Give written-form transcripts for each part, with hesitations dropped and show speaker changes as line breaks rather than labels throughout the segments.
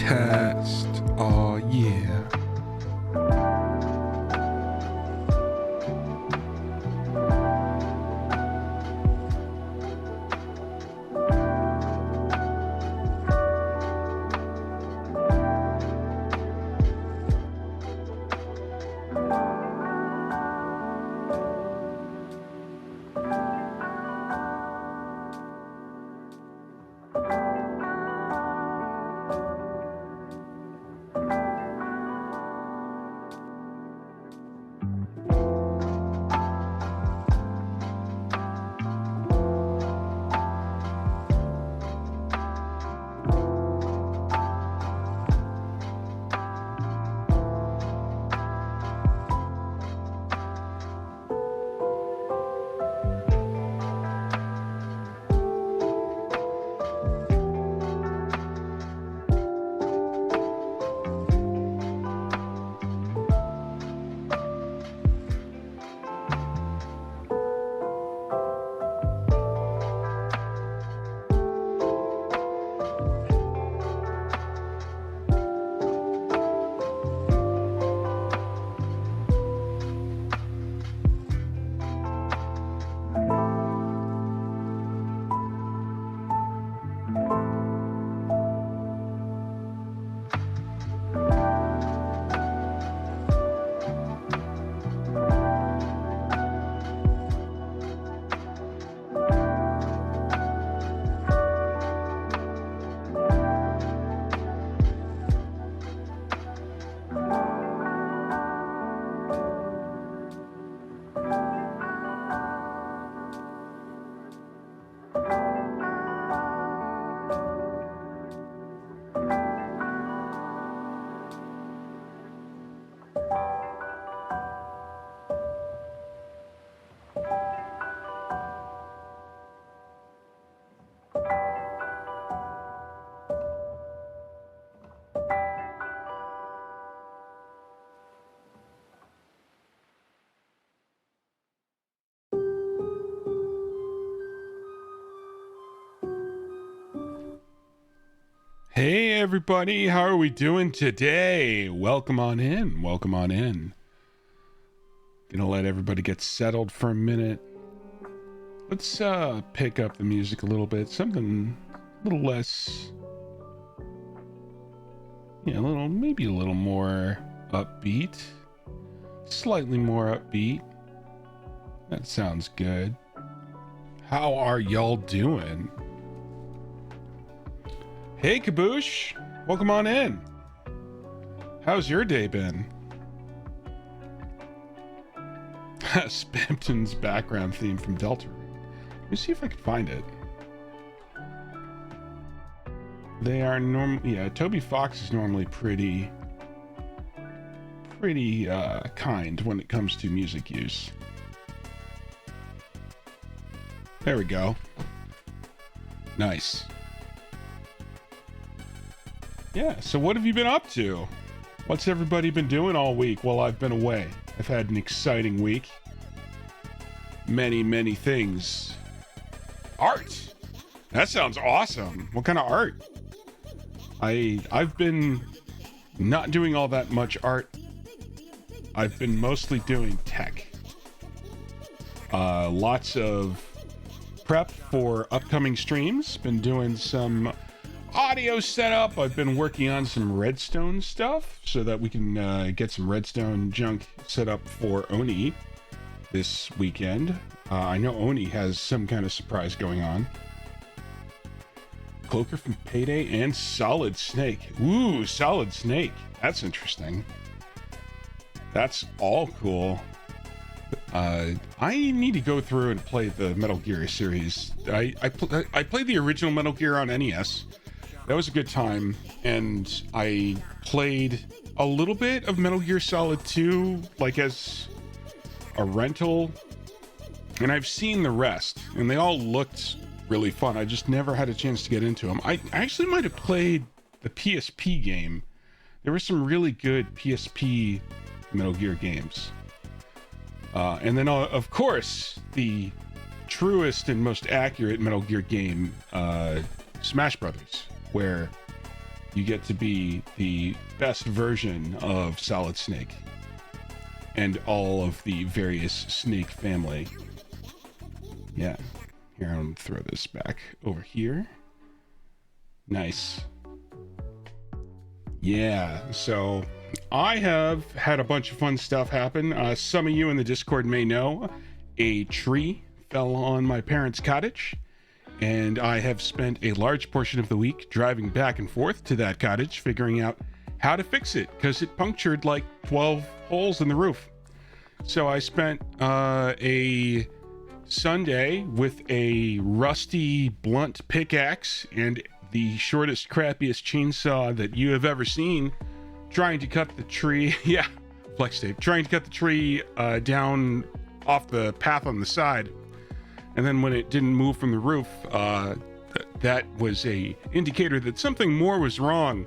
Test. Oh, yeah. Hey everybody, how are we doing today? Welcome on in, welcome on in. Gonna let everybody get settled for a minute. Let's pick up the music a little bit, something a little less, maybe a little more upbeat, slightly more upbeat. That sounds good. How are y'all doing? Hey Kaboosh, welcome on in. How's your day been? Spampton's background theme from Delta. Let me see if I can find it. They are Toby Fox is normally pretty kind when it comes to music use. There we go. Nice. Yeah, so what have you been up to? What's everybody been doing all week while I've been away? I've had an exciting week. Many things. Art! That sounds awesome. What kind of art? I've been not doing all that much art. I've been mostly doing tech. Lots of prep for upcoming streams. Been doing some audio setup. I've been working on some redstone stuff so that we can get some redstone junk set up for Oni this weekend. I know Oni has some kind of surprise going on. Cloaker from Payday and Solid Snake. Ooh, Solid Snake. That's interesting. That's all cool. I need to go through and play the Metal Gear series. I played the original Metal Gear on NES. That was a good time, and I played a little bit of Metal Gear Solid 2, like as a rental, and I've seen the rest, and they all looked really fun. I just never had a chance to get into them. I actually might have played the PSP game. There were some really good PSP Metal Gear games. And then, of course, the truest and most accurate Metal Gear game, Smash Brothers, where You get to be the best version of Solid Snake and all of the various snake family. Yeah. Here, I'm gonna throw this back over here. Nice. Yeah, so I have had a bunch of fun stuff happen. Some of you in the Discord may know a tree fell on my parents' cottage, and I have spent a large portion of the week driving back and forth to that cottage, figuring out how to fix it, because it punctured like 12 holes in the roof. So I spent a Sunday with a rusty blunt pickaxe and the shortest, crappiest chainsaw that you have ever seen, trying to cut the tree. Yeah, flex tape. Trying to cut the tree down off the path on the side. And then when it didn't move from the roof, that was a indicator that something more was wrong.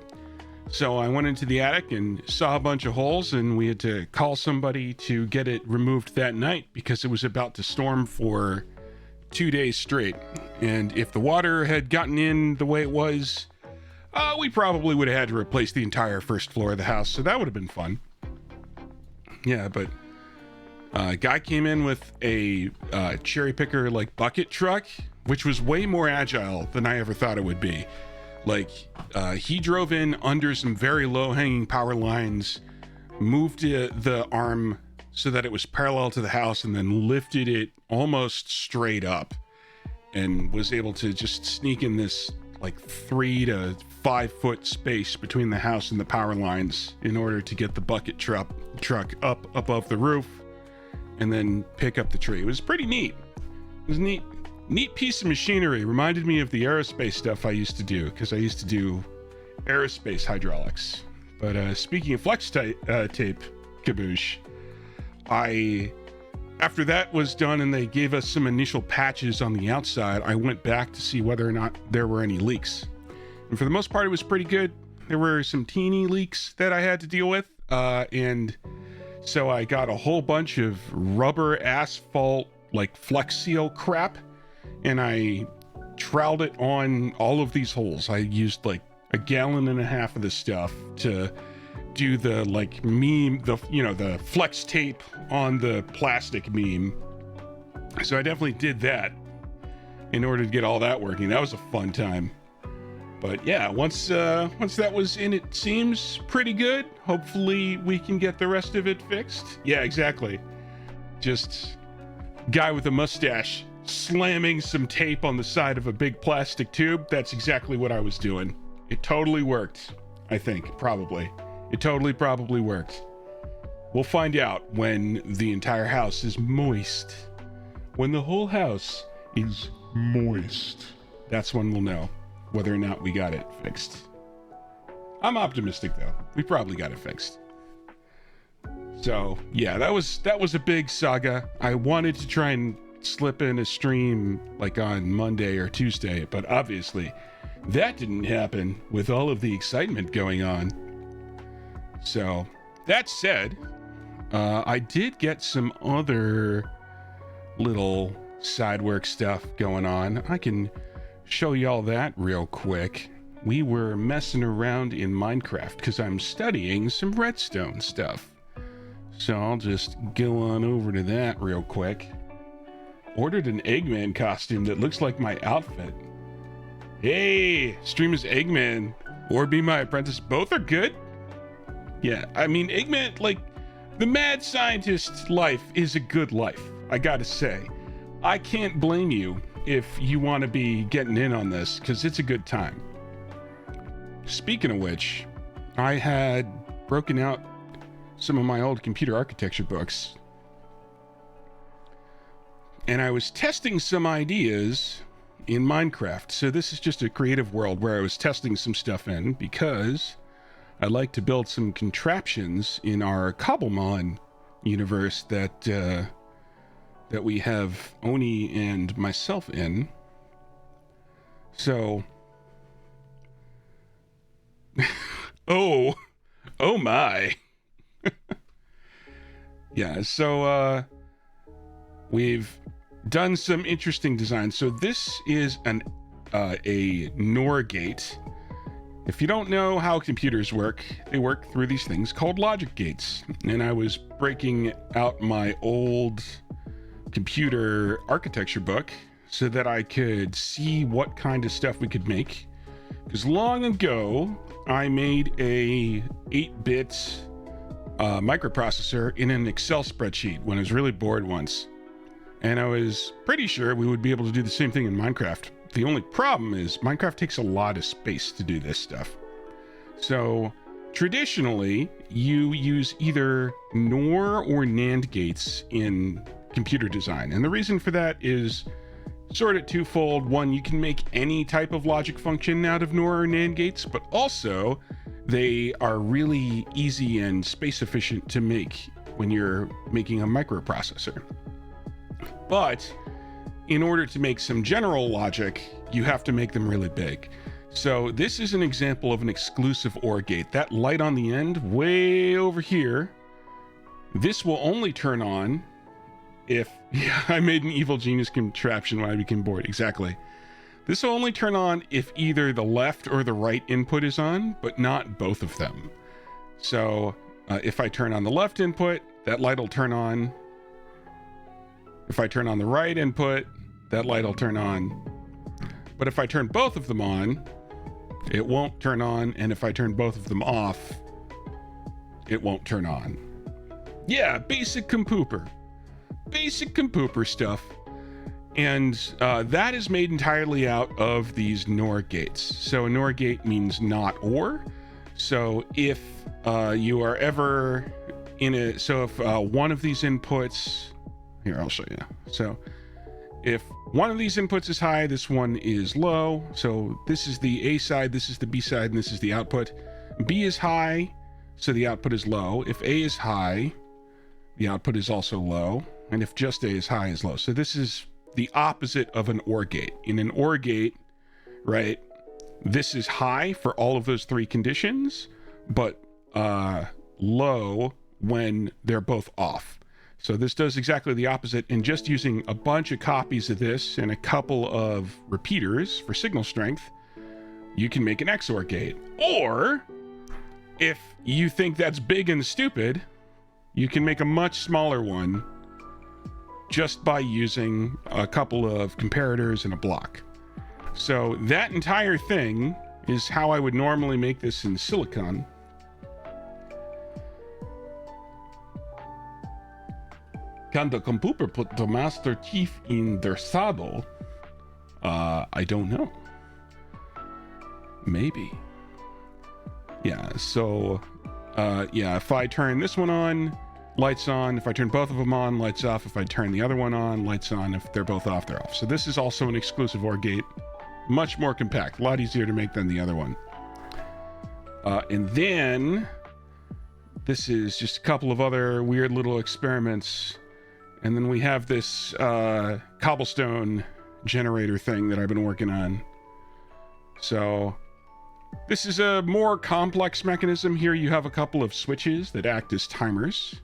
So I went into the attic and saw a bunch of holes, and we had to call somebody to get it removed that night because it was about to storm for 2 days straight. And if the water had gotten in the way it was, we probably would have had to replace the entire first floor of the house. So that would have been fun. Yeah, but a guy came in with a cherry picker like bucket truck, which was way more agile than I ever thought it would be. Like, he drove in under some very low-hanging power lines, moved the arm so that it was parallel to the house, and then lifted it almost straight up, and was able to just sneak in this like 3 to 5 foot space between the house and the power lines in order to get the bucket truck up above the roof, and then pick up the tree. It was pretty neat. It was neat. Neat piece of machinery. Reminded me of the aerospace stuff I used to do, because I used to do aerospace hydraulics. But speaking of flex tape, Kaboosh, after that was done and they gave us some initial patches on the outside, I went back to see whether or not there were any leaks. And for the most part, it was pretty good. There were some teeny leaks that I had to deal with. And so I got a whole bunch of rubber asphalt, like Flex Seal crap, and I troweled it on all of these holes. I used like 1.5 gallons of this stuff to do the like meme, the flex tape on the plastic meme. So I definitely did that in order to get all that working. That was a fun time. But yeah, once that was in, it seems pretty good. Hopefully we can get the rest of it fixed. Yeah, exactly. Just guy with a mustache slamming some tape on the side of a big plastic tube. That's exactly what I was doing. It totally worked. I think, probably. It totally probably worked. We'll find out when the entire house is moist. When the whole house is moist. That's when we'll know whether or not we got it fixed. I'm optimistic though. We probably got it fixed. So yeah, that was a big saga. I wanted to try and slip in a stream like on Monday or Tuesday, but obviously that didn't happen with all of the excitement going on. So that said, I did get some other little side work stuff going on. I can show y'all that real quick. We were messing around in Minecraft because I'm studying some redstone stuff. So I'll just go on over to that real quick. Ordered an Eggman costume that looks like my outfit. Hey, stream as Eggman or be my apprentice. Both are good. Yeah, I mean, Eggman, like, the mad scientist life is a good life, I gotta say. I can't blame you if you want to be getting in on this, because it's a good time. Speaking of which, I had broken out some of my old computer architecture books, and I was testing some ideas in Minecraft. So this is just a creative world where I was testing some stuff in, because I like to build some contraptions in our Cobblemon universe that we have Oni and myself in. So, oh my. Yeah, so we've done some interesting designs. So this is a NOR gate, If you don't know how computers work, they work through these things called logic gates. And I was breaking out my old computer architecture book so that I could see what kind of stuff we could make. Because long ago, I made a 8-bit microprocessor in an Excel spreadsheet when I was really bored once. And I was pretty sure we would be able to do the same thing in Minecraft. The only problem is Minecraft takes a lot of space to do this stuff. So traditionally, you use either NOR or NAND gates in computer design. And the reason for that is sort of twofold. One, you can make any type of logic function out of NOR or NAND gates, but also they are really easy and space efficient to make when you're making a microprocessor. But in order to make some general logic, you have to make them really big. So this is an example of an exclusive OR gate. That light on the end, way over here, this will only turn on if... Yeah, I made an evil genius contraption when I became bored. Exactly. This will only turn on if either the left or the right input is on, but not both of them. So if I turn on the left input, that light will turn on. If I turn on the right input, that light will turn on. But if I turn both of them on, it won't turn on. And if I turn both of them off, it won't turn on. Yeah, basic compooper. Basic compooper stuff. And that is made entirely out of these NOR gates. So a NOR gate means not or. So if you are ever in a... So if one of these inputs... Here, I'll show you. So if one of these inputs is high, this one is low. So this is the A side, this is the B side, and this is the output. B is high, so the output is low. If A is high, the output is also low. And if just A is high, is low. So this is the opposite of an OR gate. In an OR gate, right, this is high for all of those three conditions, but low when they're both off. So this does exactly the opposite, and just using a bunch of copies of this and a couple of repeaters for signal strength, you can make an XOR gate. Or, if you think that's big and stupid, you can make a much smaller one just by using a couple of comparators and a block. So that entire thing is how I would normally make this in silicon. Can the computer put the Master Chief in their saddle? I don't know. Maybe. Yeah, so, yeah, if I turn this one on, lights on. If I turn both of them on, lights off. If I turn the other one on, lights on. If they're both off, they're off. So this is also an exclusive OR gate. Much more compact, a lot easier to make than the other one. And then, this is just a couple of other weird little experiments. And then we have this cobblestone generator thing that I've been working on. So this is a more complex mechanism. Here you have a couple of switches that act as timers.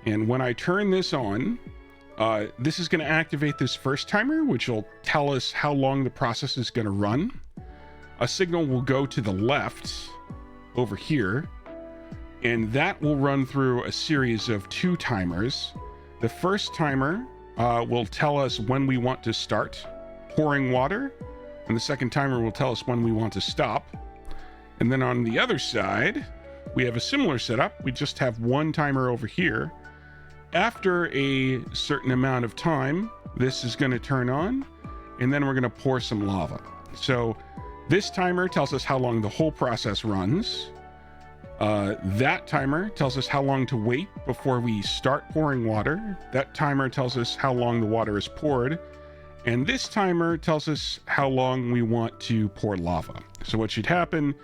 And when I turn this on, this is going to activate this first timer, which will tell us how long the process is going to run. A signal will go to the left over here, and that will run through a series of 2 timers. The first timer will tell us when we want to start pouring water, and the second timer will tell us when we want to stop. And then on the other side, we have a similar setup. We just have one timer over here. After a certain amount of time, this is going to turn on, and then we're going to pour some lava. So this timer tells us how long the whole process runs. That timer tells us how long to wait before we start pouring water. That timer tells us how long the water is poured. And this timer tells us how long we want to pour lava. So what should happen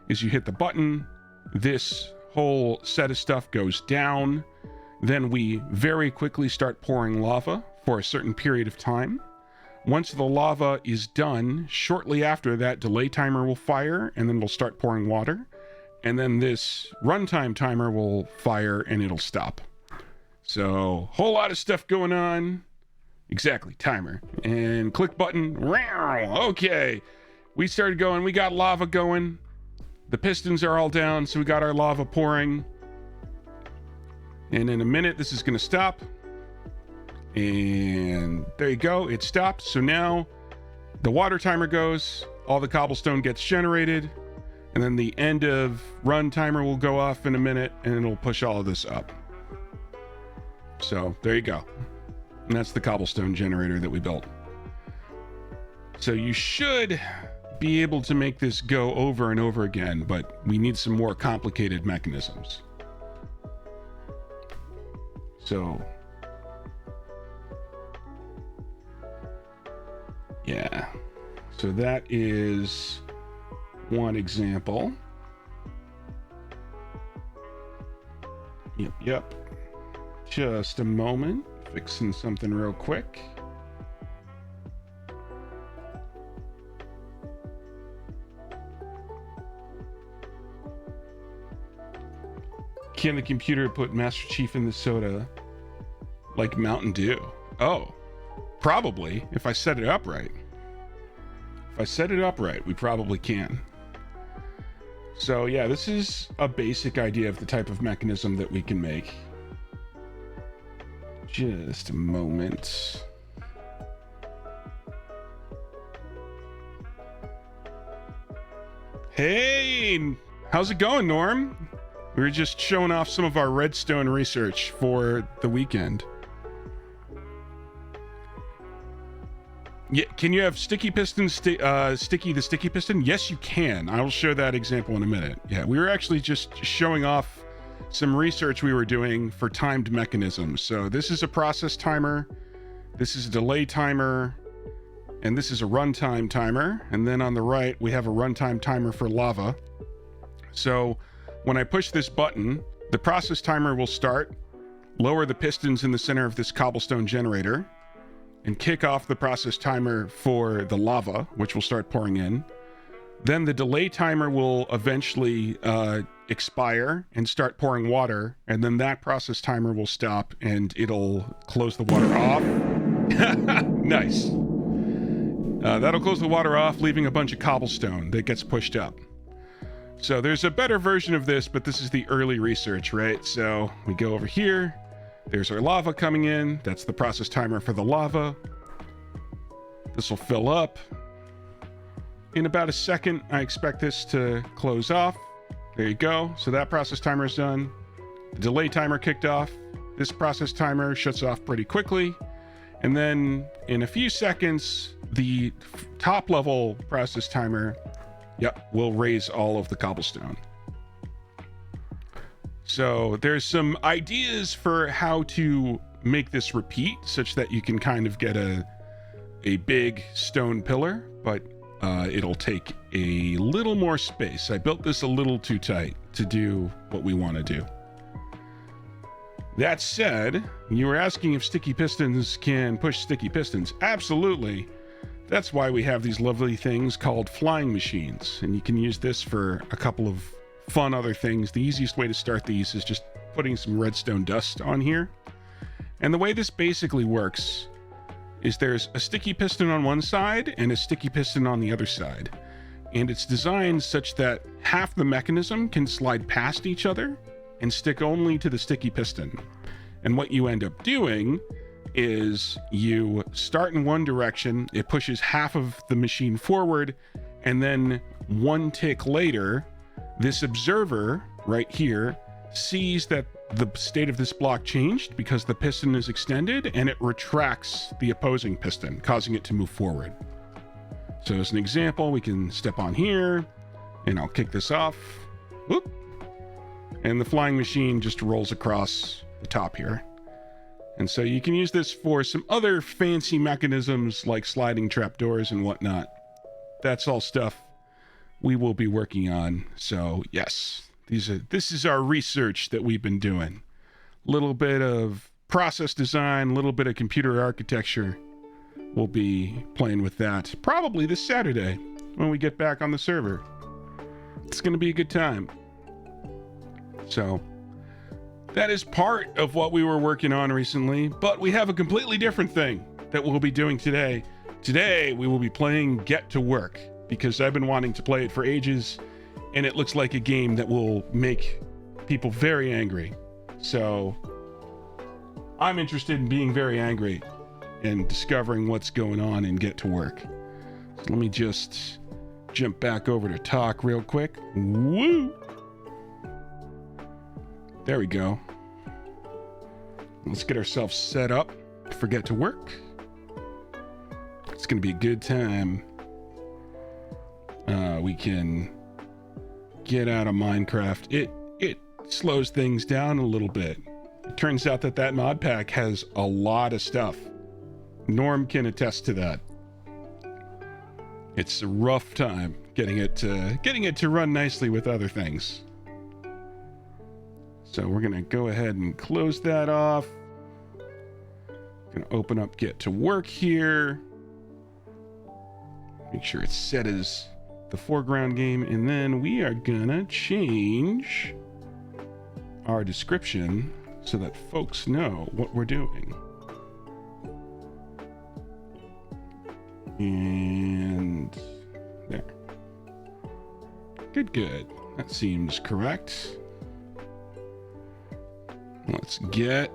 is you hit the button, this whole set of stuff goes down, then we very quickly start pouring lava for a certain period of time. Once the lava is done, shortly after that delay timer will fire, and then we'll start pouring water. And then this runtime timer will fire and it'll stop. So, whole lot of stuff going on. Exactly, timer. And click button. Okay. We started going, we got lava going. The pistons are all down, so we got our lava pouring. And in a minute, this is going to stop. And there you go. It stopped. So now the water timer goes. All the cobblestone gets generated. And then the end of run timer will go off in a minute, and it'll push all of this up. So there you go. And that's the cobblestone generator that we built. So you should be able to make this go over and over again, but we need some more complicated mechanisms. So yeah, so that is one example. Yep. Just a moment, fixing something real quick. Can the computer put Master Chief in the soda like Mountain Dew? Oh, probably, if I set it up right. If I set it up right, we probably can. So yeah, this is a basic idea of the type of mechanism that we can make. Just a moment. Hey, how's it going, Norm? We were just showing off some of our redstone research for the weekend. Yeah, can you have sticky piston, sticky the sticky piston? Yes, you can. I will show that example in a minute. Yeah, we were actually just showing off some research we were doing for timed mechanisms. So this is a process timer, this is a delay timer, and this is a runtime timer. And then on the right, we have a runtime timer for lava. So when I push this button, the process timer will start, lower the pistons in the center of this cobblestone generator, and kick off the process timer for the lava, which will start pouring in. Then the delay timer will eventually expire and start pouring water, and then that process timer will stop and it'll close the water off. Nice. That'll close the water off, leaving a bunch of cobblestone that gets pushed up. So there's a better version of this, but this is the early research, right? So we go over here. There's our lava coming in. That's the process timer for the lava. This will fill up. In about a second, I expect this to close off. There you go. So that process timer is done. The delay timer kicked off. This process timer shuts off pretty quickly. And then in a few seconds, the top level process timer, will raise all of the cobblestone. So there's some ideas for how to make this repeat such that you can kind of get a big stone pillar, but it'll take a little more space. I built this a little too tight to do what we want to do. That said, you were asking if sticky pistons can push sticky pistons. Absolutely. That's why we have these lovely things called flying machines, and you can use this for a couple of fun other things. The easiest way to start these is just putting some redstone dust on here. And the way this basically works is there's a sticky piston on one side and a sticky piston on the other side. And it's designed such that half the mechanism can slide past each other and stick only to the sticky piston. And what you end up doing is you start in one direction, it pushes half of the machine forward, and then one tick later, this observer right here sees that the state of this block changed because the piston is extended, and it retracts the opposing piston, causing it to move forward. So as an example, we can step on here, and I'll kick this off. Whoop. And the flying machine just rolls across the top here. And so you can use this for some other fancy mechanisms like sliding trapdoors and whatnot. That's all stuff we will be working on. So yes, this is our research that we've been doing. A little bit of process design, a little bit of computer architecture. We'll be playing with that probably this Saturday when we get back on the server. It's going to be a good time. So that is part of what we were working on recently, but we have a completely different thing that we'll be doing today. Today, we will be playing Get to Work, because I've been wanting to play it for ages, and it looks like a game that will make people very angry. So I'm interested in being very angry and discovering what's going on and get to work. So let me just jump back over to talk real quick. Woo! There we go. Let's get ourselves set up for get to work. It's gonna be a good time. We can get out of Minecraft. It slows things down a little bit. It turns out that mod pack has a lot of stuff. Norm can attest to that. It's a rough time getting it to run nicely with other things. So we're gonna go ahead and close that off. Gonna open up get to work here. Make sure it's set as the foreground game, and then we are gonna change our description so that folks know what we're doing. And there. Good. That seems correct. Let's get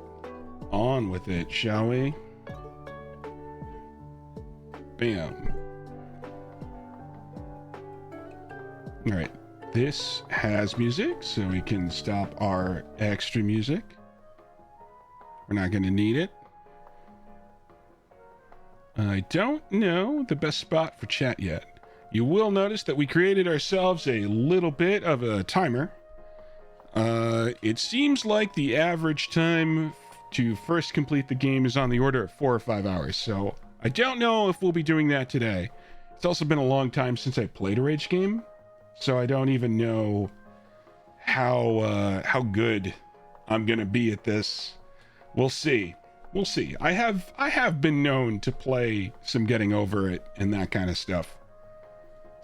on with it, shall we? Bam. All right. This has music, so we can stop our extra music. We're not going to need it. I don't know the best spot for chat yet. You will notice that we created ourselves a little bit of a timer. It seems like the average time to first complete the game is on the order of 4 or 5 hours, so I don't know if we'll be doing that today. It's also been a long time since I played a Rage game, so I don't even know how good I'm gonna be at this. We'll see. I have been known to play some getting over it and that kind of stuff,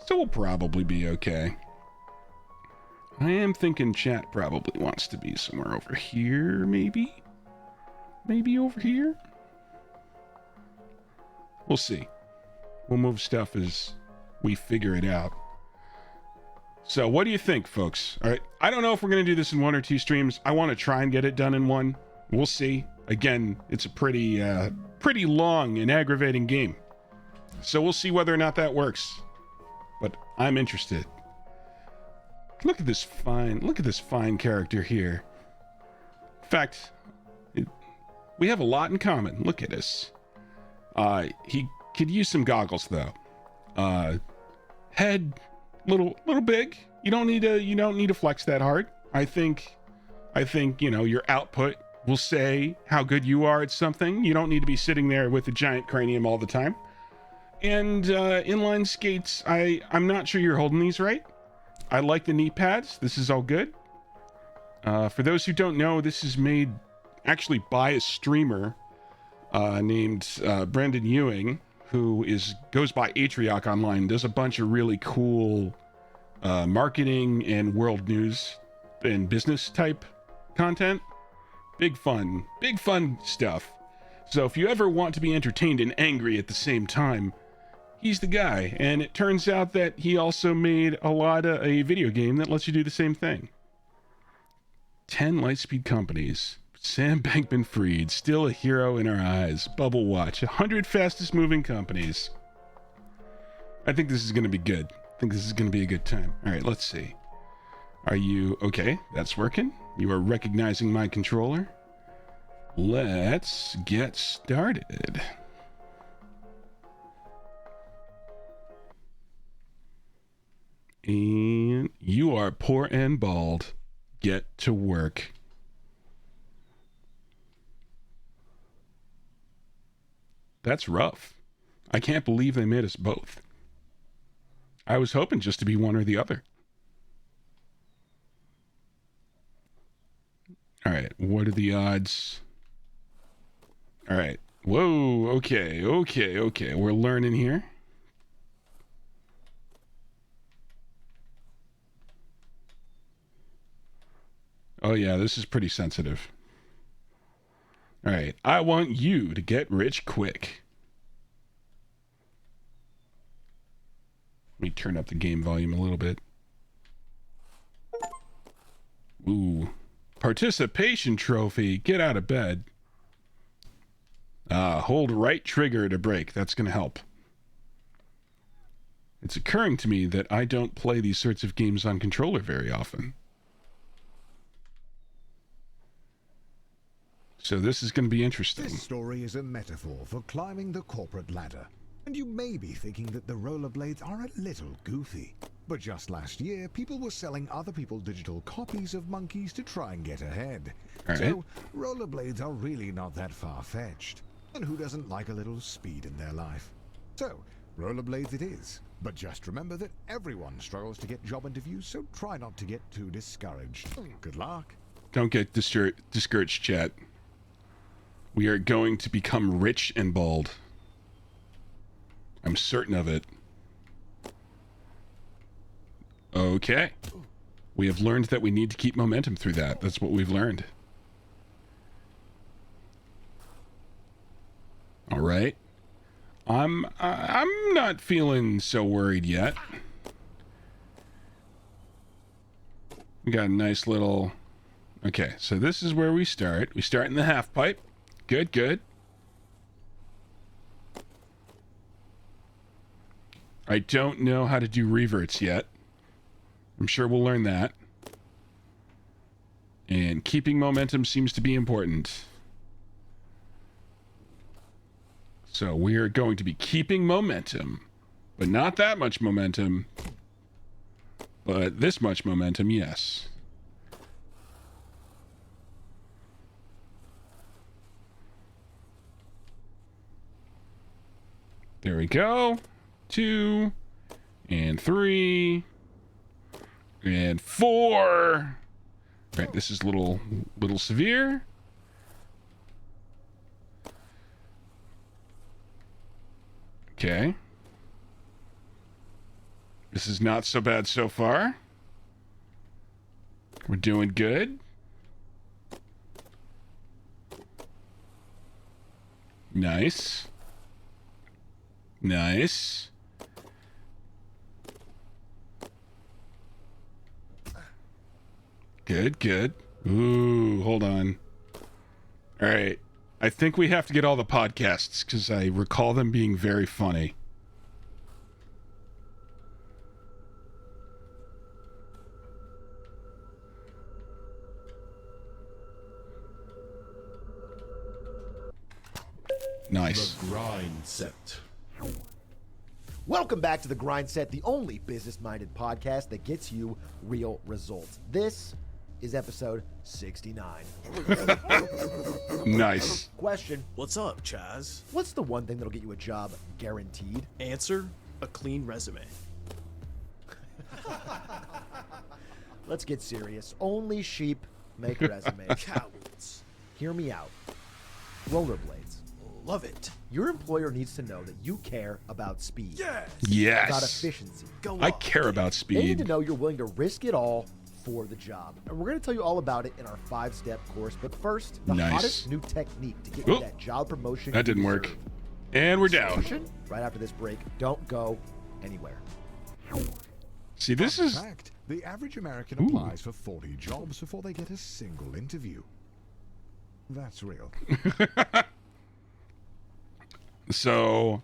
so we'll probably be okay. I am thinking chat probably wants to be somewhere over here, maybe over here. We'll see. We'll move stuff as we figure it out. So what do you think, folks? All right, I don't know if we're going to do this in 1 or 2 streams. I want to try and get it done in 1. We'll see. Again, it's a pretty long and aggravating game, so we'll see whether or not that works. But I'm interested. Look at this fine character here. In fact, we have a lot in common. Look at us. He could use some goggles though. Head little big. You don't need to flex that hard. I think your output will say how good you are at something. You don't need to be sitting there with a giant cranium all the time. And inline skates, I'm not sure you're holding these right. I like the knee pads. This is all good. For those who don't know, this is made actually by a streamer named Brendan Ewing, who goes by Atrioc online, does a bunch of really cool marketing and world news and business type content. Big fun stuff. So if you ever want to be entertained and angry at the same time, he's the guy. And it turns out that he also made a video game that lets you do the same thing. 10 Lightspeed companies. Sam Bankman-Fried, still a hero in our eyes. Bubble Watch, 100 fastest moving companies. I think this is going to be good. I think this is going to be a good time. All right, let's see. Are you okay? That's working. You are recognizing my controller. Let's get started. And you are poor and bald. Get to work. That's rough. I can't believe they made us both. I was hoping just to be one or the other. All right, what are the odds? All right. Whoa, okay. We're learning here. Oh yeah, this is pretty sensitive. All right, I want you to get rich quick. Let me turn up the game volume a little bit. Ooh. Participation trophy. Get out of bed. Hold right trigger to brake. That's going to help. It's occurring to me that I don't play these sorts of games on controller very often. So this is going to be interesting.
This story is a metaphor for climbing the corporate ladder. And you may be thinking that the rollerblades are a little goofy. But just last year, people were selling other people's digital copies of monkeys to try and get ahead.
All right.
So, rollerblades are really not that far-fetched. And who doesn't like a little speed in their life? So, rollerblades it is. But just remember that everyone struggles to get job interviews, so try not to get too discouraged. Good luck.
Don't get discouraged, chat. We are going to become rich and bald. I'm certain of it. Okay. We have learned that we need to keep momentum through that. That's what we've learned. All right. I'm not feeling so worried yet. We got a nice little... Okay, so this is where we start. We start in the half pipe. Good, good. I don't know how to do reverts yet. I'm sure we'll learn that. And keeping momentum seems to be important. So we are going to be keeping momentum, but not that much momentum. But this much momentum, yes. There we go. 2 and 3 and 4. Right, this is a little severe. Okay. This is not so bad so far. We're doing good. Nice. Nice. Good, good. Ooh, hold on. All right. I think we have to get all the podcasts because I recall them being very funny. Nice.
The Grindset.
Welcome back to the Grindset, the only business-minded podcast that gets you real results. This is episode 69.
Nice.
Question:
What's up, Chaz?
what's the one thing that'll get you a job guaranteed?
Answer: a clean resume.
Let's get serious. Only sheep make resumes.
Cowards.
Hear me out. Rollerblades.
Love it.
Your employer needs to know that you care about speed.
Yes.
About
Yes.
efficiency.
Go
I
on.
care about
They need to
speed.
know you're willing to risk it all for the job. And we're going to tell you all about it in our 5-step course. But first, the
Nice.
hottest new technique to get you
Oop.
that job promotion.
That
you
didn't work.
deserve.
And we're down.
Solution? Right after this break. Don't go anywhere.
See, this
In
is...
fact, the average American
Ooh.
applies for 40 jobs before they get a single interview. That's real.
So,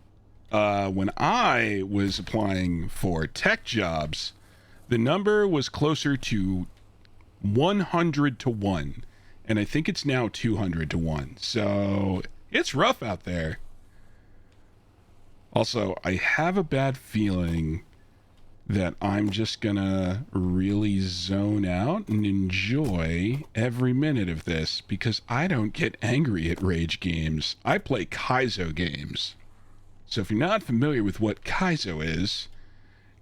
when I was applying for tech jobs, the number was closer to 100 to 1. And I think it's now 200 to 1. So, it's rough out there. Also, I have a bad feeling that I'm just gonna really zone out and enjoy every minute of this because I don't get angry at rage games. I play Kaizo games. So if you're not familiar with what Kaizo is,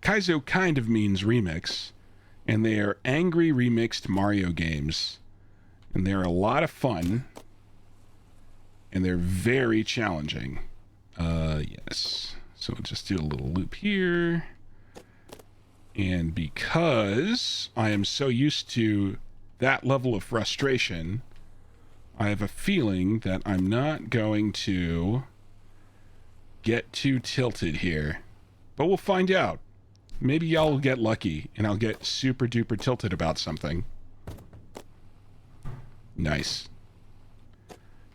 Kaizo kind of means remix, and they are angry remixed Mario games. And they're a lot of fun, and they're very challenging. Yes. So we'll just do a little loop here. And because I am so used to that level of frustration, I have a feeling that I'm not going to get too tilted here. But we'll find out. Maybe y'all will get lucky and I'll get super duper tilted about something. Nice.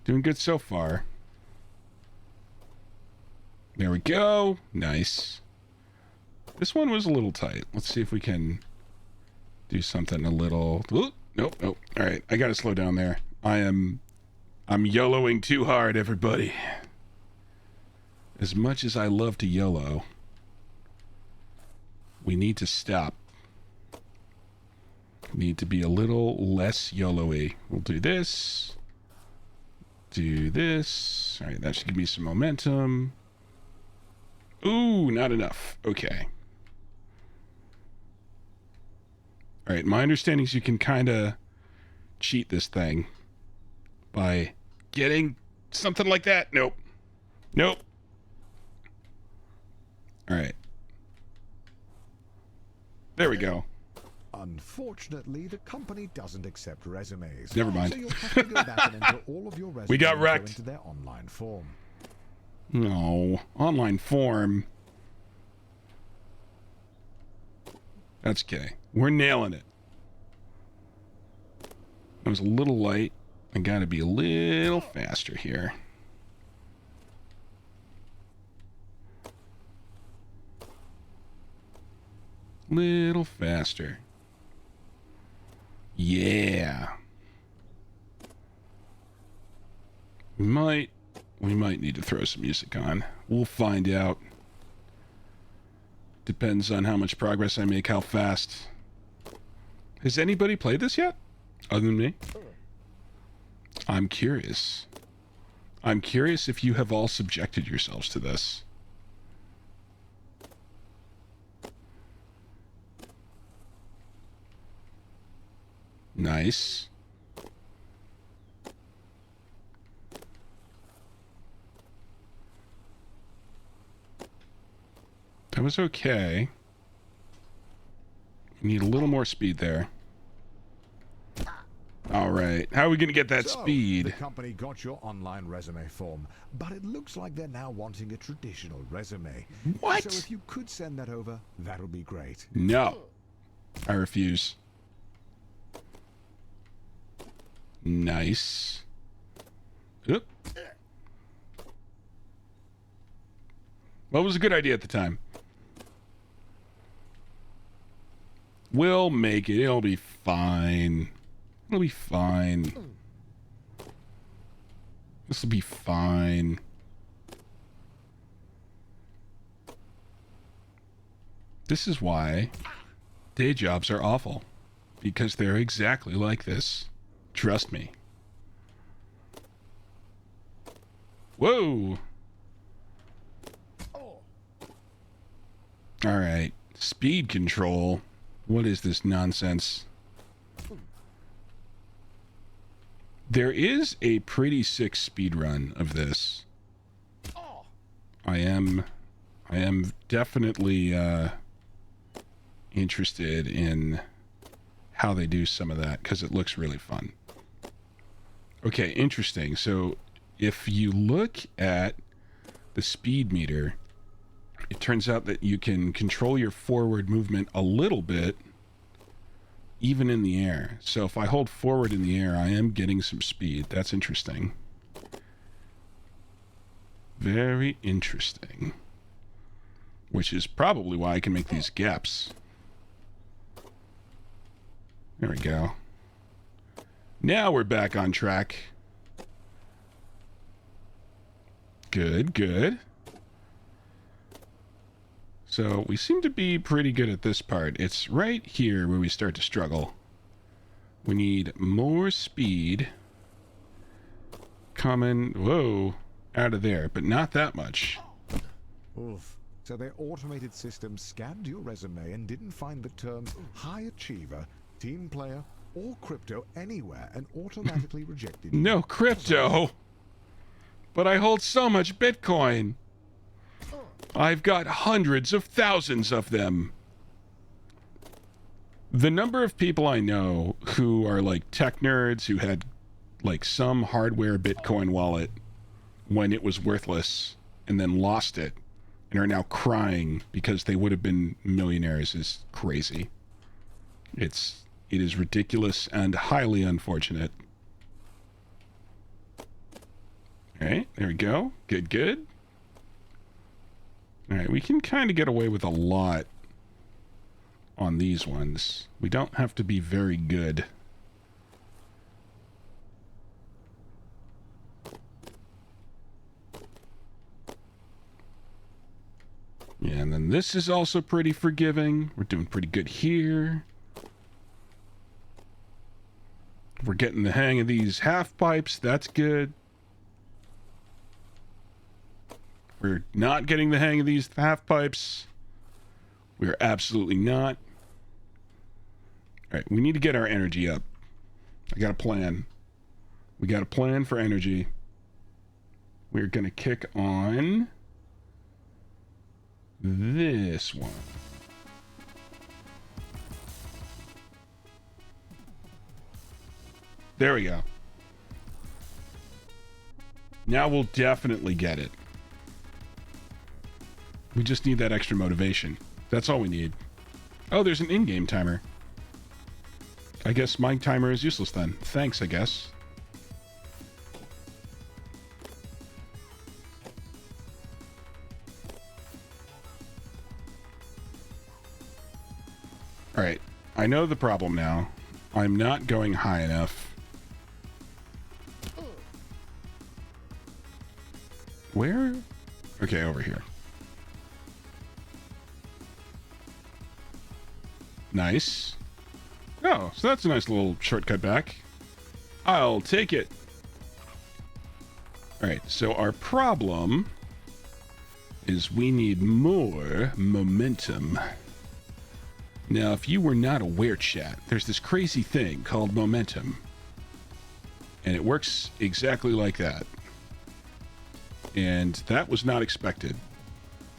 Doing good so far. There we go. Nice. This one was a little tight. Let's see if we can do something a little... Ooh, nope. All right, I gotta slow down there. I'm YOLOing too hard, everybody. As much as I love to YOLO, we need to stop. Need to be a little less YOLO-y. We'll do this. Do this. All right, that should give me some momentum. Ooh, not enough. Okay. All right, my understanding is you can kind of cheat this thing by getting something like that. Nope. All right. There we go.
Unfortunately, the company doesn't accept resumes.
Never mind.
So you'll have to go back and enter all of your resumes
We got wrecked.
into their online form.
No. Online form. That's okay. We're nailing it. That was a little light. I gotta be a little faster here. Little faster. Yeah. We might need to throw some music on. We'll find out. Depends on how much progress I make, how fast. Has anybody played this yet? Other than me? I'm curious. I'm curious if you have all subjected yourselves to this. Nice. That was okay. We need a little more speed there. All right. How are we going to get that
So,
speed?
The company got your online resume form, but it looks like they're now wanting a traditional resume.
What?
So if you could send that over, that'll be great.
No. I refuse. Nice. Oop. What was a good idea at the time? We'll make it. It'll be fine. It'll be fine. This will be fine. This is why day jobs are awful. Because they're exactly like this. Trust me. Whoa! Alright. Speed control. What is this nonsense? There is a pretty sick speed run of this. I am definitely interested in how they do some of that because it looks really fun. Okay, interesting. So if you look at the speed meter, it turns out that you can control your forward movement a little bit even in the air. So if I hold forward in the air, I am getting some speed. That's interesting. Very interesting. Which is probably why I can make these gaps. There we go. Now we're back on track. Good, good. So we seem to be pretty good at this part. It's right here where we start to struggle. We need more speed coming, whoa, out of there, but not that much.
Oof. So their automated system scanned your resume and didn't find the terms high achiever, team player, or crypto anywhere and automatically rejected you.
No crypto! But I hold so much Bitcoin! I've got hundreds of thousands of them. The number of people I know who are like tech nerds who had like some hardware Bitcoin wallet when it was worthless and then lost it and are now crying because they would have been millionaires is crazy. It is ridiculous and highly unfortunate. All right, there we go. Good, good. All right, we can kind of get away with a lot on these ones. We don't have to be very good. Yeah, and then this is also pretty forgiving. We're doing pretty good here. We're getting the hang of these half pipes. That's good. We're not getting the hang of these half pipes. We're absolutely not. All right, we need to get our energy up. I got a plan. We got a plan for energy. We're going to kick on this one. There we go. Now we'll definitely get it. We just need that extra motivation. That's all we need. Oh, there's an in-game timer. I guess my timer is useless then. Thanks, I guess. Alright, I know the problem now. I'm not going high enough. Where? Okay, over here. Nice. Oh, so that's a nice little shortcut back. I'll take it. Alright, so our problem is we need more momentum. Now, if you were not aware, chat, there's this crazy thing called momentum. And it works exactly like that. And that was not expected.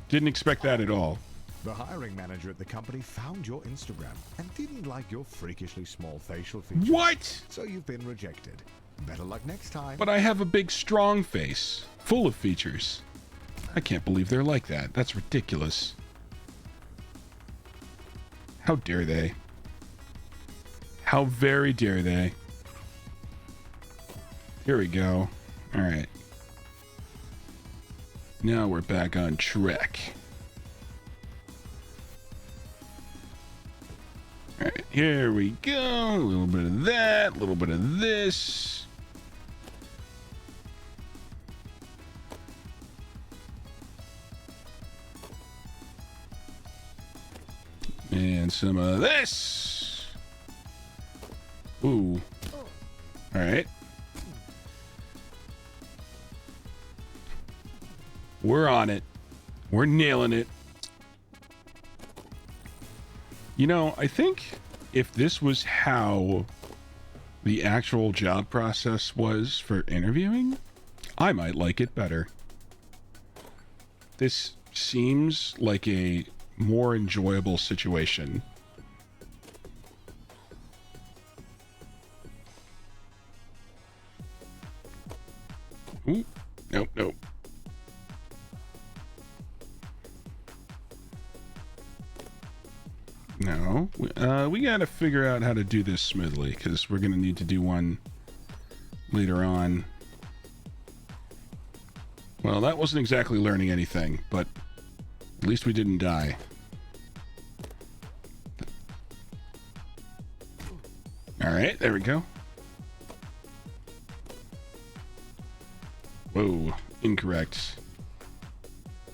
Didn't expect that at all.
The hiring manager at the company found your Instagram and didn't like your freakishly small facial features.
What?
So you've been rejected. Better luck next time.
But I have a big, strong face, full of features. I can't believe they're like that. That's ridiculous. How dare they? How very dare they? Here we go. All right. Now we're back on track. All right, here we go. A little bit of that, a little bit of this. And some of this. Ooh. All right. We're on it. We're nailing it. You know, I think if this was how the actual job process was for interviewing, I might like it better. This seems like a more enjoyable situation. Ooh, nope, nope. No, we gotta figure out how to do this smoothly, because we're gonna need to do one later on. Well, that wasn't exactly learning anything, but at least we didn't die. All right, there we go. Whoa, incorrect.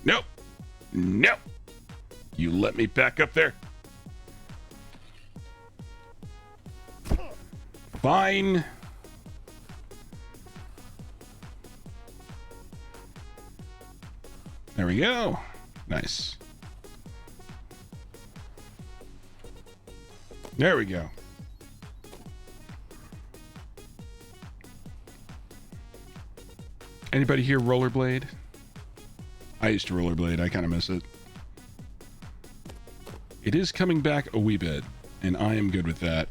Nope. Nope. You let me back up there. Fine. There we go. Nice. There we go. Anybody here rollerblade? I used to rollerblade. I kind of miss it. It is coming back a wee bit, and I am good with that.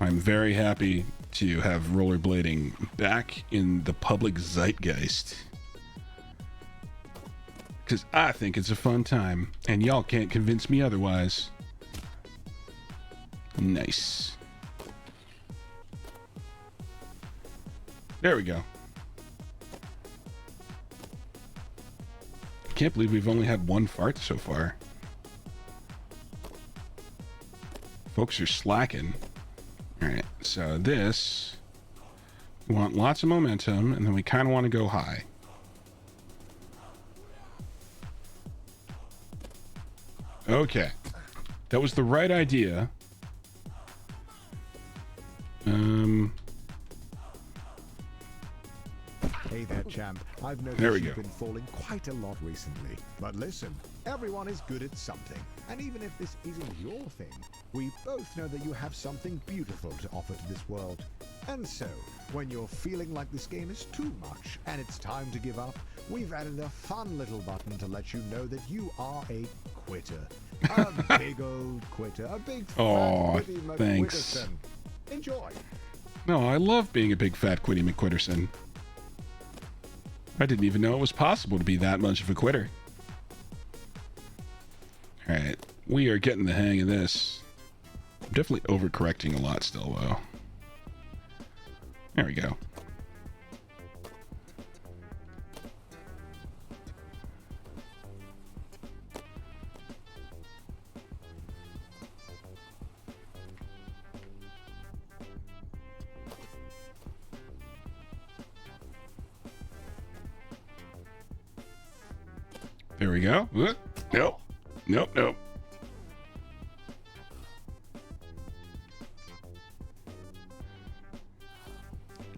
I'm very happy to have rollerblading back in the public zeitgeist. Because I think it's a fun time, and y'all can't convince me otherwise. Nice. There we go. can't believe we've only had one fart so far. Folks are slacking. All right, so this, we want lots of momentum, and then we kind of want to go high. Okay, that was the right idea.
Hey there, champ. I've noticed
There we
you've
go.
been falling quite a lot recently. But listen, everyone is good at something. And even if this isn't your thing, we both know that you have something beautiful to offer to this world. And so, when you're feeling like this game is too much and it's time to give up, we've added a fun little button to let you know that you are a quitter. A big old quitter. A big
Aw,
fat Quitty
thanks.
McQuitterson. Enjoy.
No, I love being a big fat Quitty McQuitterson. I didn't even know it was possible to be that much of a quitter. Alright, we are getting the hang of this. I'm definitely overcorrecting a lot still, though. There we go. There we go. Nope. Nope, nope.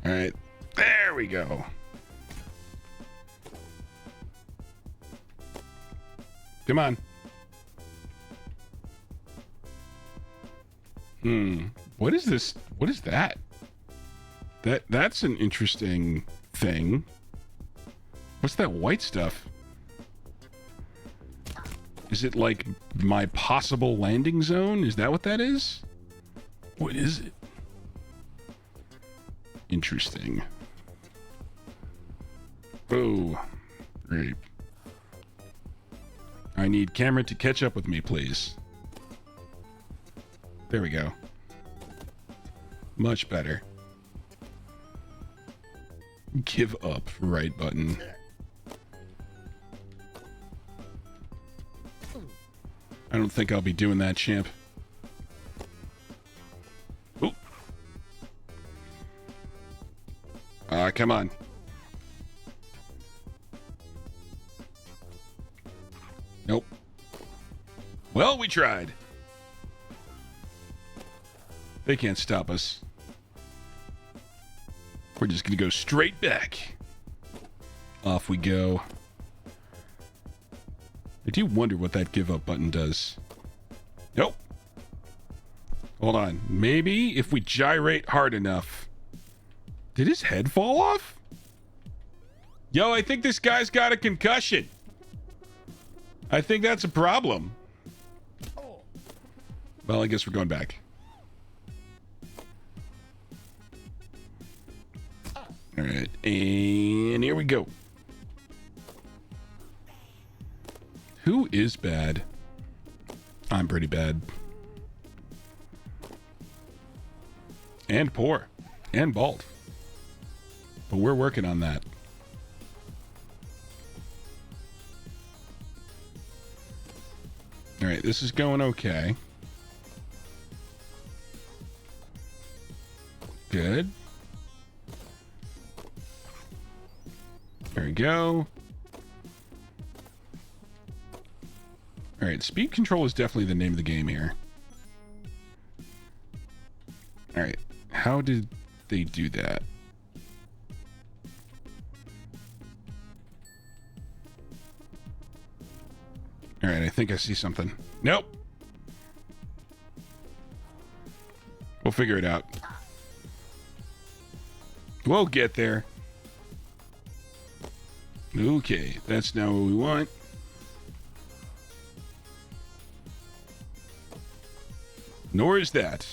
All right. There we go. Come on. What is this? What is that? That's an interesting thing. What's that white stuff? Is it like my possible landing zone? Is that what that is? What is it? Interesting. Oh, great. I need camera to catch up with me, please. There we go. Much better. Give up, right button. I don't think I'll be doing that, champ. Oop. Come on. Nope. Well, we tried. They can't stop us. We're just gonna go straight back. Off we go. I do wonder what that give up button does. Nope. Hold on. Maybe if we gyrate hard enough. Did his head fall off? Yo, I think this guy's got a concussion. I think that's a problem. Well, I guess we're going back. All right. And here we go. Who is bad? I'm pretty bad. And poor. And bald. But we're working on that. Alright, this is going okay. Good. There we go. All right, speed control is definitely the name of the game here. All right, how did they do that? All right, I think I see something. Nope. We'll figure it out. We'll get there. Okay, that's not what we want. Nor is that.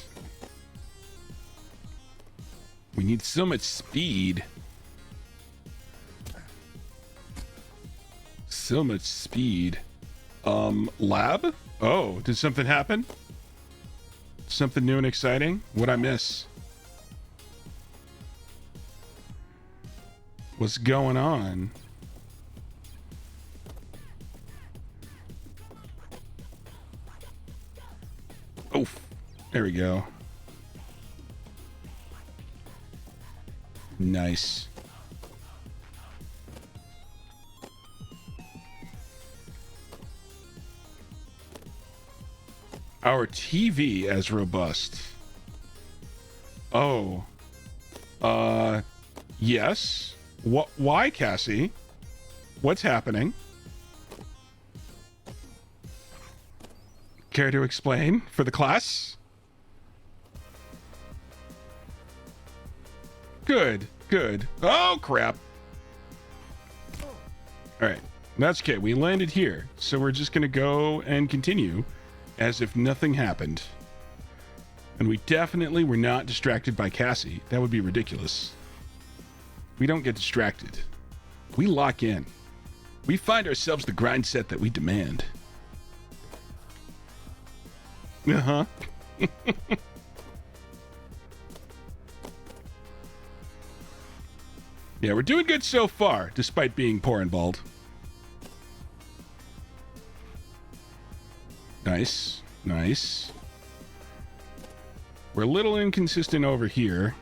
We need so much speed. So much speed. Lab? Oh, did something happen? Something new and exciting? What'd I miss? What's going on? There we go. Nice. Our TV as robust. Oh. Yes. Why, Cassie? What's happening? Care to explain for the class? Good, good. Oh, crap. All right. That's okay. We landed here. So we're just going to go and continue as if nothing happened. And we definitely were not distracted by Cassie. That would be ridiculous. We don't get distracted. We lock in. We find ourselves the grind set that we demand. Uh-huh. Yeah, we're doing good so far, despite being poor and bald. Nice, nice. We're a little inconsistent over here.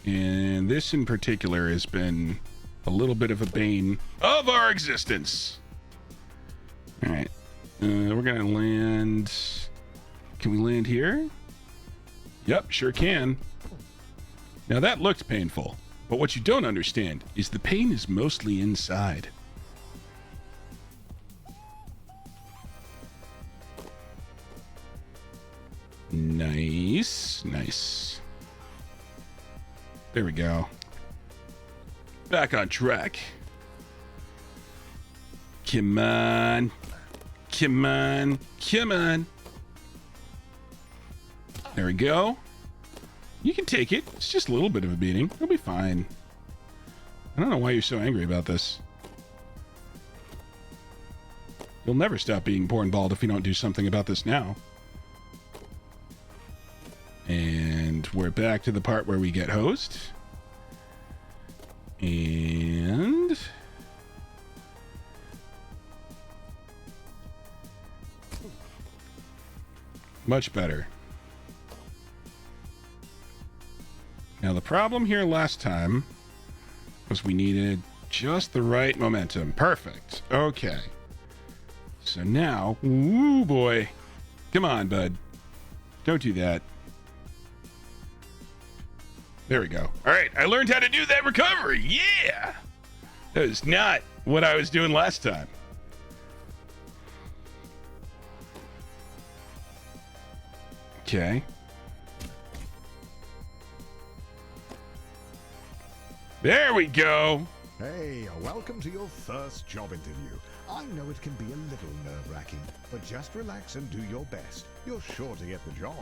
And this in particular has been a little bit of a bane of our existence. All right, we're gonna land. Can we land here? Yep, sure can. Now that looked painful, but what you don't understand is the pain is mostly inside. Nice, nice. There we go. Back on track. Come on. Come on. Come on. There we go. You can take it. It's just a little bit of a beating. It'll be fine. I don't know why you're so angry about this. You'll never stop being poor and bald if you don't do something about this now. And we're back to the part where we get hosed. And... much better. Now the problem here last time was we needed just the right momentum. Perfect. Okay. So now, ooh boy. Come on, bud. Don't do that. There we go. All right, I learned how to do that recovery. Yeah! That was not what I was doing last time. Okay. There we go.
Hey, welcome to your first job interview. I know it can be a little nerve-wracking, but just relax and do your best. You're sure to get the job.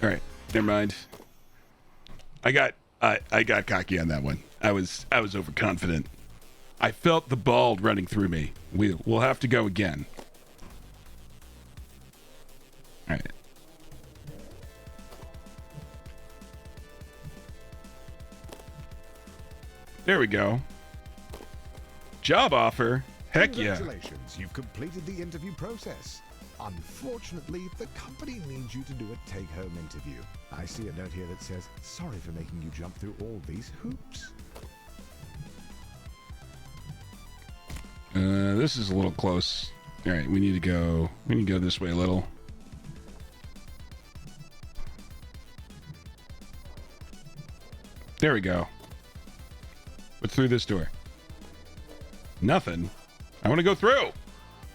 All right, never mind. I got cocky on that one. I was overconfident. I felt the bald running through me. We'll have to go again. All right. There we go. Job offer. Heck yeah.
Congratulations, you've completed the interview process. Unfortunately, the company needs you to do a take-home interview. I see a note here that says, sorry for making you jump through all these hoops.
This is a little close. All right, we need to go this way a little. There we go. What's through this door? Nothing. I want to go through.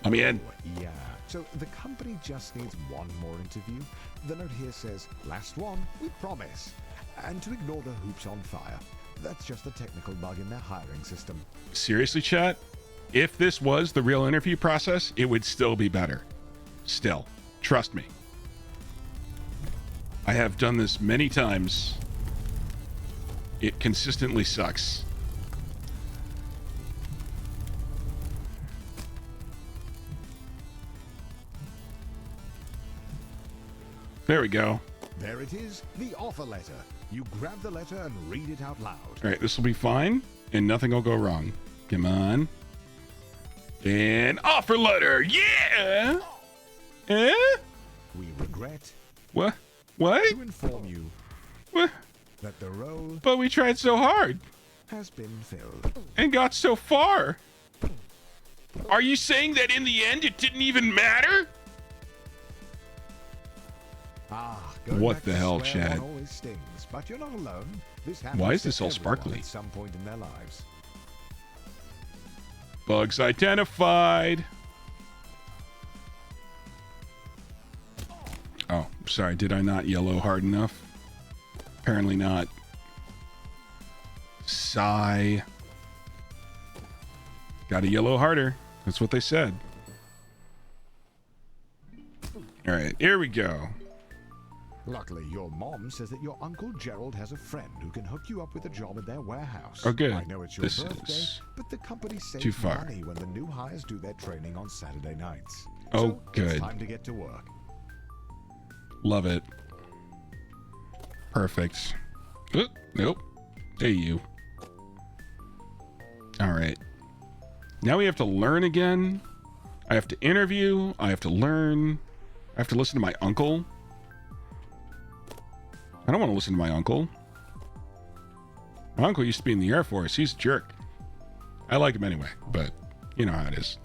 Let me in.
Yeah, so the company just needs one more interview. The note here says, last one, we promise. And to ignore the hoops on fire. That's just a technical bug in their hiring system.
Seriously, chat? If this was the real interview process, it would still be better. Still. Trust me. I have done this many times. It consistently sucks. There we go.
There it is, the offer letter. You grab the letter and read it out loud.
All right, this will be fine, and nothing will go wrong. Come on. An offer letter. Yeah. Eh?
We regret
What? What?
to inform you
What?
that the role
But we tried so hard
has been filled.
and got so far. Are you saying that in the end it didn't even matter?
Going
What
back
the
to
hell,
square
Chad?
one always stings, but you're not alone. This happens
Why is
to
this all
everyone
sparkly?
at some point in their lives.
Bugs identified. Oh, sorry. Did I not yellow hard enough? Apparently not. Sigh. Got to yellow harder. That's what they said. All right, here we go.
Luckily, your mom says that your Uncle Gerald has a friend who can hook you up with a job at their warehouse.
Oh, good.
I know it's your
This
birthday,
is
but the company saves
too far.
money when the new hires do their training on Saturday nights.
Oh,
So
good.
It's time to get to work.
Love it. Perfect. Oop, nope. Hey, you. All right. Now we have to learn again. I have to interview. I have to learn. I have to listen to my uncle. I don't want to listen to my uncle. My uncle used to be in the Air Force. He's a jerk. I like him anyway, but you know how it is.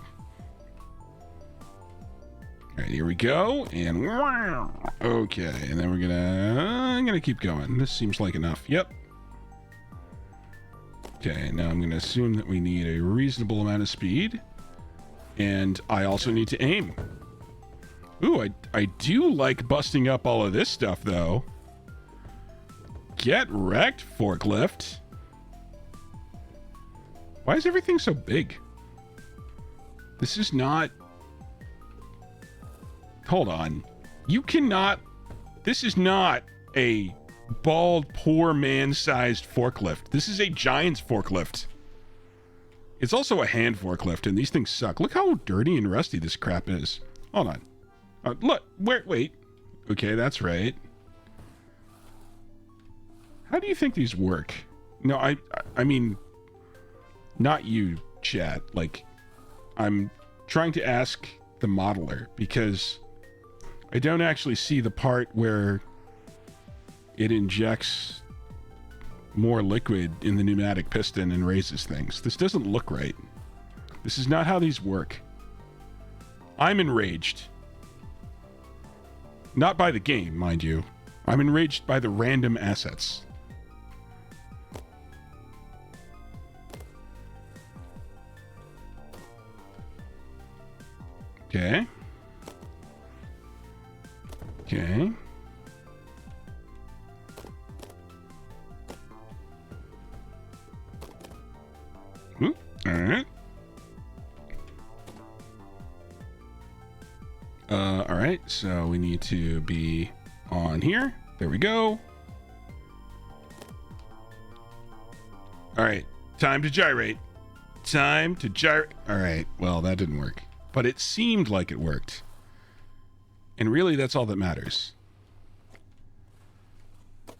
All right, here we go. And okay, and then I'm gonna keep going. This seems like enough. Yep. Okay, now I'm gonna assume that we need a reasonable amount of speed. And I also need to aim. Ooh, I do like busting up all of this stuff, though. Get wrecked, forklift. Why is everything so big? This is not... Hold on. You cannot... This is not a bald, poor man-sized forklift. This is a giant's forklift. It's also a hand forklift, and these things suck. Look how dirty and rusty this crap is. Hold on. Look, wait. Okay, that's right. How do you think these work? No, I mean, not you, chat. Like, I'm trying to ask the modeler, because I don't actually see the part where it injects more liquid in the pneumatic piston and raises things. This doesn't look right. This is not how these work. I'm enraged. Not by the game, mind you. I'm enraged by the random assets. Okay. Okay. All right. All right, so we need to be on here. There we go. All right, time to gyrate. Time to gyrate. All right, well, that didn't work, but it seemed like it worked. And really, that's all that matters.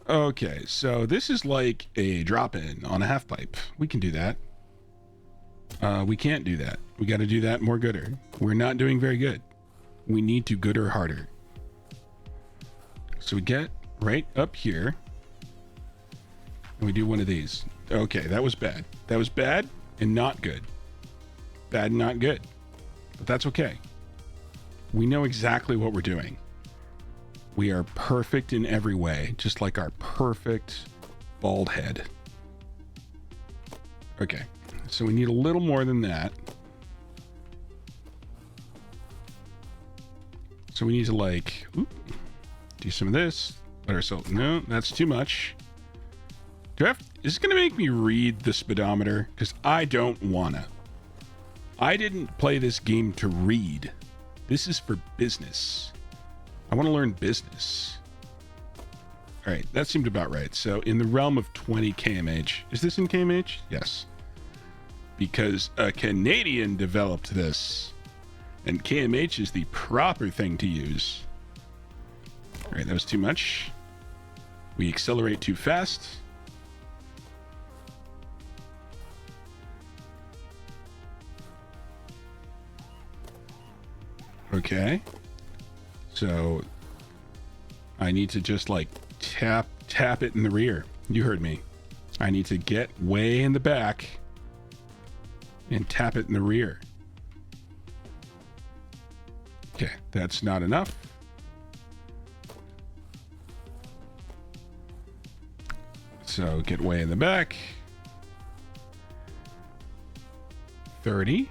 Okay, so this is like a drop-in on a half-pipe. We can do that. We can't do that. We got to do that more gooder. We're not doing very good. We need to gooder harder. So we get right up here. And we do one of these. Okay, that was bad. That was bad and not good. Bad and not good. But that's okay. We know exactly what we're doing. We are perfect in every way, just like our perfect bald head. Okay, so we need a little more than that. So we need to like do some of this. Let ourselves, no, that's too much. Do I have, is this gonna make me read the speedometer? Because I don't wanna. I didn't play this game to read. This is for business. I want to learn business. All right, that seemed about right. So in the realm of 20 kmh. Is this in kmh? Yes. Because a Canadian developed this. And kmh is the proper thing to use. All right, that was too much. We accelerate too fast. Okay. So I need to just like tap it in the rear. You heard me. I need to get way in the back and tap it in the rear. Okay, that's not enough. So get way in the back. 30.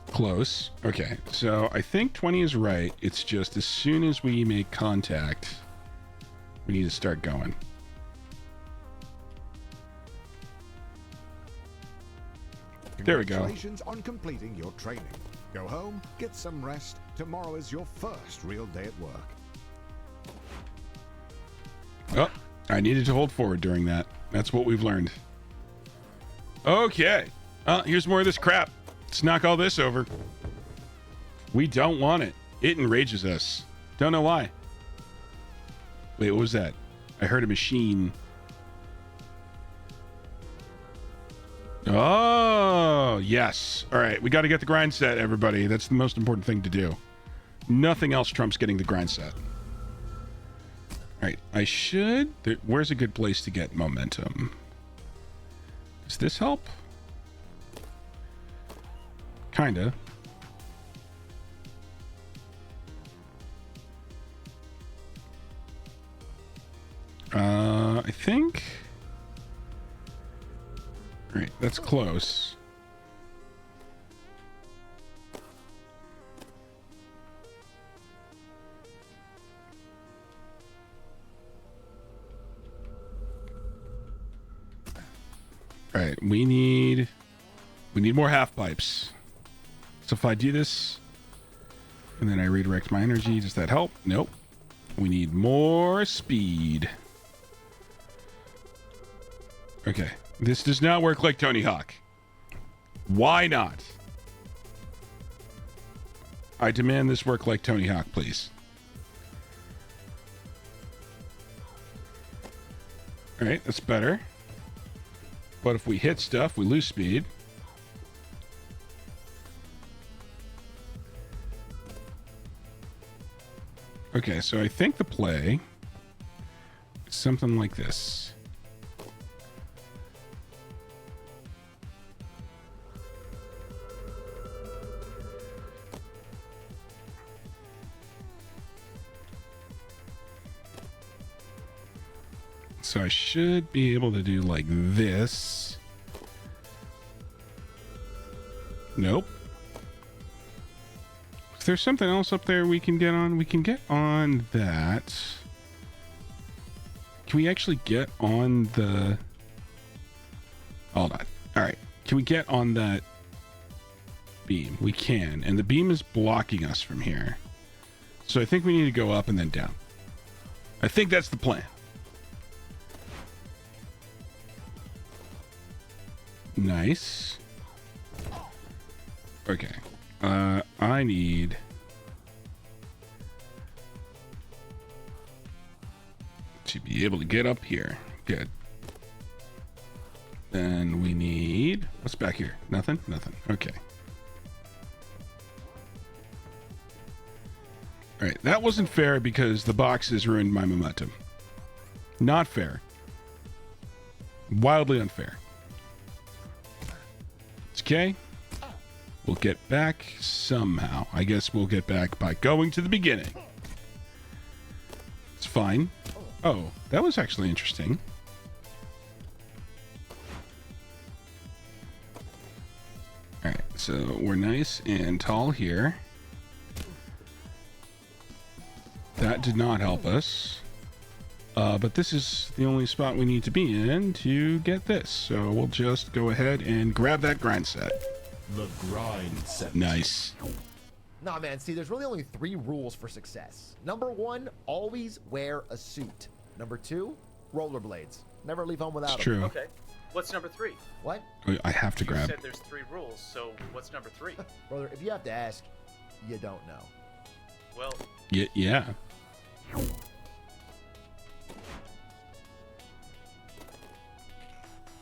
Close. Okay, so I think 20 is right. It's just as soon as we make contact, we need to start going. There we go.
Congratulations on completing your training. Go home, get some rest. Tomorrow is your first real day at work.
Oh, I needed to hold forward during that. That's what we've learned. Okay. Here's more of this crap. Let's knock all this over. We don't want it. It enrages us. Don't know why. Wait, what was that? I heard a machine. Oh, yes. All right, we got to get the grind set, everybody. That's the most important thing to do. Nothing else trumps getting the grind set. All right, I should... Where's a good place to get momentum? Does this help? Kinda. I think... All right, that's close. All right, we need more half pipes. So if I do this and then I redirect my energy, does that help? Nope. We need more speed. Okay. This does not work like Tony Hawk. Why not? I demand this work like Tony Hawk, please. All right, that's better. But if we hit stuff, we lose speed. Okay, so I think the play is something like this. So I should be able to do like this. Nope. If there's something else up there we can get on, we can get on that. Can we actually get on the... Hold on. All right. Can we get on that beam? We can. And the beam is blocking us from here. So I think we need to go up and then down. I think that's the plan. Nice. Okay. I need... to be able to get up here. Good. Then we need... What's back here? Nothing? Nothing. Okay. Alright, that wasn't fair because the boxes ruined my momentum. Not fair. Wildly unfair. It's okay. We'll get back somehow. I guess we'll get back by going to the beginning. It's fine. Oh, that was actually interesting. Alright, so we're nice and tall here. That did not help us. But this is the only spot we need to be in to get this. So we'll just go ahead and grab that grind set.
The Grindset.
Nice.
Nah, man, see, there's really only 3 rules for success. Number 1, always wear a suit. Number 2, rollerblades. Never leave home without
It's
them.
true.
Okay. What's number 3?
What?
I have to
You
grab.
said there's 3 rules, so what's number 3?
Brother, if you have to ask, you don't know.
Well,
Yeah. All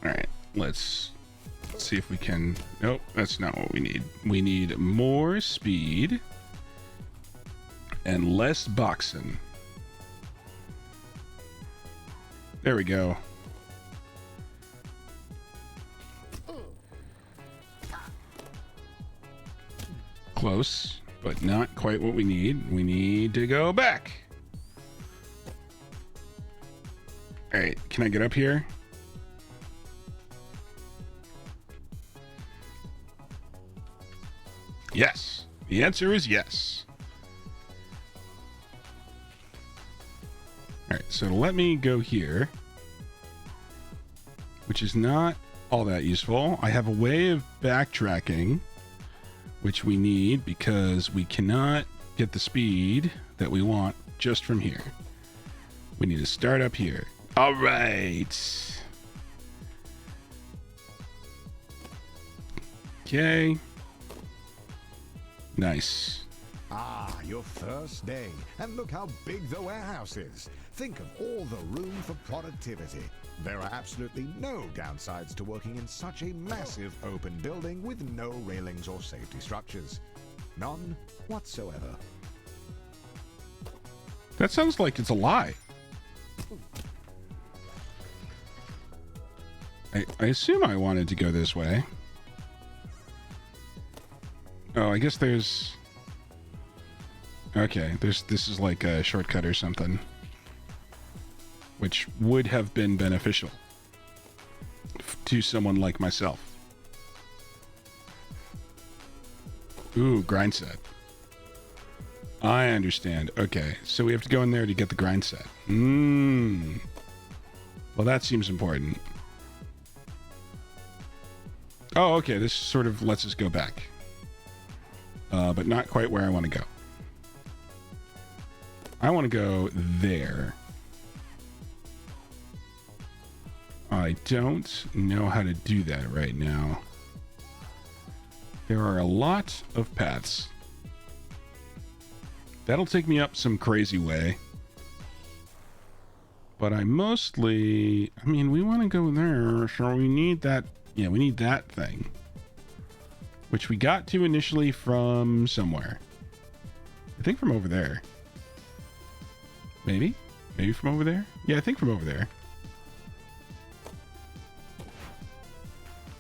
right, let's see if we can... Nope, that's not what we need. We need more speed and less boxing. There we go. Close, but not quite what we need. We need to go back. All right, can I get up here? Yes. The answer is yes. All right, so let me go here, which is not all that useful. I have a way of backtracking, which we need because we cannot get the speed that we want just from here. We need to start up here. All right. Okay. Nice.
Ah, your first day. And look how big the warehouse is. Think of all the room for productivity. There are absolutely no downsides to working in such a massive open building with no railings or safety structures. None whatsoever.
That sounds like it's a lie. I assume I wanted to go this way. Oh, I guess there's... Okay, this is like a shortcut or something, which would have been beneficial to someone like myself. Ooh, Grindset. I understand. Okay, so we have to go in there to get the Grindset. Well, that seems important. Oh, okay, this sort of lets us go back. But not quite where I want to go. I want to go there. I don't know how to do that right now. There are a lot of paths. That'll take me up some crazy way. But I mostly... I mean, we want to go there, so we need that... Yeah, we need that thing. Which we got to initially from somewhere. I think from over there. Maybe? Maybe from over there? Yeah, I think from over there.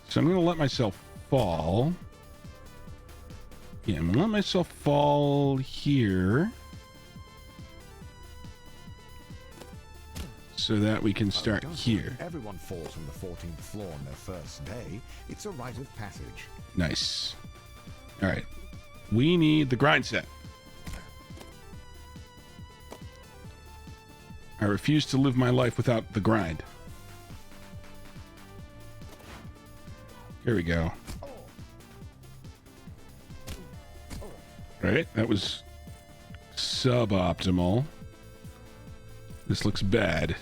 So I'm going to let myself fall. Yeah, I'm going to let myself fall here. So that we can start here.
Everyone falls from the 14th floor on their first day. It's a rite of passage.
Nice. All right. We need the Grindset. I refuse to live my life without the grind. Here we go. All right, that was suboptimal. This looks bad.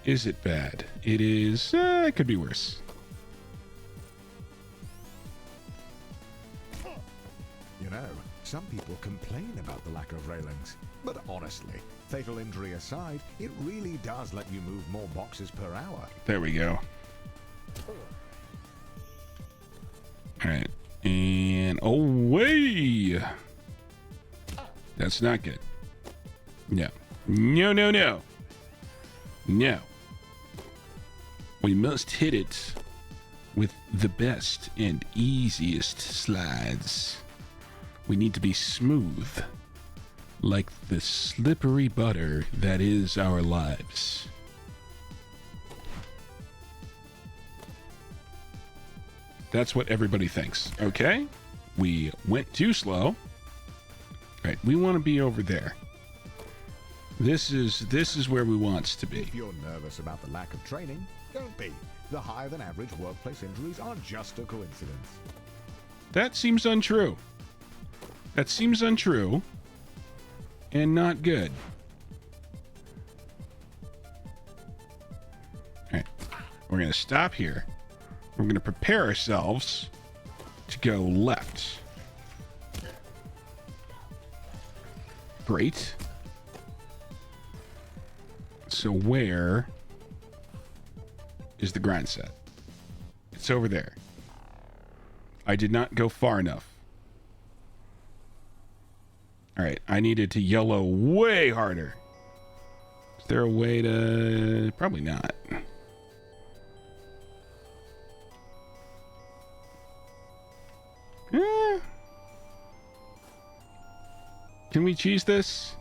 Is it bad? It is. It could be worse.
You know, some people complain about the lack of railings. But honestly, fatal injury aside, it really does let you move more boxes per hour.
There we go. All right. And away. That's not good. No. No, no, no. No. We must hit it with the best and easiest slides. We need to be smooth, like the slippery butter that is our lives. That's what everybody thinks. Okay, we went too slow. All right, we want to be over there. This is where we want to be.
If you're nervous about the lack of training, don't be. The higher than average workplace injuries are just a coincidence.
That seems untrue. That seems untrue and not good. All right, we're going to stop here. We're going to prepare ourselves to go left. Great. So where is the Grindset? It's over there. I did not go far enough. All right, I needed to yellow way harder. Is there a way to... Probably not. Can we cheese this?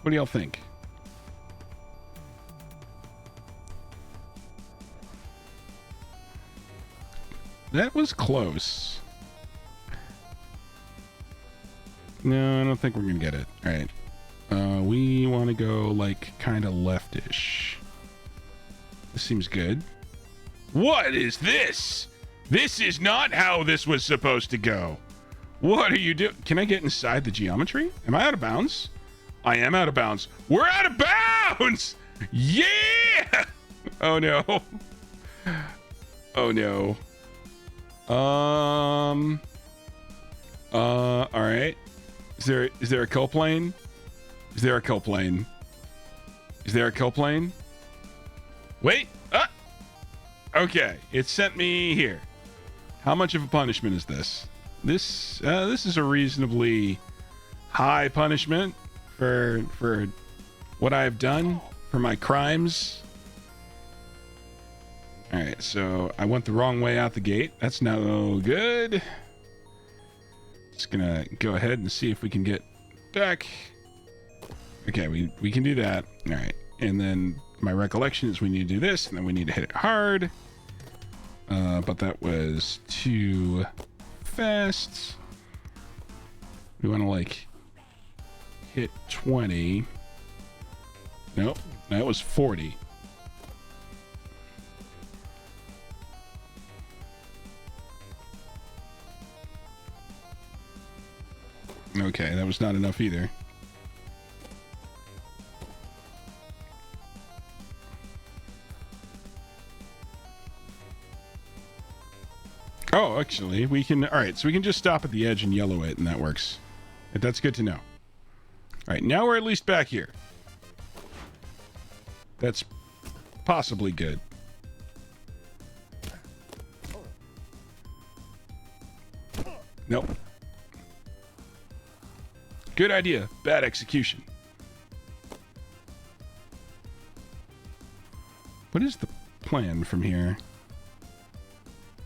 What do y'all think? That was close. No, I don't think we're gonna get it. All right. We want to go like kind of leftish. This seems good. What is this? This is not how this was supposed to go. What are you doing? Can I get inside the geometry? Am I out of bounds? I am out of bounds. We're out of bounds! Yeah! Oh no. Oh no. All right. Is there a kill plane? Is there a kill plane? Is there a kill plane? Wait. Okay. It sent me here. How much of a punishment is this? This is a reasonably high punishment for what I've done, for my crimes. All right, so I went the wrong way out the gate. That's no good. Just gonna go ahead and see if we can get back. Okay, we can do that. All right, and then my recollection is we need to do this, and then we need to hit it hard. But that was too fast. We want to like hit 20. Nope, that was 40. Okay, that was not enough either. Oh, actually, we can... All right, so we can just stop at the edge and yellow it, and that works. That's good to know. All right, now we're at least back here. That's possibly good. Nope. Good idea. Bad execution. What is the plan from here?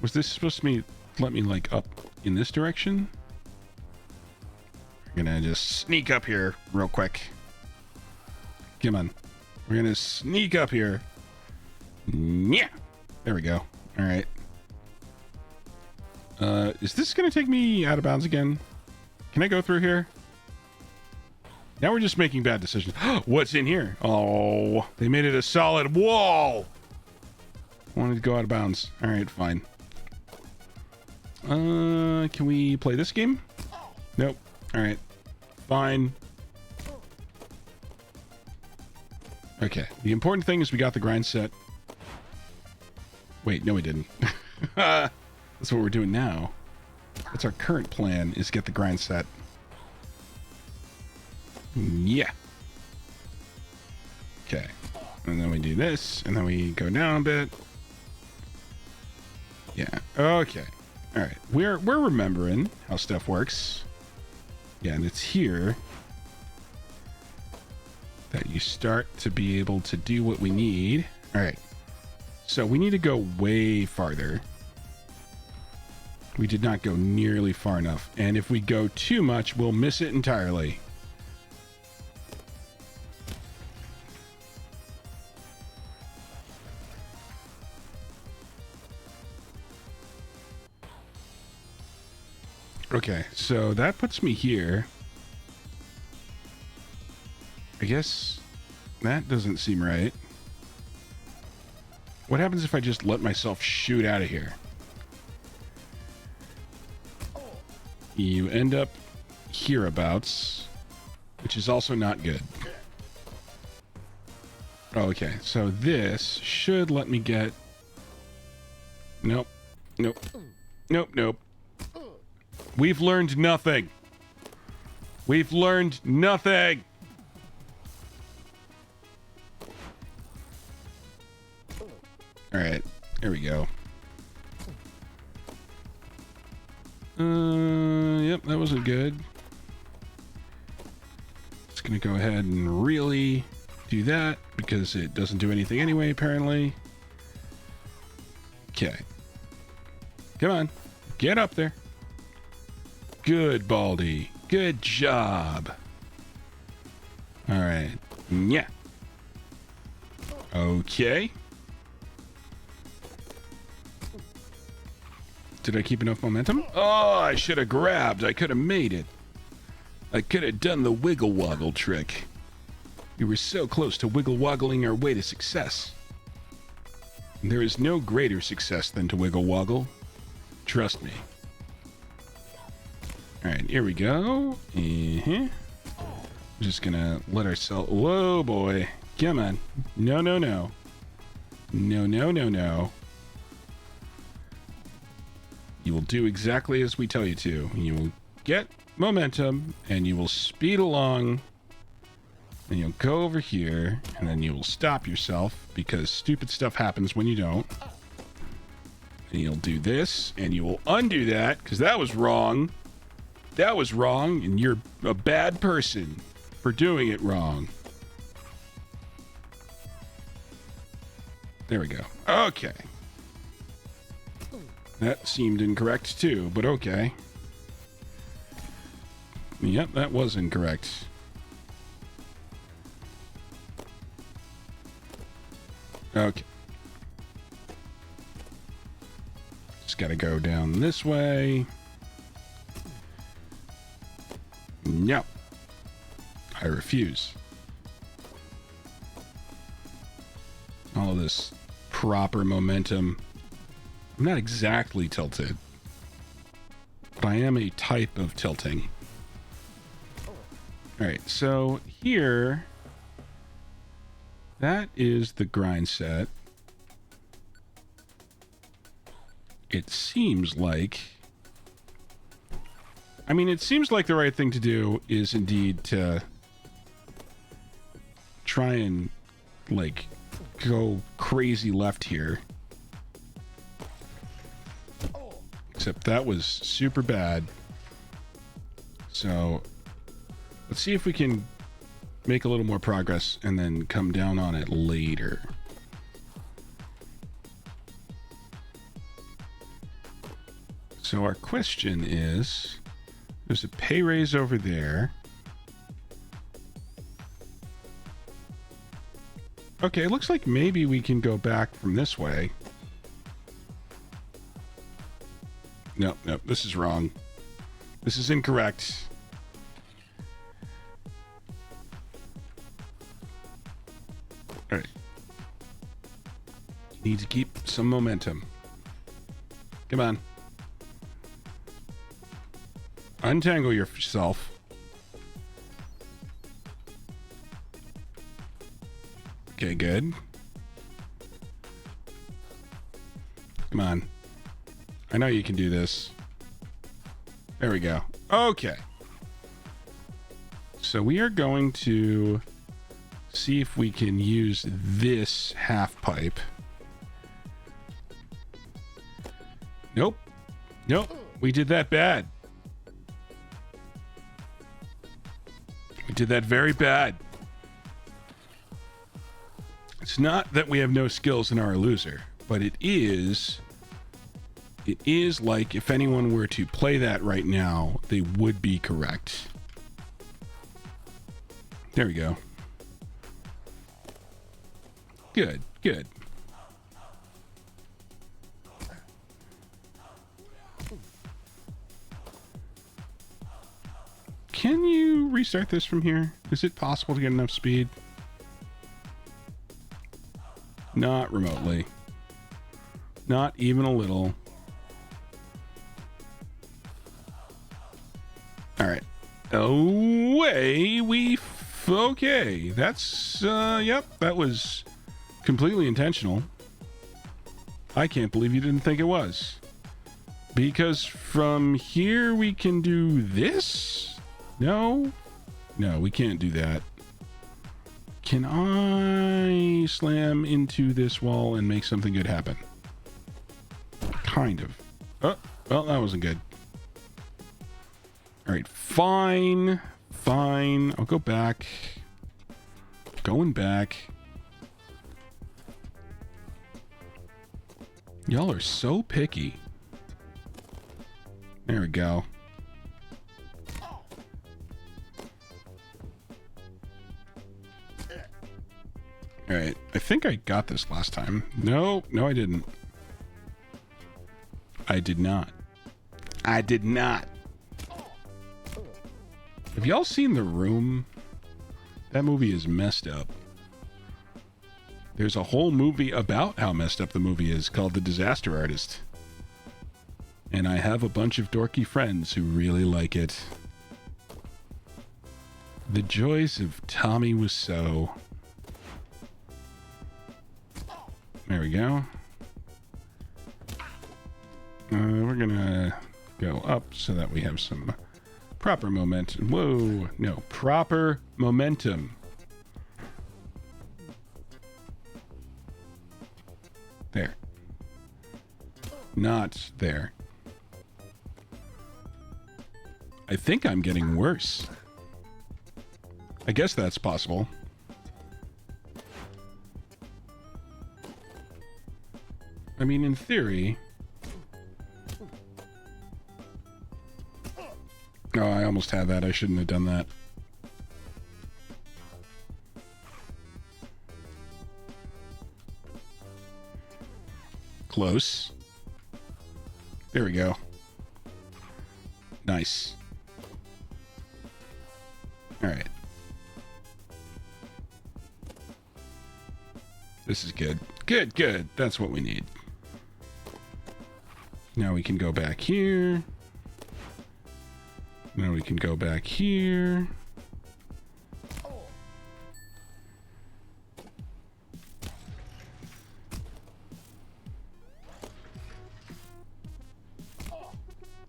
Was this supposed to let me like up in this direction? We're gonna just sneak up here real quick. Come on. We're gonna sneak up here. Yeah. There we go. All right. Is this gonna take me out of bounds again? Can I go through here? Now we're just making bad decisions. What's in here? Oh, they made it a solid wall. Wanted to go out of bounds. All right, fine. Can we play this game? Nope. All right, fine. Okay, the important thing is we got the grind set. Wait, no we didn't. That's what we're doing now. That's our current plan, is get the grind set. Yeah. Okay. And then we do this, and then we go down a bit. Yeah. Okay. All right. We're remembering how stuff works. Yeah, and it's here that you start to be able to do what we need. All right. So we need to go way farther. We did not go nearly far enough. And if we go too much, we'll miss it entirely. Okay, so that puts me here. I guess that doesn't seem right. What happens if I just let myself shoot out of here? You end up hereabouts, which is also not good. Okay, so this should let me get... Nope. Nope. Nope, nope. We've learned nothing. We've learned nothing. All right, there we go. going to go ahead and really do that because it doesn't do anything anyway, apparently. Okay. Come on. Get up there. Good, Baldy. Good job. All right. Yeah. Okay. Did I keep enough momentum? Oh, I should have grabbed. I could have made it. I could have done the wiggle woggle trick. We were so close to wiggle woggling our way to success. There is no greater success than to wiggle woggle. Trust me. All right, here we go. Just gonna let ourselves. Whoa, boy. Come on. No, no, no. No, no, no, no. You will do exactly as we tell you to. You will get momentum, and you will speed along, and you'll go over here, and then you will stop yourself, because stupid stuff happens when you don't. And you'll do this, and you will undo that, because that was wrong. That was wrong, and you're a bad person for doing it wrong. There we go. Okay. That seemed incorrect too, but okay. Yep, that was incorrect. Okay. Just gotta go down this way. No. I refuse. All of this proper momentum. I'm not exactly tilted, but I am a type of tilting. All right, so here, that is the Grindset. It seems like, it seems like the right thing to do is indeed to try and, like, go crazy left here. Except that was super bad. So let's see if we can make a little more progress and then come down on it later. So our question is, there's a pay raise over there. Okay, it looks like maybe we can go back from this way. Nope, nope, this is wrong. This is incorrect. All right. You need to keep some momentum. Come on. Untangle yourself. Okay, good. Come on. I know you can do this. There we go. Okay. So we are going to see if we can use this half pipe. Nope. Nope. We did that bad. We did that very bad. It's not that we have no skills and are a loser, but it is like if anyone were to play that right now, they would be correct. There we go. Good, good. Can you restart this from here? Is it possible to get enough speed? Not remotely. Not even a little. All right. Away we okay. That's yep, that was completely intentional. I can't believe you didn't think it was. Because from here we can do this? No? No, we can't do that. Can I slam into this wall and make something good happen? Kind of. Oh, well, that wasn't good. All right, fine. fine. I'll go back. Going back. Y'all are so picky. There we go. All right. I think I got this last time. No, I didn't. I did not. I did not. Have y'all seen The Room? That movie is messed up. There's a whole movie about how messed up the movie is called The Disaster Artist. And I have a bunch of dorky friends who really like it. The Joys of Tommy Wiseau. There we go. We're gonna go up so that we have some proper momentum. Whoa, no, proper momentum. There. Not there. I think I'm getting worse. I guess that's possible. I mean, in theory... Oh, I almost had that. I shouldn't have done that. Close. There we go. Nice. All right. This is good. Good. That's what we need. Now we can go back here. Now we can go back here.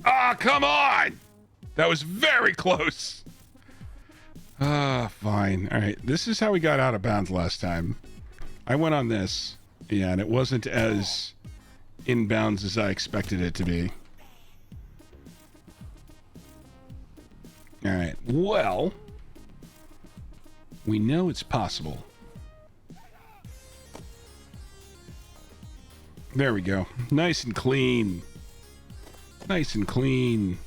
Ah, come on! That was very close. Ah, fine. All right, this is how we got out of bounds last time. I went on this, yeah, and it wasn't as in bounds as I expected it to be. All right, well, we know it's possible. There we go. Nice and clean. Nice and clean.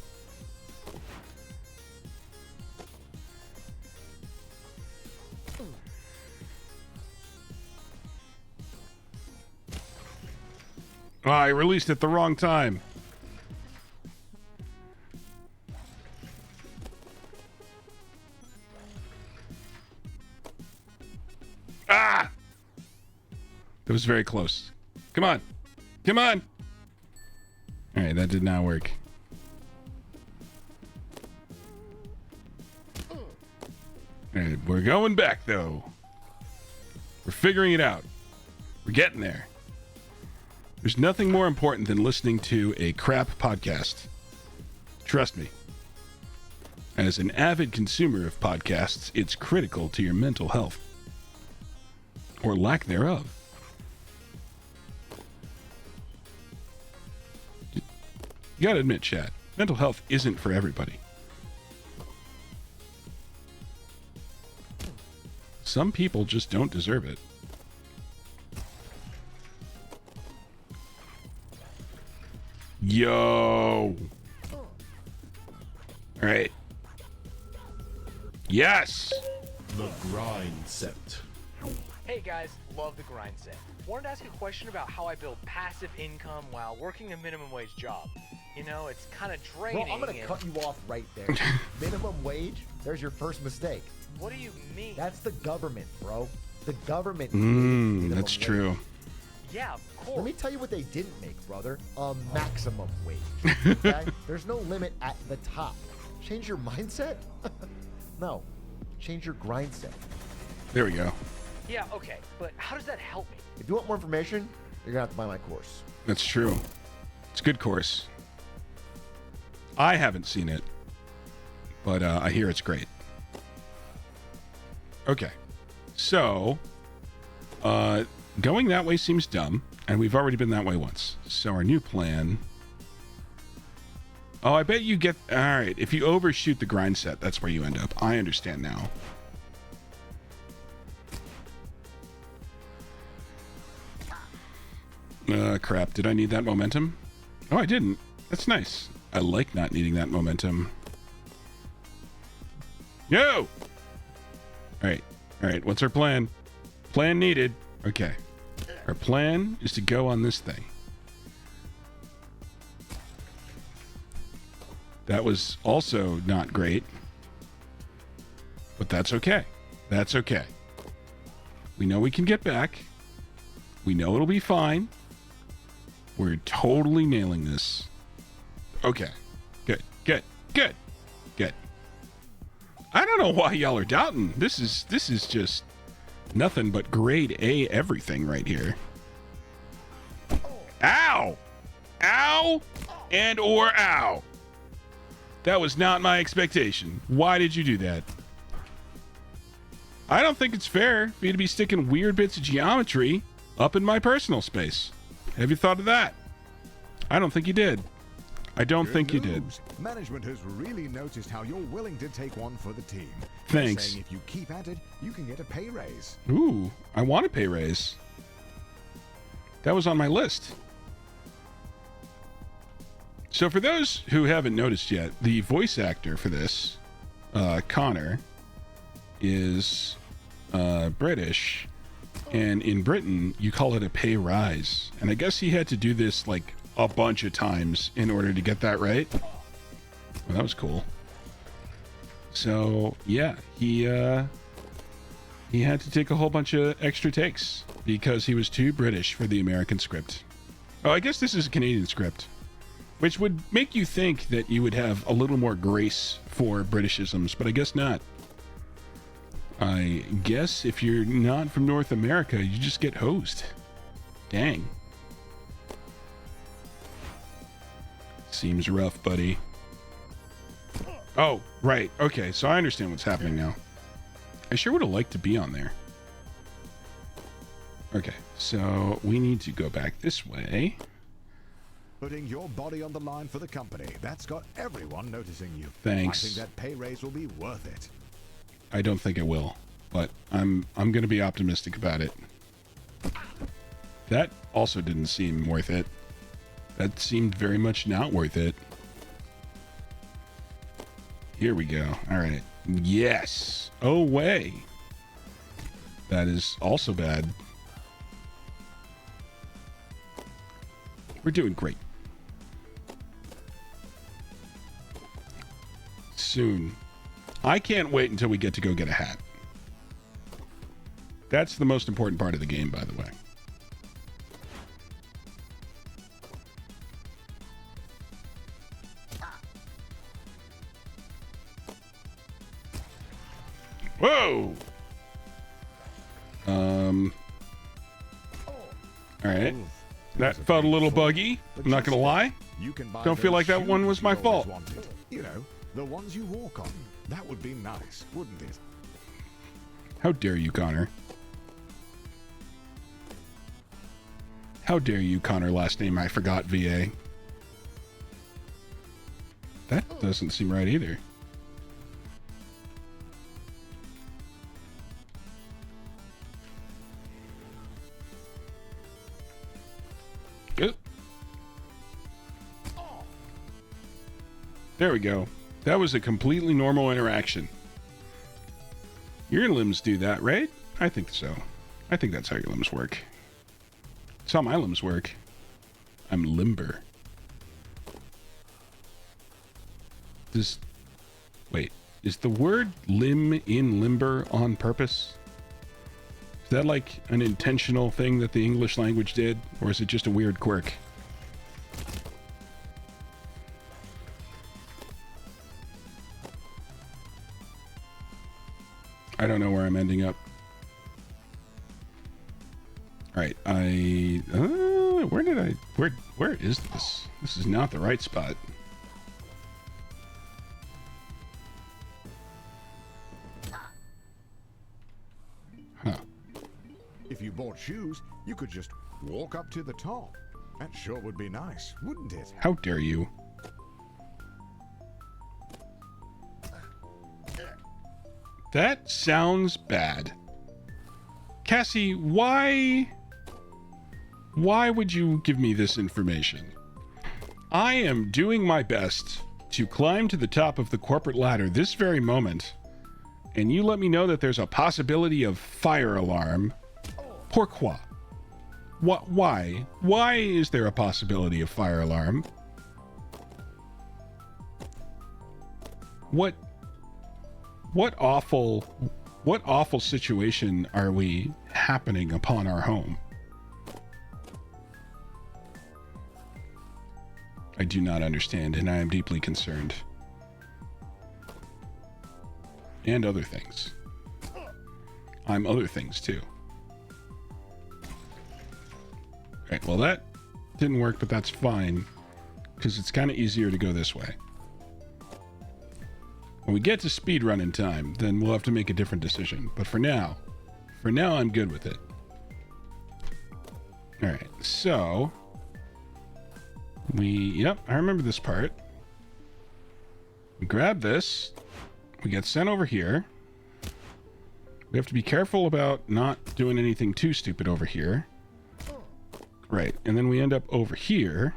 Oh, I released it the wrong time. Ah! That was very close. Come on. Come on. All right, that did not work. All right, we're going back, though. We're figuring it out. We're getting there. There's nothing more important than listening to a crap podcast. Trust me. As an avid consumer of podcasts, it's critical to your mental health. Or lack thereof. You gotta admit, Chad, mental health isn't for everybody. Some people just don't deserve it. Yo. All right. Yes.
The Grindset.
Hey guys, love the Grindset. Wanted to ask a question about how I build passive income while working a minimum wage job. You know, it's kind of draining.
Bro, I'm gonna cut you off right there. Minimum wage? There's your first mistake.
What do you mean?
That's the government, bro. The government. Minimum
That's
wage.
true.
Yeah, of course.
Let me tell you what they didn't make, brother. A maximum wage. Okay? There's no limit at the top. Change your mindset? No. Change your grind set.
There we go.
Yeah, okay, but how does that help me?
If you want more information, you're gonna have to buy my course.
That's true. It's a good course. I haven't seen it, but I hear it's great. Okay. So, going that way seems dumb, and we've already been that way once. So our new plan Oh, I bet you get... All right, if you overshoot the grind set, that's where you end up. I understand now. Crap. Did I need that momentum? Oh, I didn't. That's nice. I like not needing that momentum. Yo! All right. What's our plan? Plan needed. Okay. Our plan is to go on this thing. That was also not great. But that's okay. That's okay. We know we can get back. We know it'll be fine. We're totally nailing this. Okay. Good. I don't know why y'all are doubting. This is just nothing but grade A everything right here. Ow! Ow! And or ow. That was not my expectation. Why did you do that? I don't think it's fair for you to be sticking weird bits of geometry up in my personal space. Have you thought of that? I don't think you did. I don't think you did.
Management has really noticed how you're willing to take one for the team.
Thanks.
Saying if you keep at it, you can get a pay raise.
Ooh, I want a pay raise. That was on my list. So for those who haven't noticed yet, the voice actor for this, Connor, is British. And in Britain, you call it a pay rise. And I guess he had to do this like a bunch of times in order to get that right. Well, that was cool. So yeah, he had to take a whole bunch of extra takes because he was too British for the American script. Oh, I guess this is a Canadian script, which would make you think that you would have a little more grace for Britishisms, but I guess not. I guess if you're not from North America, you just get hosed. Dang. Seems rough, buddy. Oh, right. Okay, so I understand what's happening now. I sure would have liked to be on there. Okay, so we need to go back this way.
Putting your body on the line for the company. That's got everyone noticing you.
Thanks.
I think that pay raise will be worth it.
I don't think it will, but I'm going to be optimistic about it. That also didn't seem worth it. That seemed very much not worth it. Here we go. All right. Yes. Oh, way. That is also bad. We're doing great. Soon. I can't wait until we get to go get a hat. That's the most important part of the game, by the way. Whoa! All right. That felt a little buggy. I'm not gonna lie.
You can buy
Don't feel like
those
that one
shoes
was my
you always
fault.
wanted. You know, the ones you walk on. That would be nice, wouldn't it?
How dare you, Connor? How dare you, Connor? Last name I forgot, VA. That doesn't seem right either. Good. There we go. That was a completely normal interaction. Your limbs do that, right? I think so. I think that's how your limbs work. That's how my limbs work. I'm limber. Wait, is the word limb in limber on purpose? Is that like an intentional thing that the English language did? Or is it just a weird quirk? I don't know where I'm ending up. All right, where is this? This is not the right spot. Huh.
If you bought shoes, you could just walk up to the top. That sure would be nice, wouldn't it?
How dare you? That sounds bad. Cassie, why would you give me this information? I am doing my best to climb to the top of the corporate ladder this very moment, and you let me know that there's a possibility of fire alarm. Pourquoi? What? Why? Why is there a possibility of fire alarm? What awful situation are we happening upon our home? I do not understand, and I am deeply concerned. And other things. I'm other things too. Alright, well that didn't work, but that's fine, because it's kind of easier to go this way. When we get to speedrun in time, then we'll have to make a different decision. But for now I'm good with it. Alright, so yep, I remember this part. We grab this. We get sent over here. We have to be careful about not doing anything too stupid over here. Right, and then we end up over here,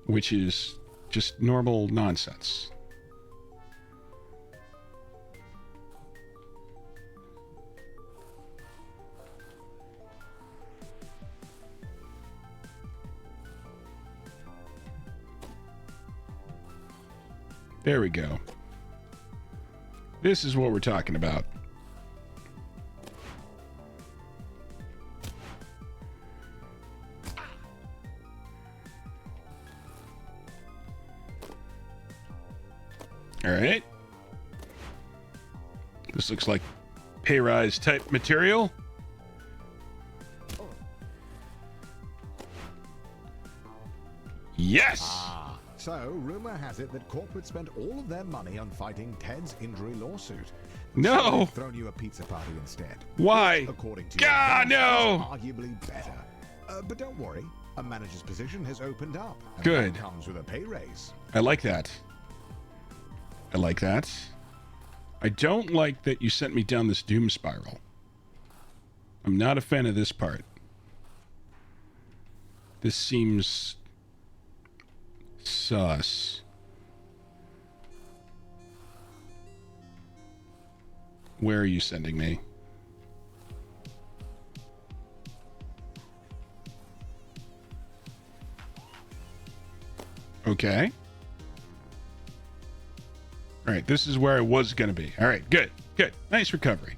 which is just normal nonsense. There we go. This is what we're talking about. All right. This looks like pay rise type material. Yes!
So, rumor has it that corporate spent all of their money on fighting Ted's injury lawsuit.
No!
So they've thrown you a pizza party instead.
Why?
Which, according to
God,
your
no!
is arguably better. But don't worry, a manager's position has opened up. And
Good.
that comes with a pay raise.
I like that. I like that. I don't like that you sent me down this doom spiral. I'm not a fan of this part. This seems sus. Where are you sending me? Okay. All right, this is where I was going to be. All right, good, good. Nice recovery.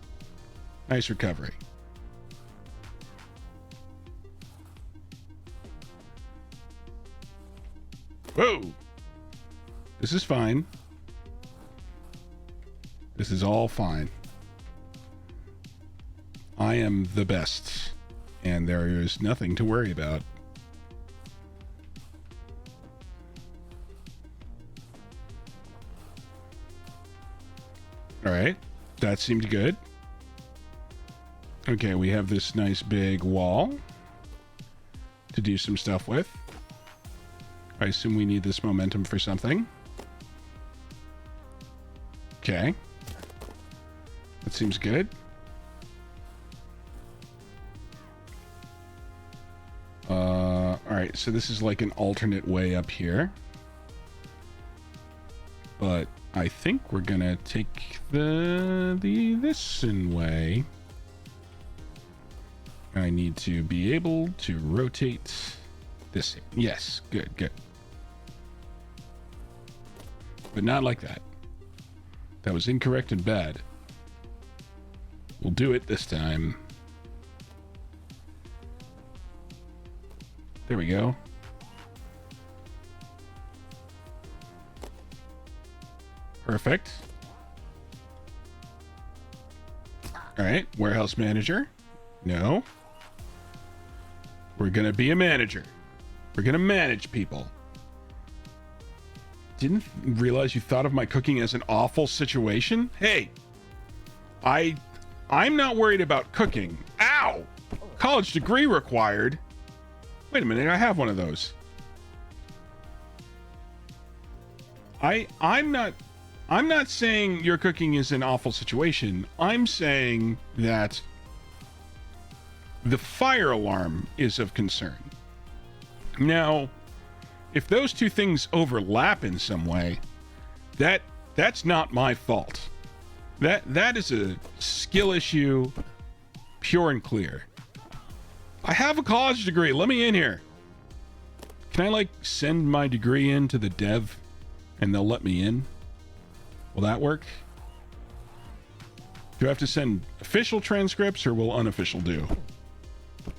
Nice recovery. Whoa. This is fine. This is all fine. I am the best, and there is nothing to worry about. All right, that seemed good. Okay, we have this nice big wall to do some stuff with. I assume we need this momentum for something. Okay. That seems good. All right, so this is like an alternate way up here. But I think we're gonna take this way. I need to be able to rotate this. Yes, good, good. But not like that. That was incorrect and bad. We'll do it this time. There we go. Perfect. All right, warehouse manager. No. We're going to be a manager. We're going to manage people. Didn't realize you thought of my cooking as an awful situation. Hey, I'm not worried about cooking. Ow! College degree required. Wait a minute, I have one of those. I'm I'm not saying your cooking is an awful situation. I'm saying that the fire alarm is of concern. Now, if those two things overlap in some way, that's not my fault. That is a skill issue, pure and clear. I have a college degree. Let me in here. Can I like send my degree in to the dev and they'll let me in? Will that work? Do I have to send official transcripts or will unofficial do? All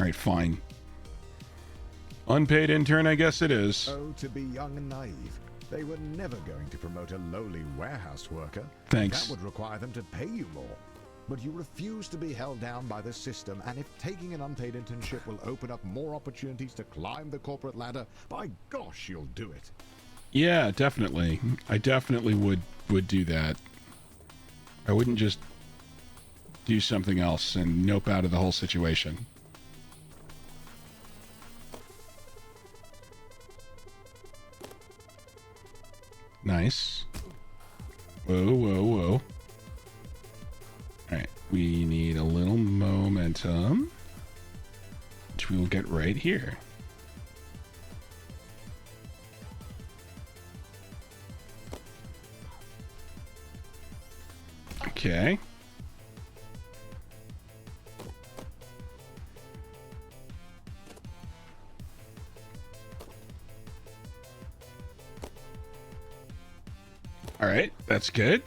right, fine. Unpaid intern, I guess it is.
Oh, to be young and naive. They were never going to promote a lowly warehouse worker.
Thanks.
That would require them to pay you more. But you refuse to be held down by the system, and if taking an unpaid internship will open up more opportunities to climb the corporate ladder, by gosh, you'll do it.
Yeah, definitely. I definitely would do that. I wouldn't just do something else and nope out of the whole situation. Nice. Whoa, whoa, whoa. Alright, we need a little momentum, which we will get right here. Okay. All right, that's good.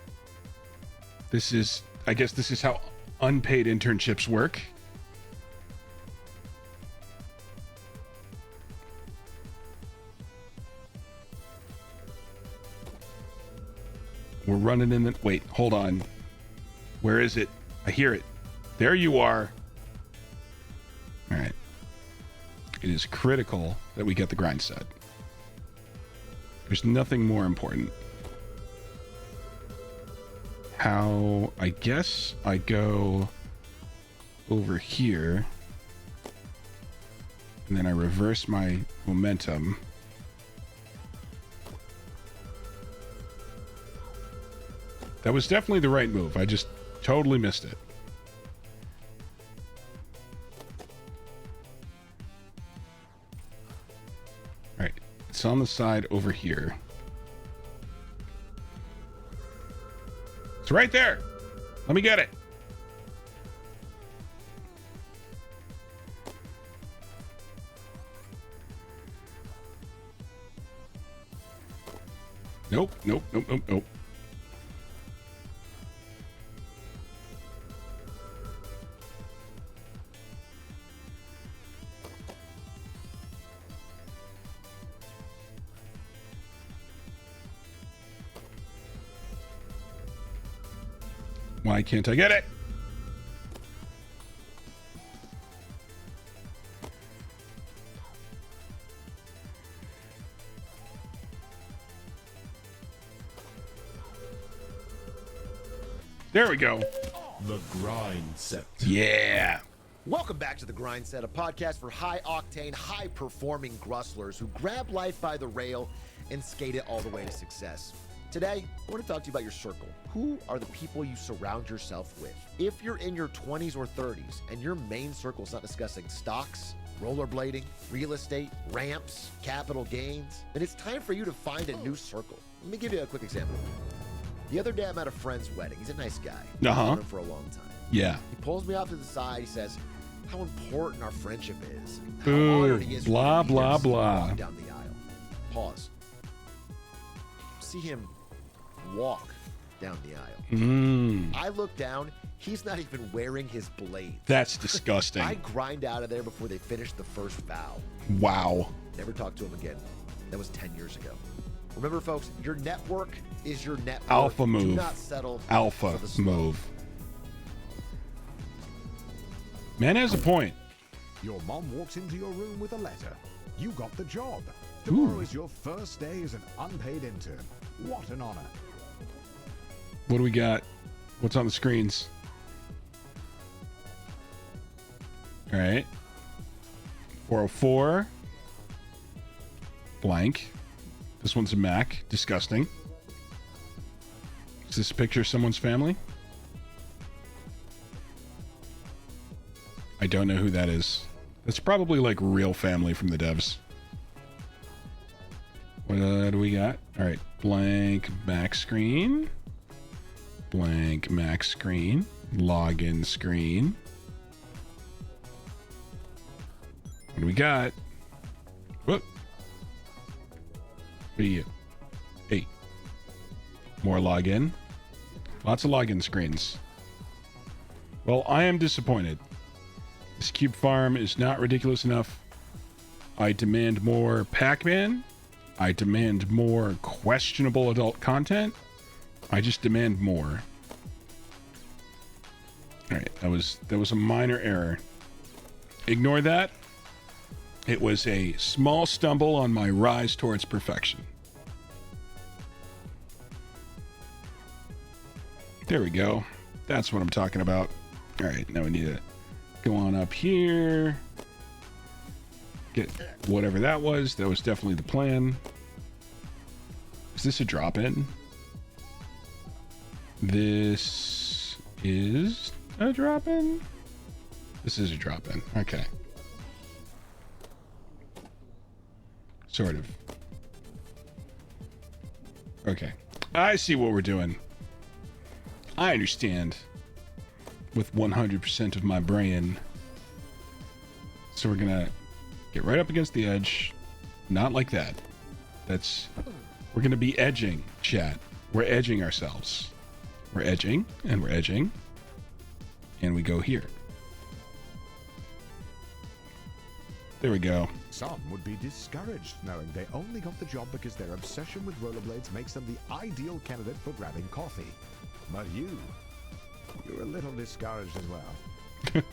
This is, I guess this is how unpaid internships work. We're running in the, wait, hold on. Where is it? I hear it. There you are. All right. It is critical that we get the grind set. There's nothing more important. How, I guess I go over here and then I reverse my momentum. That was definitely the right move. I just totally missed it. All right, it's on the side over here. It's right there. Let me get it. Nope, nope, nope, nope, nope. Why can't I get it? There we go.
The Grindset.
Yeah.
Welcome back to the Grindset, a podcast for high-octane, high-performing grustlers who grab life by the rail and skate it all the way to success. Today, I want to talk to you about your circle. Who are the people you surround yourself with? If you're in your 20s or 30s and your main circle is not discussing stocks, rollerblading, real estate, ramps, capital gains, then it's time for you to find a new circle. Let me give you a quick example. The other day, I'm at a friend's wedding. He's a nice guy.
Uh-huh.
I've known him for a long time.
Yeah.
He pulls me off to the side. He says how important our friendship is. How
Ooh,
honored he is for
blah,
me to
blah,
see him
blah.
walk down the aisle. Pause. See him walk down the aisle. I look down. He's not even wearing his blades.
That's disgusting.
I grind out of there before they finish the first vow.
Wow.
Never talk to him again. That was 10 years ago. Remember, folks, your network is your network.
Alpha
Do
move.
not settle
Alpha
for the slow.
move. Man has a point.
Your mom walks into your room with a letter. You got the job. Tomorrow is your first day as an unpaid intern. What an honor.
What do we got? What's on the screens? All right. 404. Blank. This one's a Mac. Disgusting. this a picture of someone's family? I don't know who that is. That's probably like real family from the devs. What do we got? All right, blank back screen. Blank Mac screen. Login screen. What do we got? Whoop. What are you? 8. More login. Lots of login screens. Well, I am disappointed. This cube farm is not ridiculous enough. I demand more Pac-Man. I demand more questionable adult content. I just demand more. All right, that was a minor error. Ignore that. It was a small stumble on my rise towards perfection. There we go. That's what I'm talking about. All right, now we need to go on up here. Get whatever that was. That was definitely the plan. Is this a drop-in? This is a drop-in? This is a drop-in. Okay. Sort of. Okay. I see what we're doing. I understand with 100% of my brain. So we're gonna get right up against the edge. Not like that. We're gonna be edging, chat. We're edging ourselves. We're edging, and we're edging. And we go here. There we go.
Some would be discouraged knowing they only got the job because their obsession with rollerblades makes them the ideal candidate for grabbing coffee. But you're a little discouraged as well.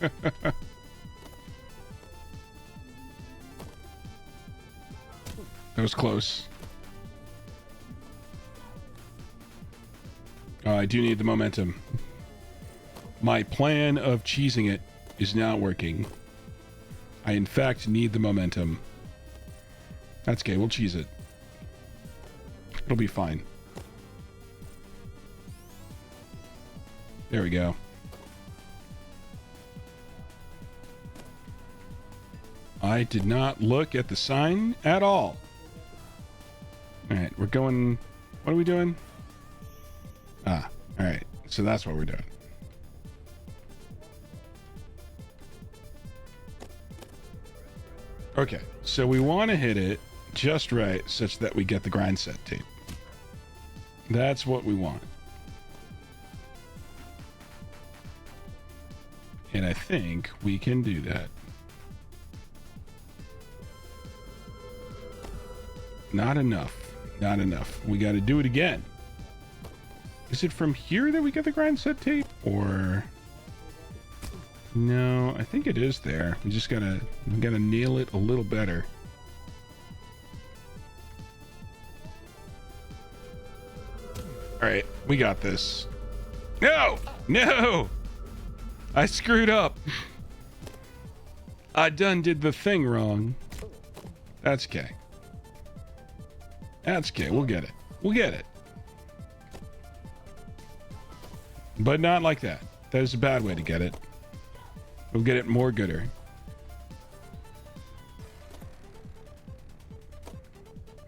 That was close. I do need the momentum. My plan of cheesing it is not working. I, in fact, need the momentum. That's okay. We'll cheese it. It'll be fine. There we go. I did not look at the sign at all. All right, we're going... What are we doing? Ah, all right. So that's what we're doing. Okay, so we want to hit it just right such that we get the Grindset tape. That's what we want. And I think we can do that. Not enough. Not enough. We got to do it again. Is it from here that we get the Grindset tape? Or... No, I think it is there. We gotta nail it a little better. All right, we got this. No! No! I screwed up. I done did the thing wrong. That's okay. That's okay. We'll get it. We'll get it. But not like that. That is a bad way to get it. We'll get it more gooder.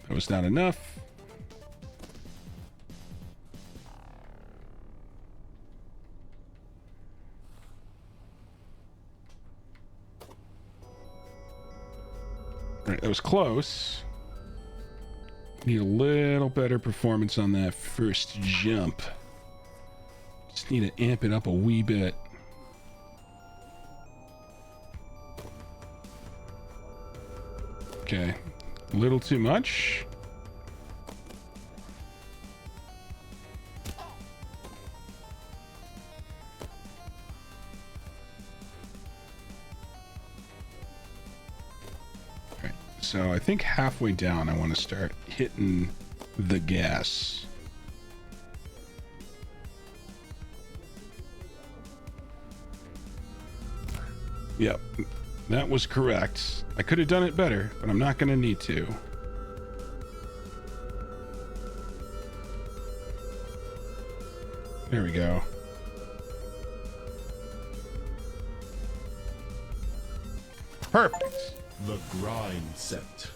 That was not enough. All right, that was close. Need a little better performance on that first jump. Just need to amp it up a wee bit. Okay, a little too much. All right, so I think halfway down I want to start hitting the gas. Yep. That was correct. I could have done it better, but I'm not going to need to. There we go. Perfect.
The Grindset.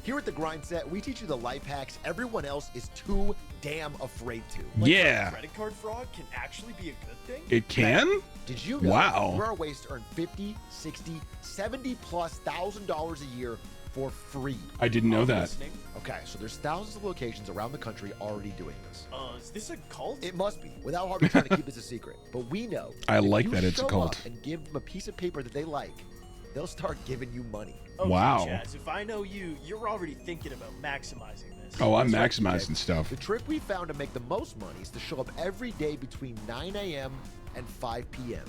Here at the Grindset, we teach you the life hacks everyone else is too damn afraid to.
Yeah.
Credit card fraud can actually be a good thing?
It can?
Did you know
Wow.
there are ways to earn 50, 60, 70 plus $1,000 a year for free?
I didn't know
I'm
that.
listening.
Okay, so there's thousands of locations around the country already doing this.
Is this a cult?
It must be, without Harvey trying to keep this a secret. But we know
I
if
like
you
that it's a
show
cult.
up and give them a piece of paper that they like, they'll start giving you money.
Okay,
Wow.
Chaz, if I know you, you're already thinking about maximizing this.
Oh, I'm
That's right,
maximizing
Dave.
stuff.
The trick we found to make the most money is to show up every day between 9 a.m. and 5 p.m.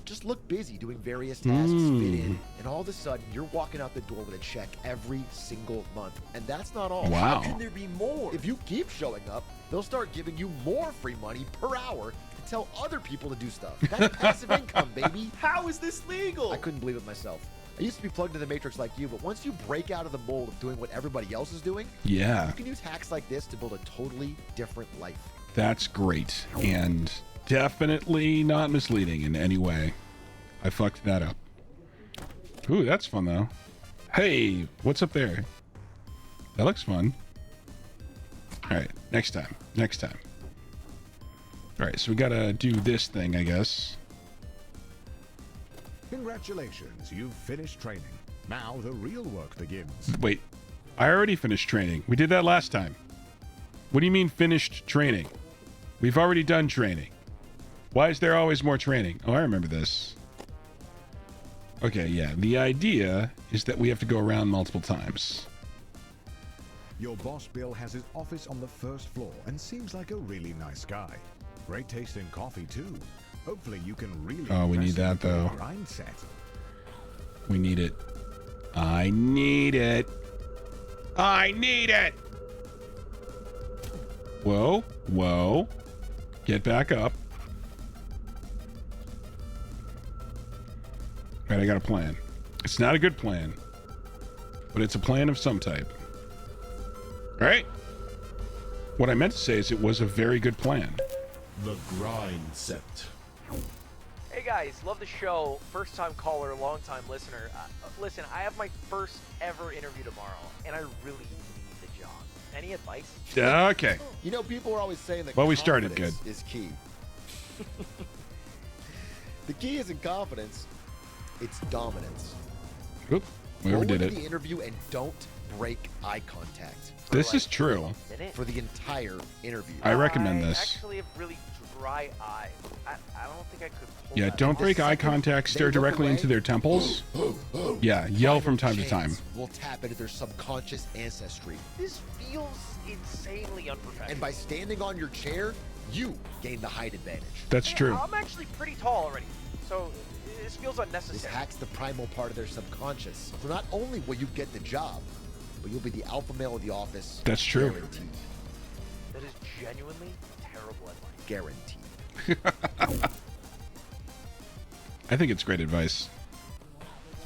Just look busy doing various tasks, fit in, and all of a sudden you're walking out the door with a check every single month. And that's not all.
Wow.
How can there be more?
If you keep showing up, they'll start giving you more free money per hour to tell other people to do stuff. That's passive income, baby.
How is this legal?
I couldn't believe it myself. I used to be plugged into the matrix like you, but once you break out of the mold of doing what everybody else is doing,
Yeah,
you can use hacks like this to build a totally different life.
that's great. And definitely not misleading in any way. I fucked that up. Ooh, that's fun though. Hey, what's up there? That looks fun. All right, next time. Next time. All right, so we gotta do this thing, I guess.
Congratulations, you've finished training. Now the real work begins.
Wait, I already finished training. We did that last time. What do you mean finished training? We've already done training. Why is there always more training? Oh, I remember this. Okay, yeah. The idea is that we have to go around multiple times.
Your boss Bill has his office on the first floor and seems like a really nice guy. Great tasting coffee too. Hopefully you can really
Oh, we
impress
need
him
that,
with your
though.
Grindset.
We need it. I need it. I need it. Whoa, whoa. Get back up. All right, I got a plan. It's not a good plan, but it's a plan of some type. All right? What I meant to say is it was a very good plan.
The Grindset.
Hey guys, love the show. First time caller, long time listener. Listen, I have my first ever interview tomorrow, and I really need the job. Any advice?
Okay.
You know, people are always saying that
Well, we started
confidence is key. The key isn't confidence, it's dominance.
Oop, we
Go
overdid
into
it.
the interview and don't break eye contact
This is true.
Minute?
for the entire interview.
I recommend
I
this.
actually have really dry eyes. I don't think I could pull
Yeah,
that
don't
off.
break eye contact,
they
stare
look
directly
away.
into their temples. Yeah, yell from time to time.
Chance will tap into their subconscious ancestry.
This feels insanely unprofessional.
And by standing on your chair, you gain the height advantage.
That's true.
I'm actually pretty tall already, so this feels
This
unnecessary.
hacks the primal part of their subconscious. So not only will you get the job, but you'll be the alpha male of the office.
That's true.
Guaranteed.
That is genuinely terrible advice.
Guaranteed.
I think it's great advice.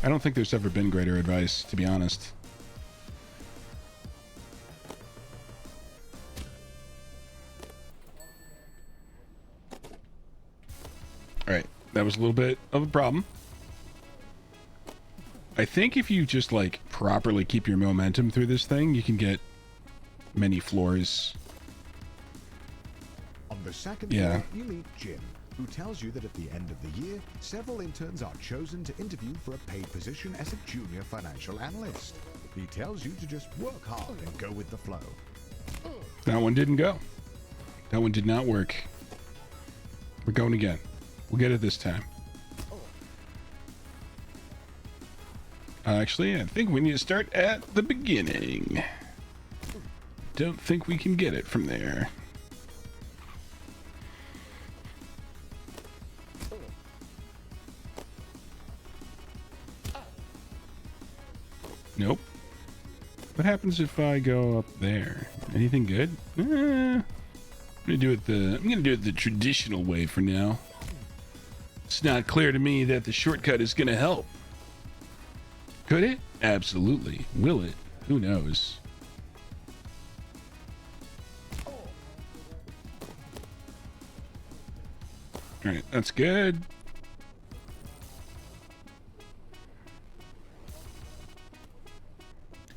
I don't think there's ever been greater advice, to be honest. All right, that was a little bit of a problem. I think if you just like properly keep your momentum through this thing, you can get many floors.
On the second
Yeah.
floor, you meet Jim, who tells you that at the end of the year, several interns are chosen to interview for a paid position as a junior financial analyst. He tells you to just work hard and go with the flow.
That one didn't go. That one did not work. We're going again. We'll get it this time. Actually, I think we need to start at the beginning. Don't think we can get it from there. Nope. What happens if I go up there? Anything good? I'm gonna do it the traditional way for now. It's not clear to me that the shortcut is gonna help. Could it? Absolutely. Will it? Who knows? All right, that's good.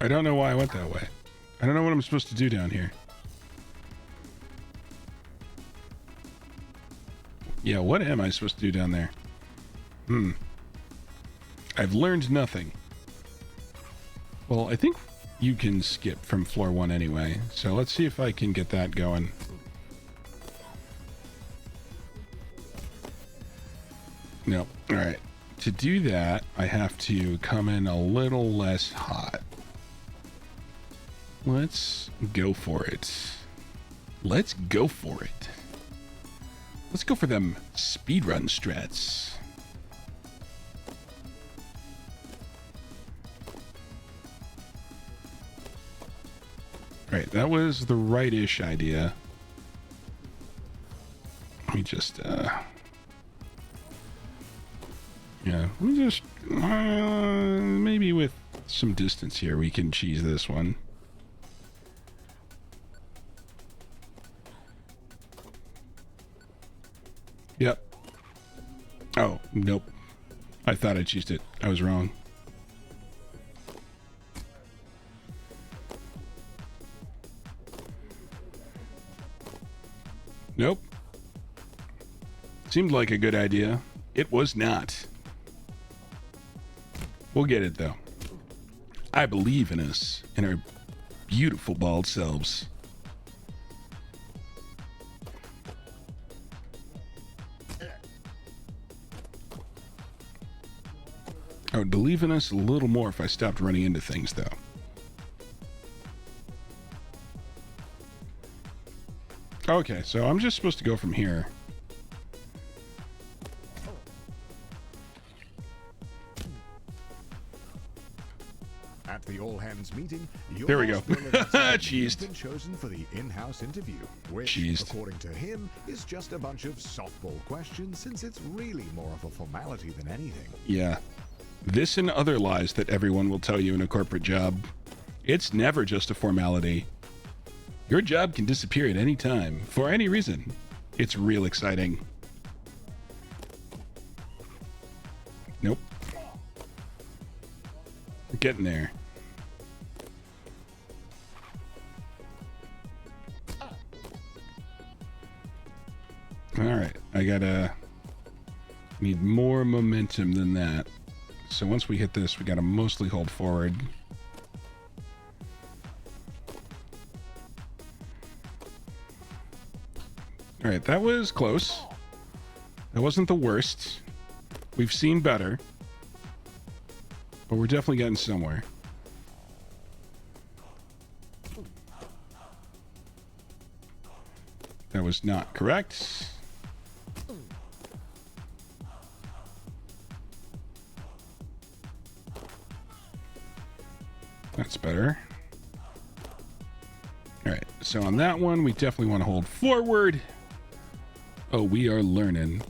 I don't know why I went that way. I don't know what I'm supposed to do down here. Yeah, what am I supposed to do down there? I've learned nothing. Well, I think you can skip from floor 1 anyway, so let's see if I can get that going. No. All right. To do that, I have to come in a little less hot. Let's go for it. Let's go for it. Let's go for them speedrun strats. Right, that was the right-ish idea. Let me just, yeah, we just, maybe with some distance here, we can cheese this one. Yep. Oh, nope. I thought I cheesed it. I was wrong. Nope. Seemed like a good idea. It was not. We'll get it, though. I believe in us, in our beautiful bald selves. I would believe in us a little more if I stopped running into things, though. Okay, so I'm just supposed to go from here.
At the all-hands meeting,
There we go.
Cheesed.
Cheesed.
Been chosen for the in-house interview, which,
Cheesed.
according to him, is just a bunch of softball questions, since it's really more of a formality than anything.
Yeah. This and other lies that everyone will tell you in a corporate job. It's never just a formality. Your job can disappear at any time, for any reason. It's real exciting. Nope. We're getting there. Alright, I gotta... need more momentum than that. So once we hit this, we gotta mostly hold forward. Alright, that was close. That wasn't the worst. We've seen better. But we're definitely getting somewhere. That was not correct. That's better. Alright, so on that one, we definitely want to hold forward. Oh, we are learning.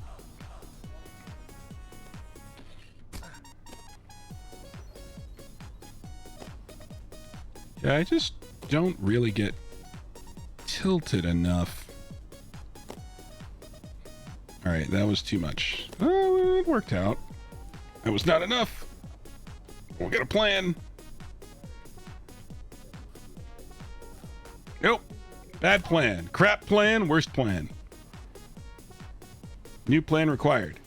Yeah, I just don't really get tilted enough. Alright, that was too much. Oh, it worked out. That was not enough. We got a plan. Nope. Bad plan. Crap plan. Worst plan. New plan required.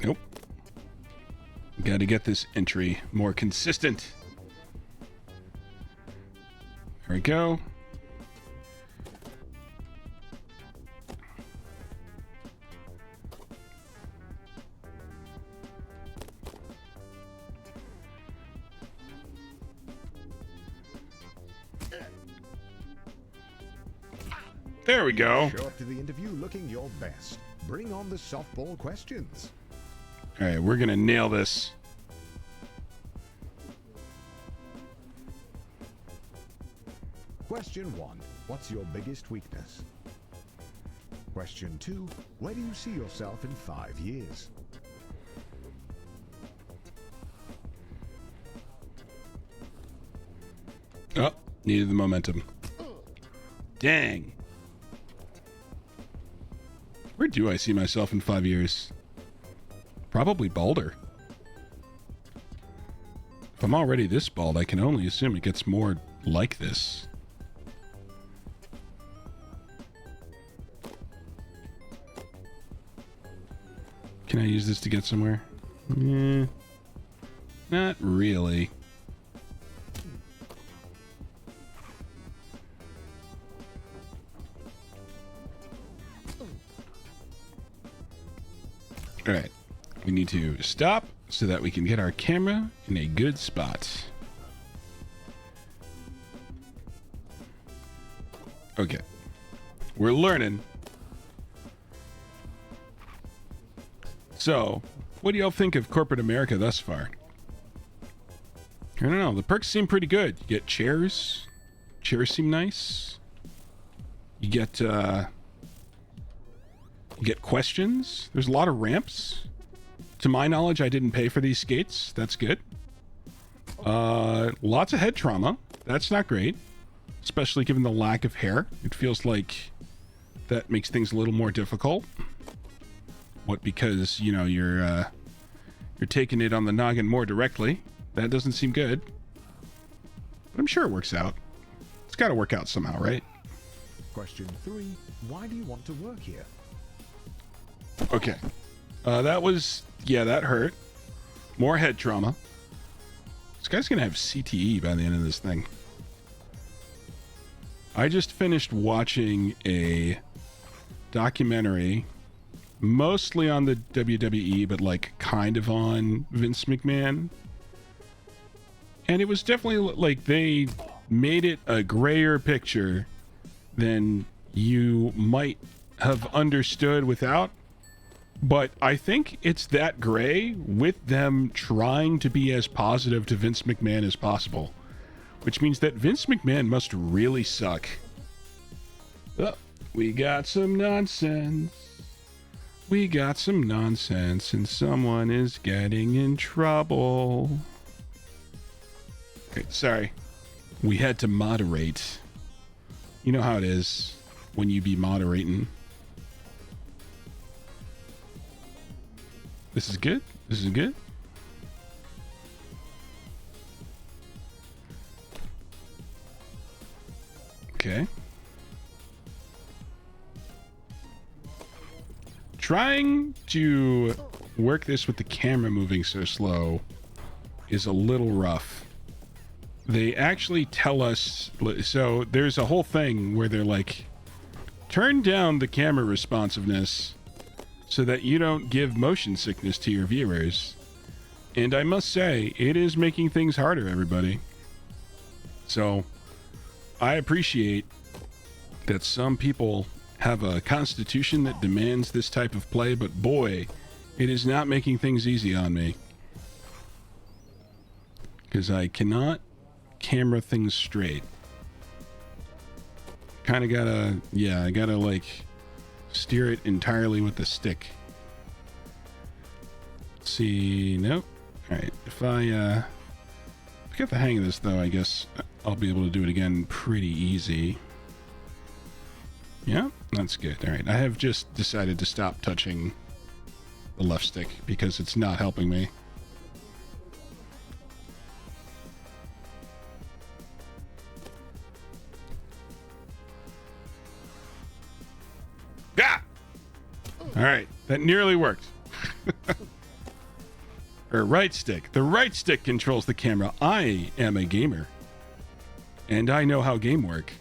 Nope. Got to get this entry more consistent. There we go. There we go.
Show up to the interview looking your best. Bring on the softball questions.
All right, we're going to nail this.
Question 1. What's your biggest weakness? Question 2. Where do you see yourself in 5 years?
Oh, needed the momentum. Dang. Where do I see myself in 5 years? Probably balder. If I'm already this bald, I can only assume it gets more like this. Can I use this to get somewhere? Not really. All right, we need to stop so that we can get our camera in a good spot. Okay, we're learning. So, what do y'all think of corporate America thus far? I don't know, the perks seem pretty good. You get chairs. Chairs seem nice. You get questions. There's a lot of ramps. To my knowledge, I didn't pay for these skates. That's good. Lots of head trauma. That's not great. Especially given the lack of hair. It feels like that makes things a little more difficult. What, because, you know, you're taking it on the noggin more directly. That doesn't seem good. But I'm sure it works out. It's got to work out somehow, right?
Question 3. Why do you want to work here?
Okay. That was... Yeah, that hurt. More head trauma. This guy's going to have CTE by the end of this thing. I just finished watching a documentary, mostly on the WWE, but like kind of on Vince McMahon. And it was definitely like they made it a grayer picture than you might have understood without. But I think it's that gray with them trying to be as positive to Vince McMahon as possible. Which means that Vince McMahon must really suck. Oh, we got some nonsense. We got some nonsense and someone is getting in trouble. Okay, sorry. We had to moderate. You know how it is when you be moderating. This is good. This is good. Okay. Trying to work this with the camera moving so slow is a little rough. They actually tell us, so there's a whole thing where they're like, turn down the camera responsiveness so that you don't give motion sickness to your viewers. And I must say, it is making things harder, everybody. So, I appreciate that some people have a constitution that demands this type of play, but boy, it is not making things easy on me. Because I cannot camera things straight. Kind of gotta, yeah, I gotta like steer it entirely with the stick. Let's see, nope. Alright, if I get the hang of this though, I guess I'll be able to do it again pretty easy. Yeah, that's good. Alright, I have just decided to stop touching the left stick because it's not helping me. Ah! Alright, that nearly worked. Or right stick. The right stick controls the camera. I am a gamer. And I know how game work.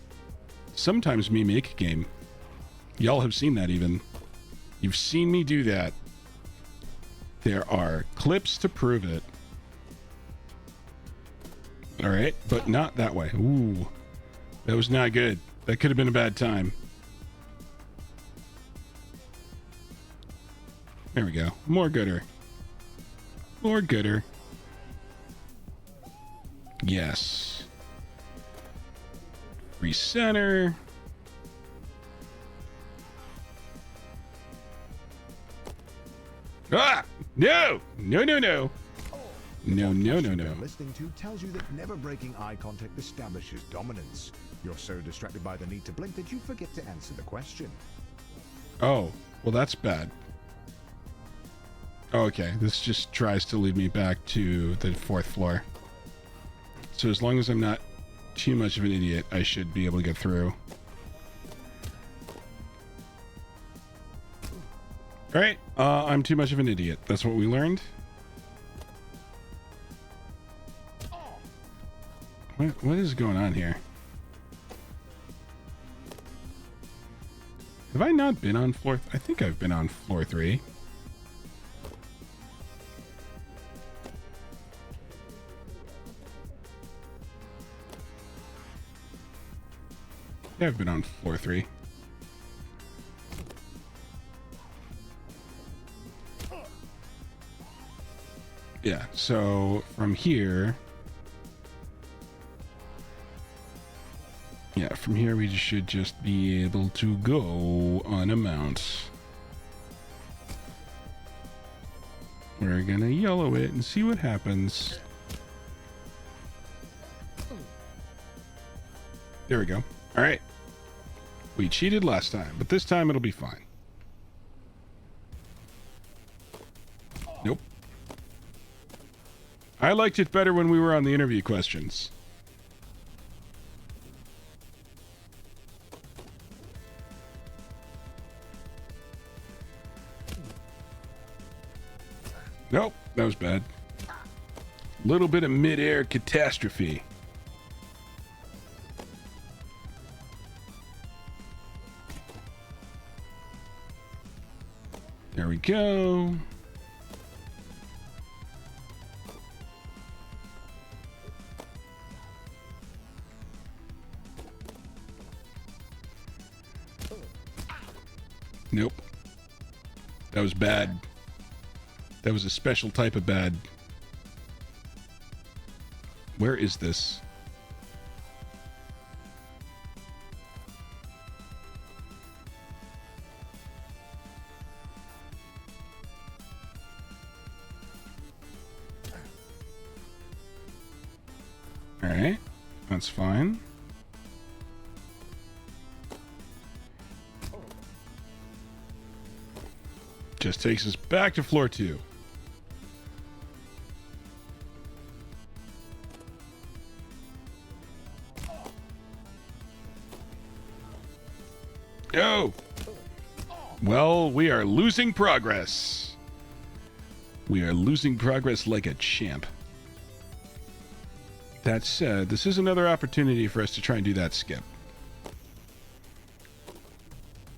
Sometimes me make game. Y'all have seen that even. You've seen me do that. There are clips to prove it. Alright, but not that way. Ooh. That was not good. That could have been a bad time. There we go. More gooder. More gooder. Yes. Recenter. Ah! No! No, no, no. No, no, no,
Podcast
no.
you're listening to tells you that never breaking eye contact establishes dominance. You're so distracted by the need to blink that you forget to answer the question.
Oh, well, that's bad. Okay, this just tries to lead me back to the 4th floor. So as long as I'm not too much of an idiot, I should be able to get through. All right, I'm too much of an idiot. That's what we learned. What is going on here? Have I not been on floor? I think I've been on floor 3. Yeah, I've been on floor 3. Yeah, so from here... Yeah, from here we should just be able to go on a mount. We're gonna yellow it and see what happens. There we go. All right. We cheated last time, but this time it'll be fine. Nope. I liked it better when we were on the interview questions. Nope, that was bad. Little bit of mid-air catastrophe. There we go. Nope. That was bad. That was a special type of bad. Where is this? All right, that's fine. Just takes us back to floor 2. Oh! Well, we are losing progress. We are losing progress like a champ. That said, this is another opportunity for us to try and do that skip.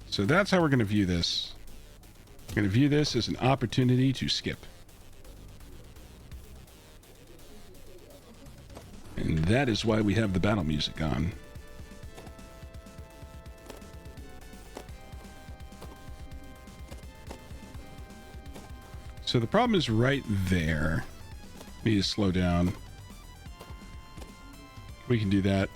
So that's how we're going to view this. We're going to view this as an opportunity to skip. And that is why we have the battle music on. So the problem is right there. We need to slow down. We can do that.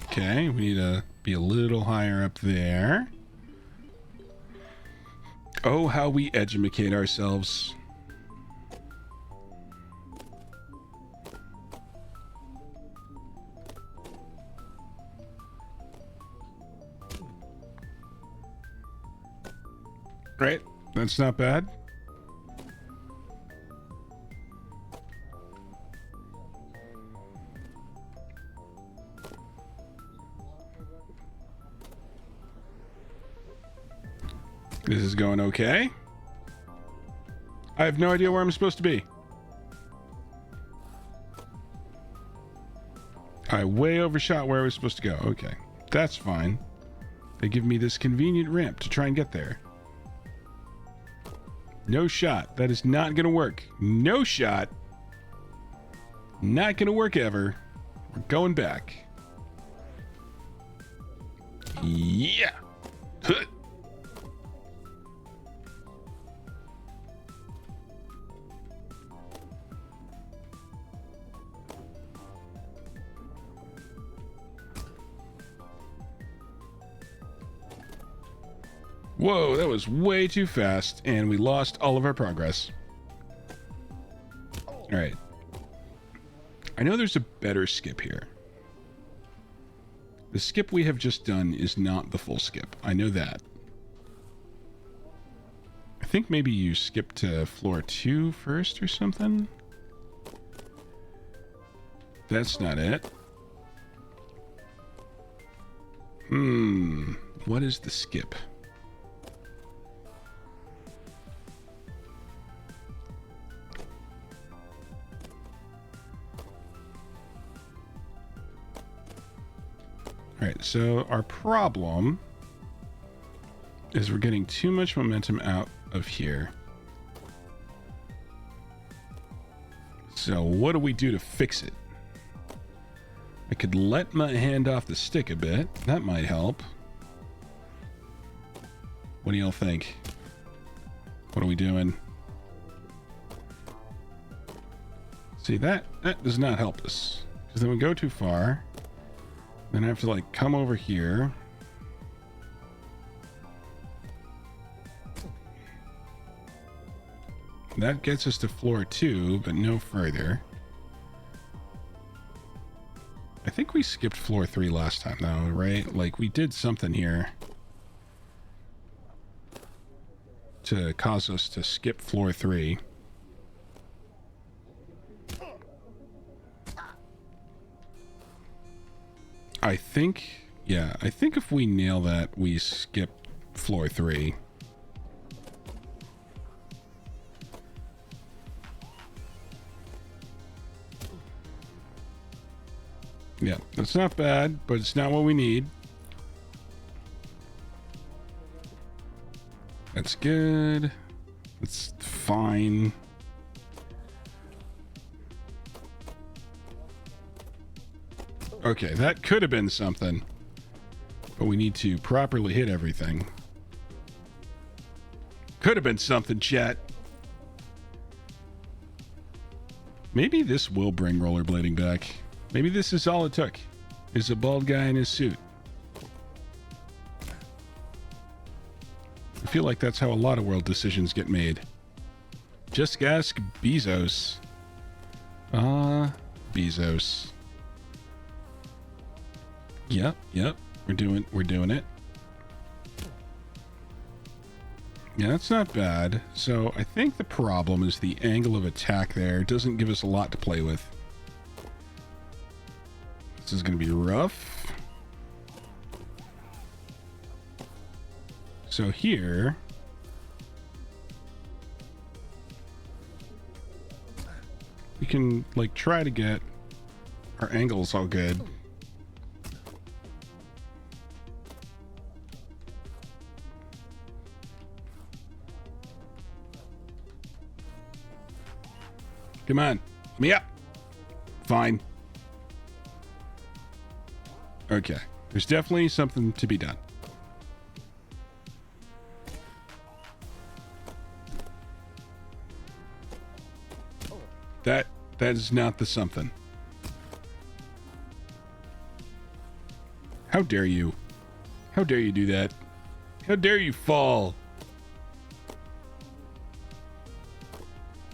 Okay, we need to be a little higher up there. Oh, how we educate ourselves. Right, that's not bad. This is going okay. I have no idea where I'm supposed to be. I way overshot where I was supposed to go. Okay, that's fine. They give me this convenient ramp to try and get there. No shot. That is not going to work. No shot. Not going to work ever. We're going back. Yeah. Huh. Whoa, that was way too fast, and we lost all of our progress. All right. I know there's a better skip here. The skip we have just done is not the full skip. I know that. I think maybe you skip to floor 2 first or something. That's not it. What is the skip? All right, so our problem is we're getting too much momentum out of here. So what do we do to fix it? I could let my hand off the stick a bit. That might help. What do y'all think? What are we doing? See, that does not help us. Because then we go too far. Then I have to, like, come over here. That gets us to floor 2, but no further. I think we skipped floor 3 last time, though, right? Like, we did something here to cause us to skip floor 3. I think, yeah, I think if we nail that, we skip floor 3. Yeah, that's not bad, but it's not what we need. That's good. That's fine. Okay, that could have been something, but we need to properly hit everything. Could have been something, chat. Maybe this will bring rollerblading back. Maybe this is all it took, is a bald guy in his suit. I feel like that's how a lot of world decisions get made. Just ask Bezos. Bezos. Yep, we're doing it. Yeah, that's not bad. So I think the problem is the angle of attack there doesn't give us a lot to play with. This is going to be rough. So here, we can like try to get our angles all good. Come on, let me up. Fine. Okay, there's definitely something to be done. That is not the something. How dare you? How dare you do that? How dare you fall?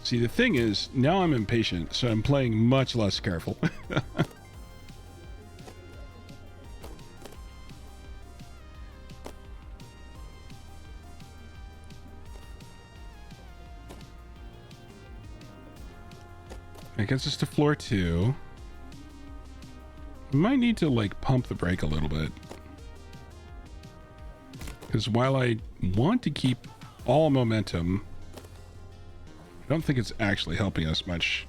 See, the thing is, now I'm impatient, so I'm playing much less careful. That gets us to floor 2. We might need to, like, pump the brake a little bit. Because while I want to keep all momentum, I don't think it's actually helping us much.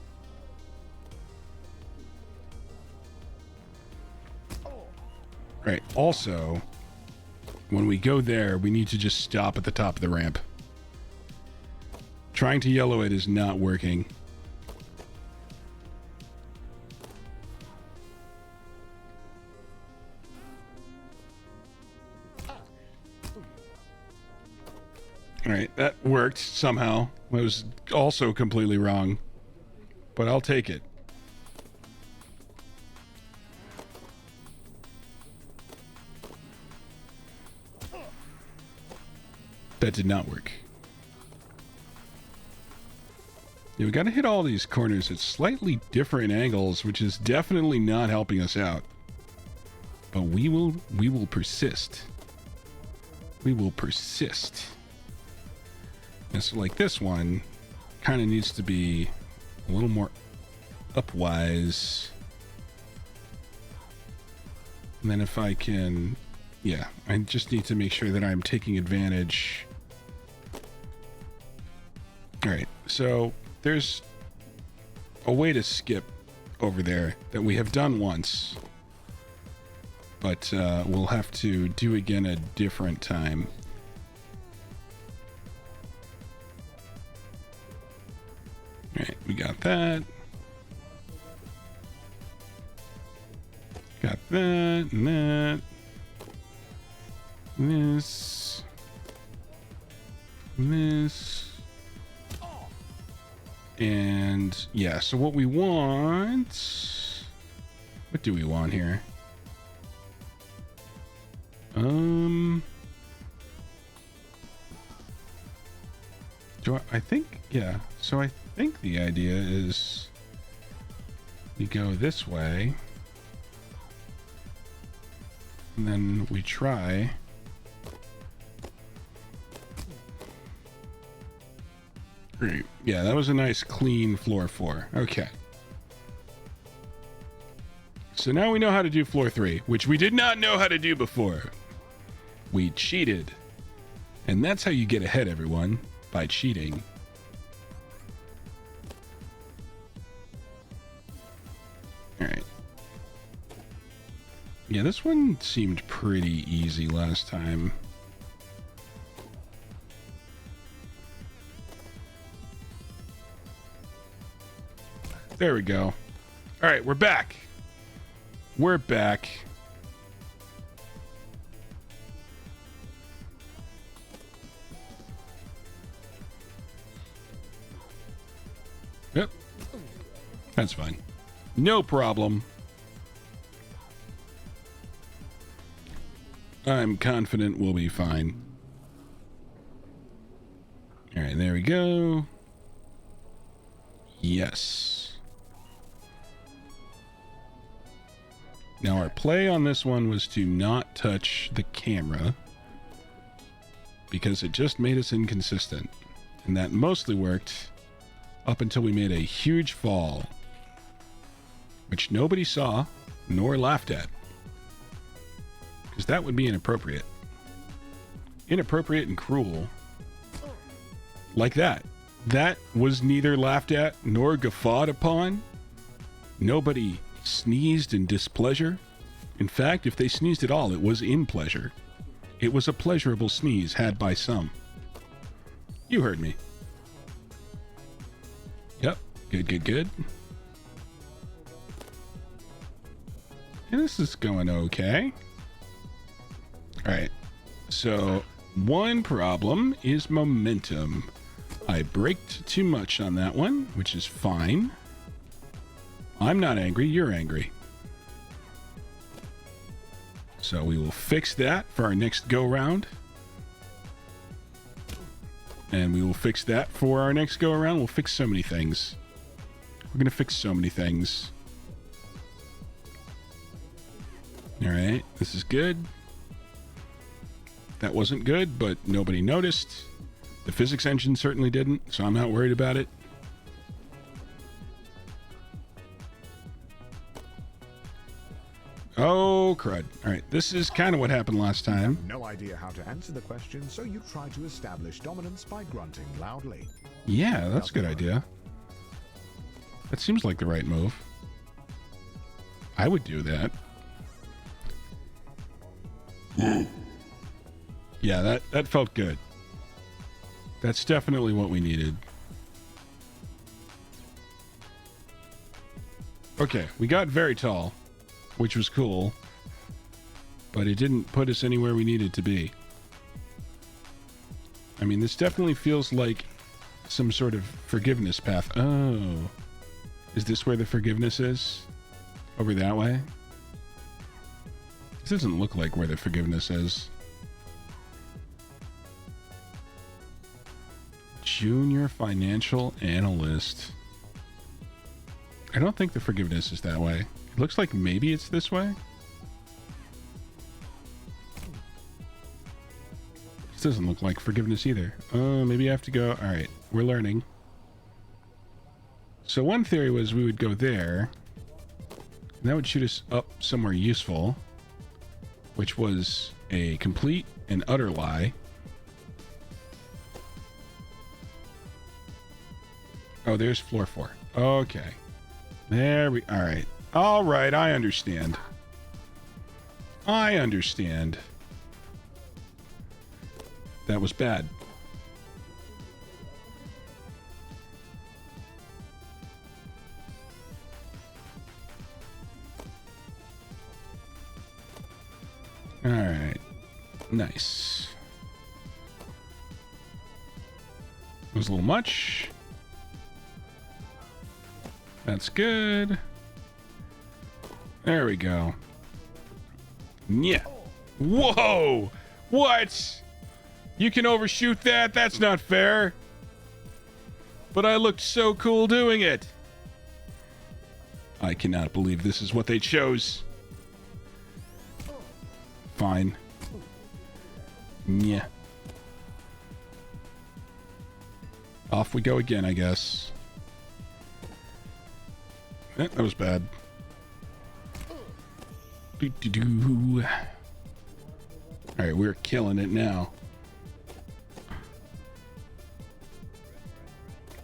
Right, also, when we go there, we need to just stop at the top of the ramp. Trying to yellow it is not working. All right, that worked somehow. It was also completely wrong, but I'll take it. That did not work. Yeah, we got to hit all these corners at slightly different angles, which is definitely not helping us out. But we will persist. We will persist. And so like this one kind of needs to be a little more upwise. And then if I can, yeah, I just need to make sure that I'm taking advantage. All right, so there's a way to skip over there that we have done once, but we'll have to do again a different time. All right, we got that. Got that and that. This. This. And yeah, so what we want, what do we want here? I think, yeah, so I think the idea is we go this way and then we try. Great. Yeah, that was a nice clean floor 4. Okay. So now we know how to do floor 3, which we did not know how to do before. We cheated. And that's how you get ahead, everyone, by cheating. All right. Yeah, this one seemed pretty easy last time. There we go. All right, we're back. We're back. Yep. That's fine. No problem. I'm confident we'll be fine. All right, there we go. Yes. Now our play on this one was to not touch the camera because it just made us inconsistent. And that mostly worked up until we made a huge fall, which nobody saw nor laughed at. Because that would be inappropriate. Inappropriate and cruel. Like that. That was neither laughed at nor guffawed upon. Nobody sneezed in displeasure. In fact, if they sneezed at all, it was in pleasure. It was a pleasurable sneeze had by some. You heard me. Yep. Good, good, good. And this is going okay. All right. So one problem is momentum. I braked too much on that one, which is fine. I'm not angry, you're angry. So we will fix that for our next go round. And we will fix that for our next go around. We'll fix so many things. We're gonna fix so many things. All right, this is good. That wasn't good, but nobody noticed. The physics engine certainly didn't, so I'm not worried about it. Oh, crud. All right, this is kind of what happened last time.
No idea how to answer the question, so you try to establish dominance by grunting loudly.
Yeah, that's a good idea. That seems like the right move. I would do that. Yeah, that felt good. That's definitely what we needed. Okay, we got very tall, which was cool, but it didn't put us anywhere we needed to be. I mean, this definitely feels like some sort of forgiveness path. Oh, is this where the forgiveness is? Over that way? This doesn't look like where the forgiveness is. Junior financial analyst. I don't think the forgiveness is that way. It looks like maybe it's this way. This doesn't look like forgiveness either. Oh, maybe I have to go. All right, we're learning. So one theory was we would go there. And that would shoot us up somewhere useful, which was a complete and utter lie. Oh, there's floor 4. Okay. There we... All right. All right, I understand. I understand. That was bad. All right. Nice. It was a little much. That's good. There we go. Yeah. Whoa! What? You can overshoot that? That's not fair. But I looked so cool doing it. I cannot believe this is what they chose. Fine. Yeah. Off we go again, I guess. That was bad. All right, we're killing it now.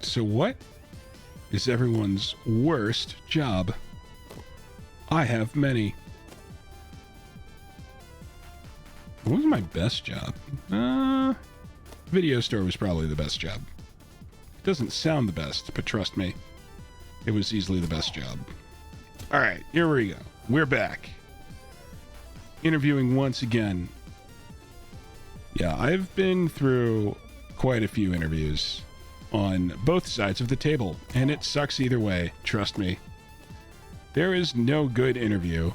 So what is everyone's worst job? I have many. What was my best job? Video store was probably the best job. It doesn't sound the best, but trust me, it was easily the best job. All right, here we go. We're back. Interviewing once again. Yeah, I've been through quite a few interviews on both sides of the table, and it sucks either way, trust me. There is no good interview.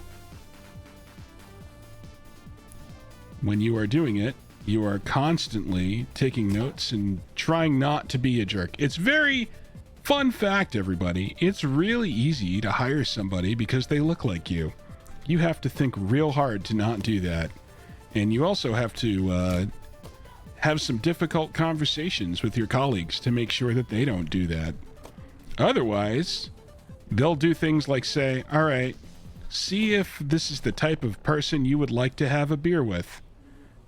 When you are doing it, you are constantly taking notes and trying not to be a jerk. It's very... Fun fact, everybody, it's really easy to hire somebody because they look like you. You have to think real hard to not do that. And you also have to have some difficult conversations with your colleagues to make sure that they don't do that. Otherwise, they'll do things like say, all right, see if this is the type of person you would like to have a beer with.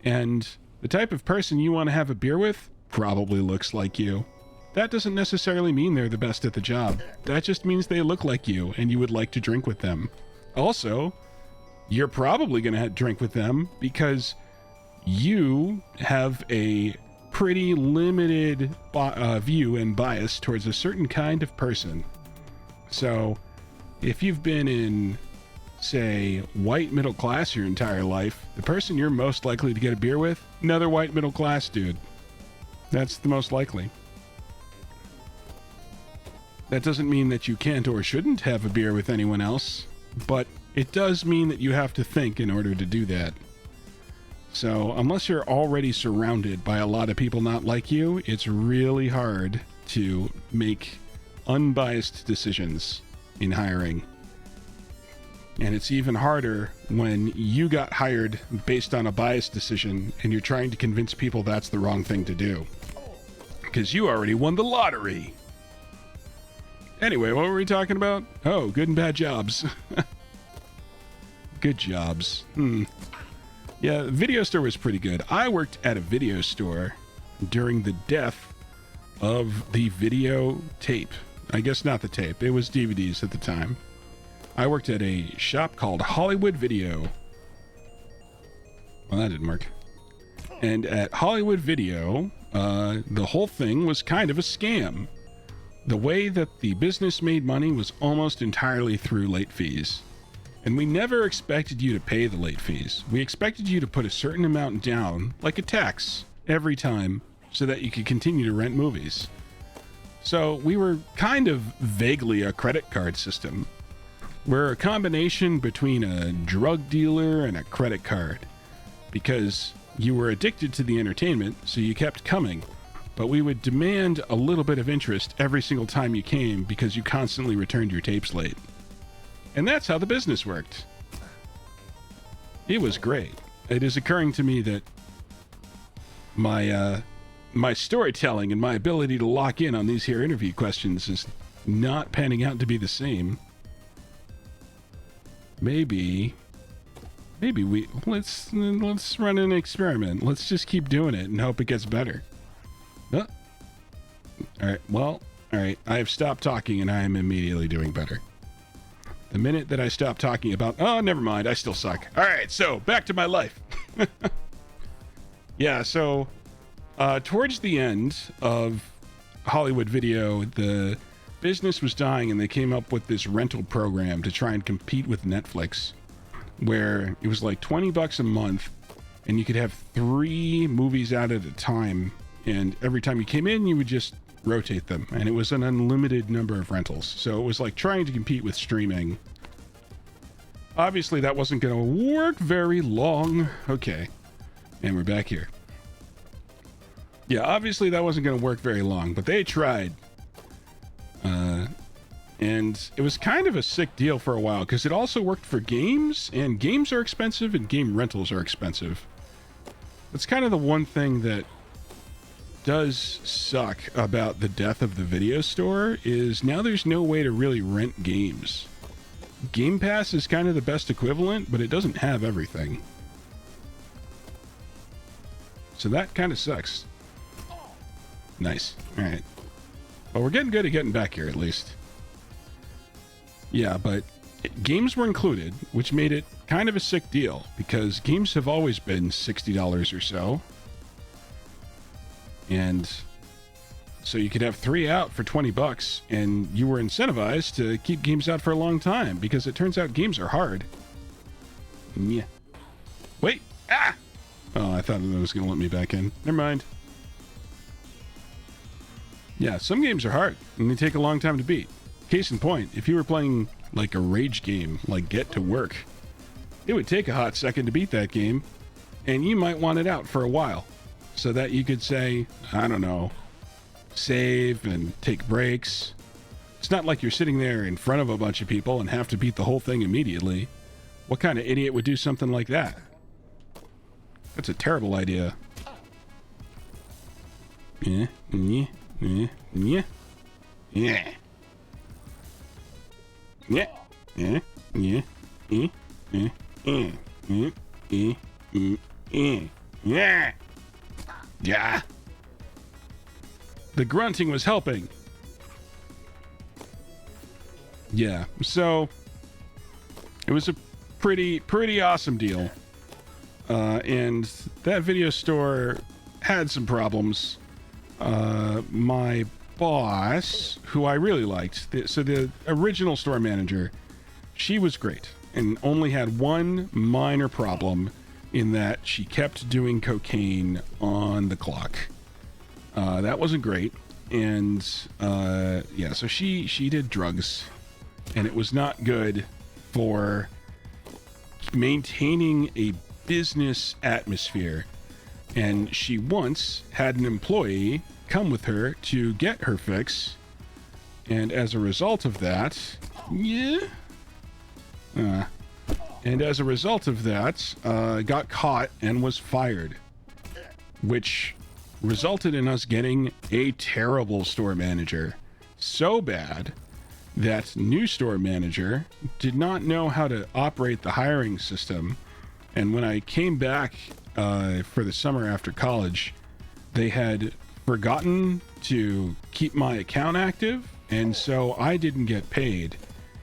And the type of person you want to have a beer with probably looks like you. That doesn't necessarily mean they're the best at the job. That just means they look like you and you would like to drink with them. Also, you're probably going to drink with them because you have a pretty limited view and bias towards a certain kind of person. So, if you've been in, say, white middle class your entire life, the person you're most likely to get a beer with, another white middle class dude. That's the most likely. That doesn't mean that you can't or shouldn't have a beer with anyone else, but it does mean that you have to think in order to do that. So, unless you're already surrounded by a lot of people not like you, it's really hard to make unbiased decisions in hiring. And it's even harder when you got hired based on a biased decision and you're trying to convince people that's the wrong thing to do. Because you already won the lottery. Anyway, what were we talking about? Oh, good and bad jobs. Good jobs. Yeah, video store was pretty good. I worked at a video store during the death of the video tape. I guess not the tape. It was DVDs at the time. I worked at a shop called Hollywood Video. Well, that didn't work. And at Hollywood Video, the whole thing was kind of a scam. The way that the business made money was almost entirely through late fees. And we never expected you to pay the late fees. We expected you to put a certain amount down, like a tax, every time, so that you could continue to rent movies. So we were kind of vaguely a credit card system. We're a combination between a drug dealer and a credit card. Because you were addicted to the entertainment, so you kept coming. but we would demand a little bit of interest every single time you came because you constantly returned your tapes late. And that's how the business worked. It was great. It is occurring to me that my storytelling and my ability to lock in on these here interview questions is not panning out to be the same. Maybe let's run an experiment. Let's just keep doing it and hope it gets better. All right. Well, all right. I have stopped talking and I am immediately doing better. The minute that I stop talking about, oh, never mind, I still suck. All right. So back to my life. Yeah. So towards the end of Hollywood Video, the business was dying and they came up with this rental program to try and compete with Netflix, where it was like $20 a month and you could have 3 movies out at a time, and every time you came in you would just rotate them, and it was an unlimited number of rentals. So it was like trying to compete with streaming. Obviously that wasn't going to work very long. Okay, and we're back here. Yeah, obviously that wasn't going to work very long, but they tried. And it was kind of a sick deal for a while because it also worked for games, and games are expensive and game rentals are expensive. That's kind of the one thing that does suck about the death of the video store, is now there's no way to really rent games. Game Pass is kind of the best equivalent, but it doesn't have everything. So that kind of sucks. Nice. All right. Well, we're getting good at getting back here, at least. Yeah, but games were included, which made it kind of a sick deal, because games have always been $60 or so. And so you could have 3 out for $20, and you were incentivized to keep games out for a long time, because it turns out games are hard. Yeah. Wait! Ah! Oh, I thought it was going to let me back in. Never mind. Yeah, some games are hard, and they take a long time to beat. Case in point, if you were playing like a rage game, like Get to Work, it would take a hot second to beat that game, and you might want it out for a while, so that you could say, I don't know, save and take breaks. It's not like you're sitting there in front of a bunch of people and have to beat the whole thing immediately. What kind of idiot would do something like that? That's a terrible idea. Yeah, yeah, yeah, yeah, yeah. Yeah, yeah, yeah, yeah, yeah, yeah, yeah, yeah, yeah, yeah. The grunting was helping. Yeah, so it was a pretty awesome deal. And that video store had some problems. My boss, who I really liked, so the original store manager, she was great and only had one minor problem, in that she kept doing cocaine on the clock. That wasn't great. And yeah, so she did drugs, and it was not good for maintaining a business atmosphere. And she once had an employee come with her to get her fix, and as a result of that, got caught and was fired, which resulted in us getting a terrible store manager. So bad that new store manager did not know how to operate the hiring system. And when I came back for the summer after college, they had forgotten to keep my account active, and so I didn't get paid.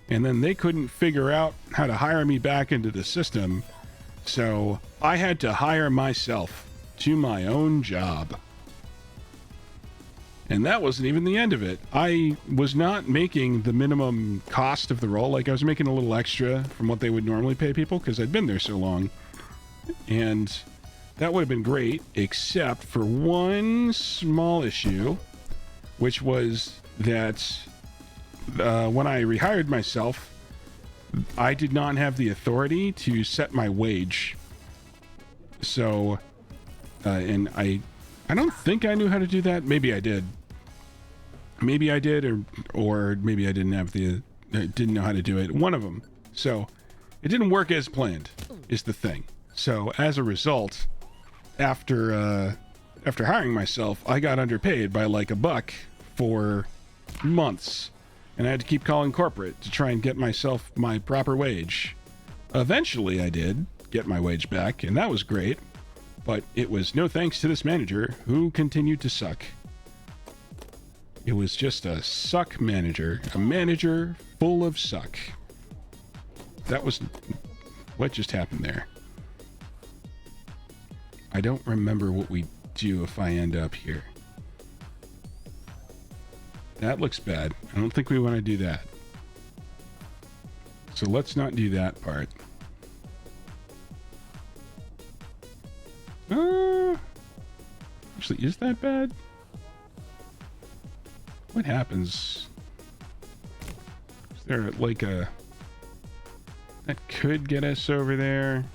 And then they couldn't figure out how to hire me back into the system, so I had to hire myself to my own job. And that wasn't even the end of it. I was not making the minimum cost of the role. Like, I was making a little extra from what they would normally pay people because I'd been there so long. And that would have been great, except for one small issue, which was that when I rehired myself, I did not have the authority to set my wage. So, and I I don't think I knew how to do that. Maybe I did. Maybe I did, or maybe I didn't have didn't know how to do it. One of them. So it didn't work as planned, is the thing. So as a result, after hiring myself, I got underpaid by like $1 for months, and I had to keep calling corporate to try and get myself my proper wage. Eventually, I did get my wage back, and that was great. But it was no thanks to this manager who continued to suck. It was just a suck manager. A manager full of suck. That was... What just happened there? I don't remember what we do if I end up here. That looks bad. I don't think we want to do that. So let's not do that part. Actually, is that bad? What happens? Is there like a... That could get us over there?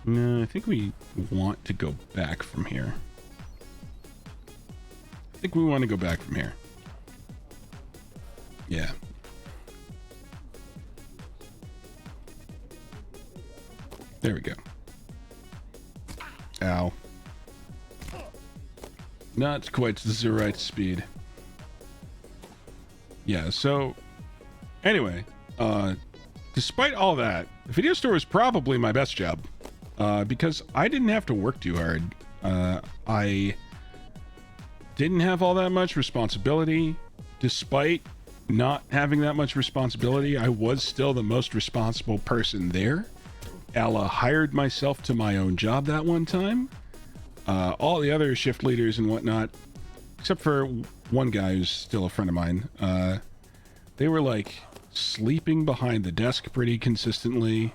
No, I think we want to go back from here. I think we want to go back from here. Yeah. There we go. Ow. Not quite the right speed. Yeah, so... Anyway, despite all that, the video store was probably my best job. Because I didn't have to work too hard. I didn't have all that much responsibility. Despite not having that much responsibility, I was still the most responsible person there. Ella hired myself to my own job that one time. All the other shift leaders and whatnot, except for one guy who's still a friend of mine, they were like sleeping behind the desk pretty consistently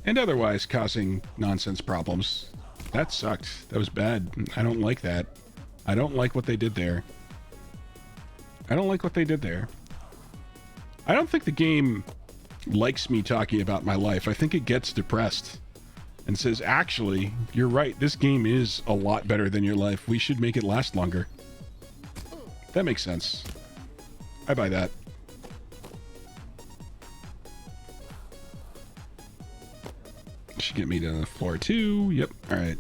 and otherwise causing nonsense problems. That sucked. That was bad. I don't like that. I don't like what they did there. I don't like what they did there. I don't think the game likes me talking about my life. I think it gets depressed and says, actually, you're right. This game is a lot better than your life. We should make it last longer. That makes sense. I buy that. Should get me to floor 2. Yep. All right.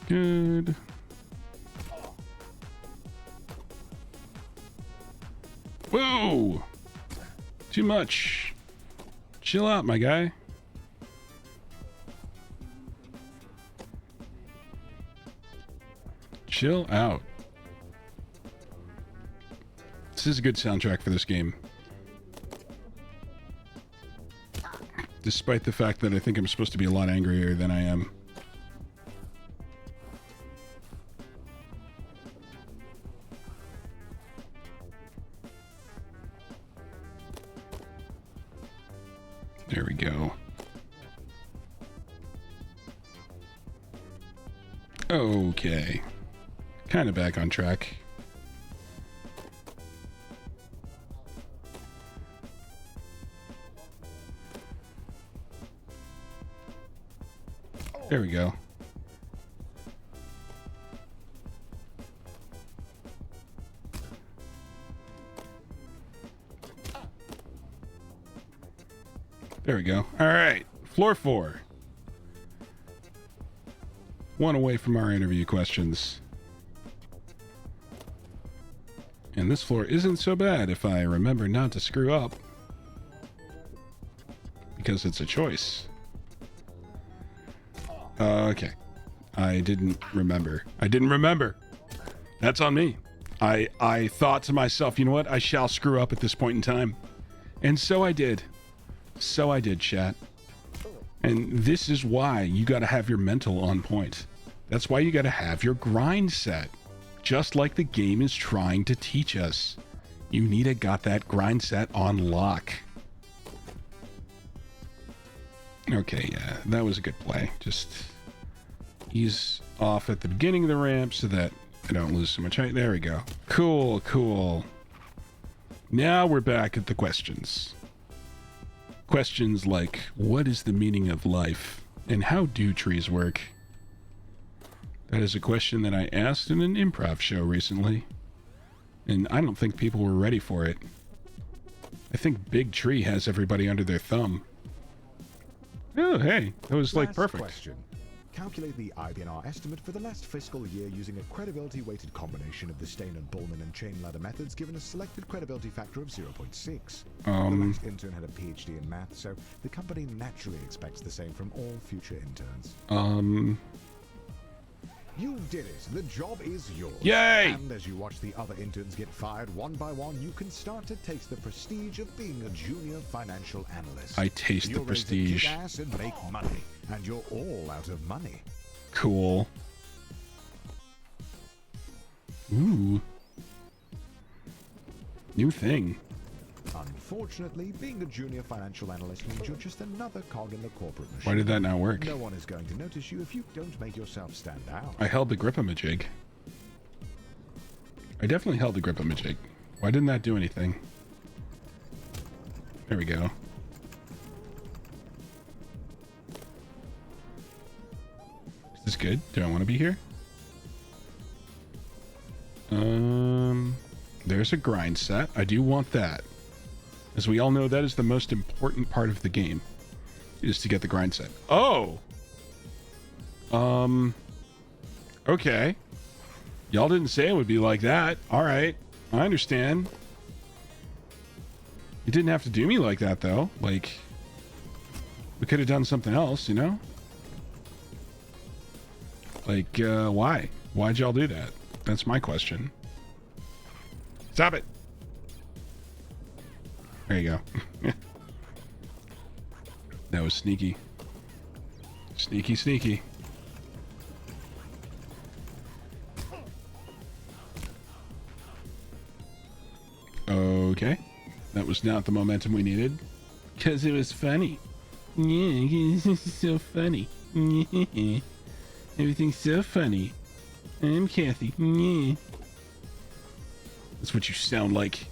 Good. Whoa! Too much. Chill out, my guy. Chill out. This is a good soundtrack for this game. Despite the fact that I think I'm supposed to be a lot angrier than I am. There we go. Okay. Kind of back on track. There we go. There we go. All right. Floor 4. One away from our interview questions. And this floor isn't so bad if I remember not to screw up. Because it's a choice. Okay. I didn't remember. That's on me. I thought to myself, you know what? I shall screw up at this point in time. And so I did. So I did, chat. And this is why you gotta have your mental on point. That's why you gotta have your grind set. Just like the game is trying to teach us. You need to got that grind set on lock. Okay, yeah, that was a good play. Just ease off at the beginning of the ramp so that I don't lose so much height. There we go. Cool, cool. Now we're back at the questions. Questions like, what is the meaning of life? And how do trees work? That is a question that I asked in an improv show recently. And I don't think people were ready for it. I think Big Tree has everybody under their thumb. Oh, hey, that was like
Last
perfect.
question. Calculate the IBNR estimate for the last fiscal year using a credibility-weighted combination of the Stain and Bullman and chain ladder methods given a selected credibility factor of 0.6. The last intern had a PhD in math, so the company naturally expects the same from all future interns. You did it. The job is yours.
Yay!
And as you watch the other interns get fired one by one, you can start to taste the prestige of being a junior financial analyst.
I taste the
You're ready to
prestige.
kick ass and make money, and you're all out of money.
Cool. Ooh. New thing.
Unfortunately, being a junior financial analyst means you're just another cog in the corporate machine.
Why did that not work?
No one is going to notice you if you don't make yourself stand out.
I held the grip-a-majig. I definitely held the grip-a-majig. Why didn't that do anything? There we go. Is this good? Do I want to be here? There's a grind set. I do want that. As we all know, that is the most important part of the game, is to get the grind set. Oh! Okay. Y'all didn't say it would be like that. Alright. I understand. You didn't have to do me like that, though. Like, we could have done something else, you know? Like, why? Why'd y'all do that? That's my question. Stop it! There you go. That was sneaky. Sneaky, sneaky. Okay. That was not the momentum we needed. Because it was funny. Yeah, this is so funny. Everything's so funny. I'm Kathy. Yeah. That's what you sound like.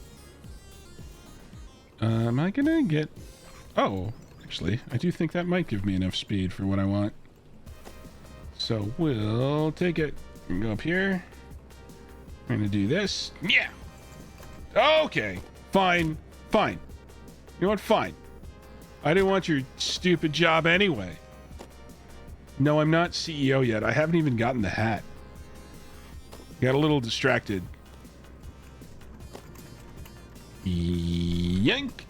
Am I gonna get... Oh, actually, I do think that might give me enough speed for what I want. So we'll take it and go up here. I'm gonna do this. Yeah! Okay, fine, fine. You know what? Fine. I didn't want your stupid job anyway. No, I'm not CEO yet. I haven't even gotten the hat. Got a little distracted. Yank.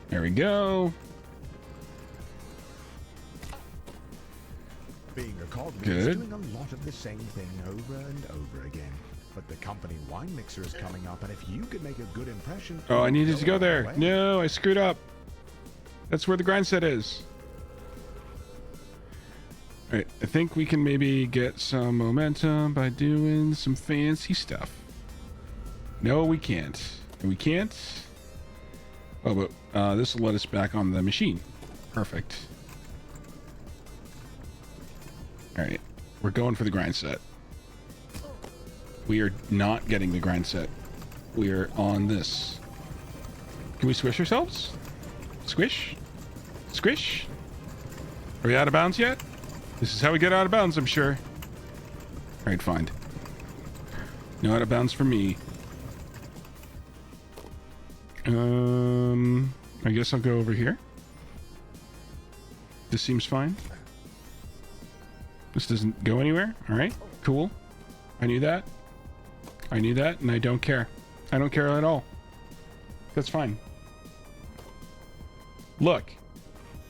There we go.
Being a cog means
Good.
doing a lot of the same thing over and over again. But the company wine mixer is coming up, and if you could make a good impression...
Oh, I needed to go
all the
there.
way.
No, I screwed up. That's where the grind set is. Alright, I think we can maybe get some momentum by doing some fancy stuff. No, we can't. We can't. Oh, but this will let us back on the machine. Perfect. Alright, we're going for the grind set. We are not getting the grind set. We are on this. Can we squish ourselves? Squish? Squish? Are we out of bounds yet? This is how we get out of bounds, I'm sure. Alright, fine. No out of bounds for me. I guess I'll go over here. This seems fine. This doesn't go anywhere. Alright, cool. I knew that. I knew that, and I don't care. I don't care at all. That's fine. Look.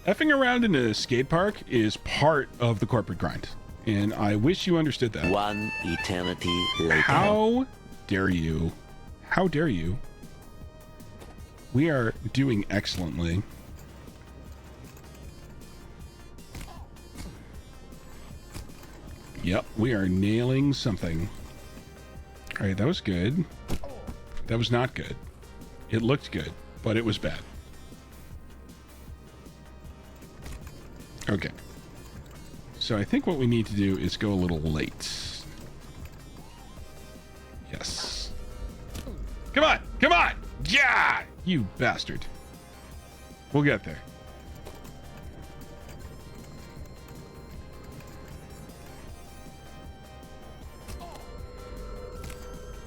Effing around in a skate park is part of the corporate grind. And I wish you understood that.
One eternity later.
How dare you? How dare you? We are doing excellently. Yep, we are nailing something. Alright, that was good. That was not good. It looked good, but it was bad. Okay. So I think what we need to do is go a little late. Yes. Come on! Yeah! You bastard. We'll get there. All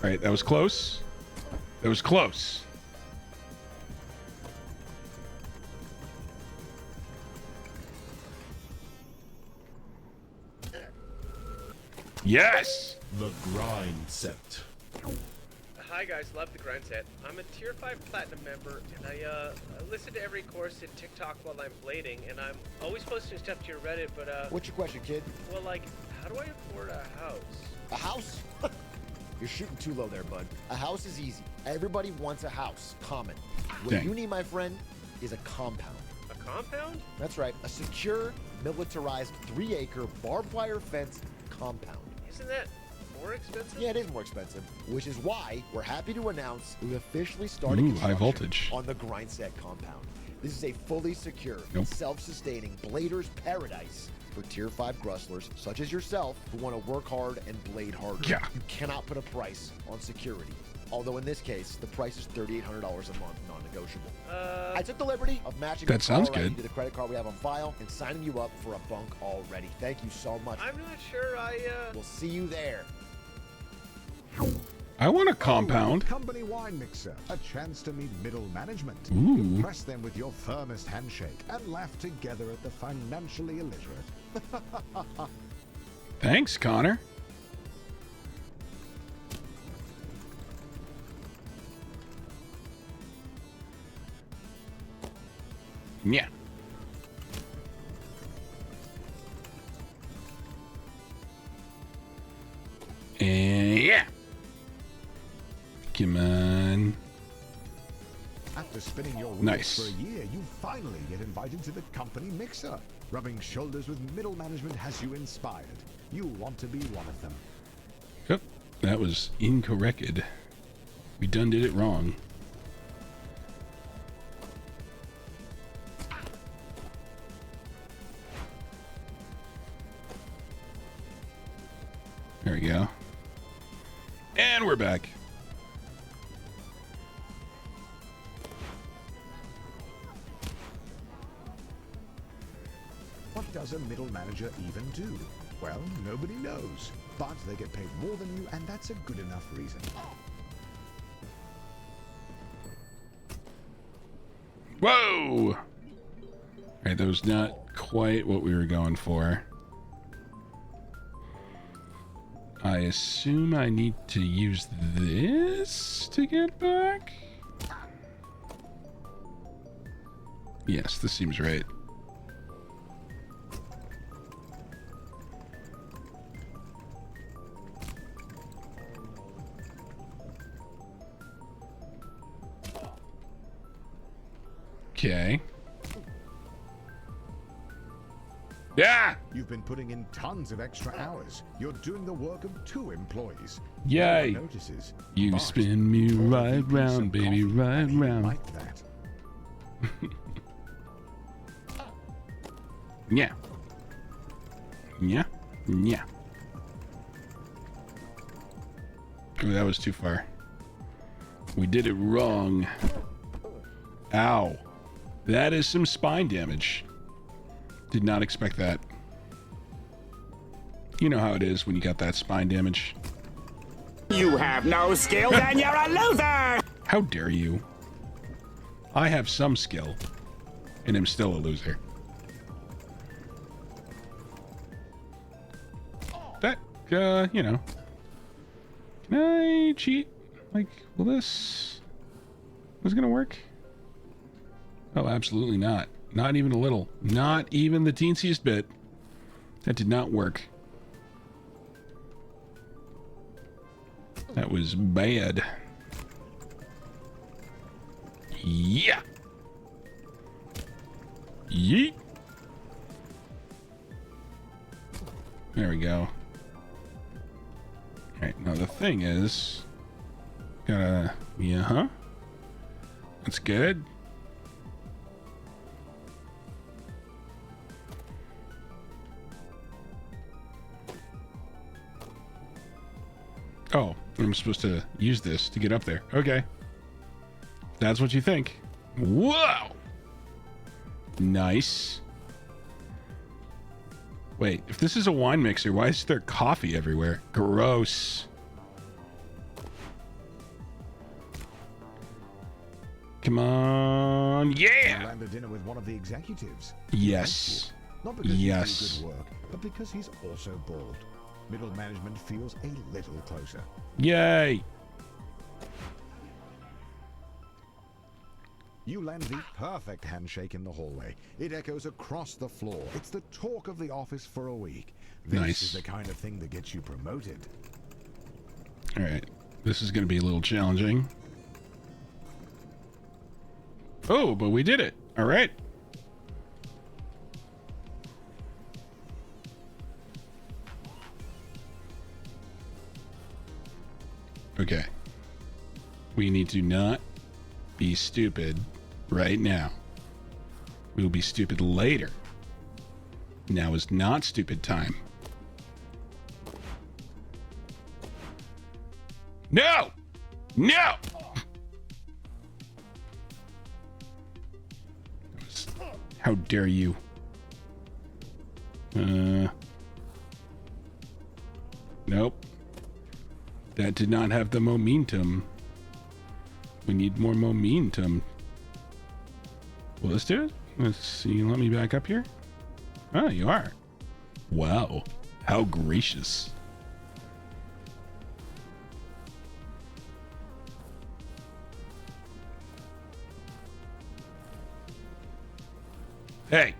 right, that was close. That was close. Yes!
The Grindset.
Hi guys, love the Grindset. I'm a tier 5 platinum member, and I listen to every course in TikTok while I'm blading, and I'm always posting stuff to your Reddit, but
What's your question, kid?
well, like, how do I afford a house?
A house? You're shooting too low there, bud. A house is easy. Everybody wants a house. Common. What
Dang.
you need, my friend, is a compound.
A compound?
That's right. A secure, militarized, 3-acre, barbed wire fence compound.
Isn't that more expensive?
Yeah, it is more expensive, which is why we're happy to announce we've officially started
Ooh,
construction
high voltage.
on the Grindset compound. This is a fully secure,
Nope.
self-sustaining blader's paradise for tier 5 grustlers such as yourself who want to work hard and blade harder.
Yeah.
You cannot put a price on security. Although in this case, the price is $3,800 a month, non-negotiable. I took the liberty of matching
That
your
sounds
caller ID
good.
to the credit card we have on file and signing you up for a bunk already. Thank you so much.
I'm not sure
We'll see you there.
I want a compound.
Company wine mixer. A chance to meet middle management.
Ooh.
Impress them with your firmest handshake and laugh together at the financially illiterate.
Thanks, Connor. Yeah. Yeah. Come on.
After spinning your wheels
Nice.
for a year, you finally get invited to the company mixer. Rubbing shoulders with middle management has you inspired. You want to be one of them.
Yep, that was incorrect. We done did it wrong. There we go. And we're back.
What does a middle manager even do? Well, nobody knows. But they get paid more than you, and that's a good enough reason.
Whoa! Alright, that was not quite what we were going for. I assume I need to use this to get back? Yes, this seems right. Okay. Yeah!
You've been putting in tons of extra hours. You're doing the work of 2 employees.
Yay!
No one notices.
You
But
spin me
all the
right
VPs
round,
and
baby,
coffee,
right
and he
round.
liked that.
Yeah. Yeah. Yeah. Oh, that was too far. We did it wrong. Ow. That is some spine damage. Did not expect that. You know how it is when you got that spine damage.
You have no skill and you're a loser!
How dare you? I have some skill, and am still a loser. That, you know. Can I cheat? Like, will this gonna work? Oh, absolutely not. Not even a little. Not even the teensiest bit. That did not work. That was bad. Yeah. Yeet. There we go. Alright, now the thing is... Gotta... Yeah, huh? That's good. Oh, I'm supposed to use this to get up there. Okay. That's what you think. Whoa! Nice. Wait, if this is a wine mixer, why is there coffee everywhere? Gross. Come on. Yeah!
You landed dinner with one of the executives.
Yes.
Not because
Yes.
he's doing good work, but because he's also bald. Middle management feels a little closer.
Yay!
You land the perfect handshake in the hallway. It echoes across the floor. It's the talk of the office for a week. This
Nice.
is the kind of thing that gets you promoted.
All right. This is going to be a little challenging. Oh, but we did it. All right. Okay. We need to not be stupid right now. We will be stupid later. Now is not stupid time. No! No! How dare you? Nope. That did not have the momentum. We need more momentum. Well, let's do it. Let's see. Let me back up here. Oh, you are. Wow. How gracious. Hey.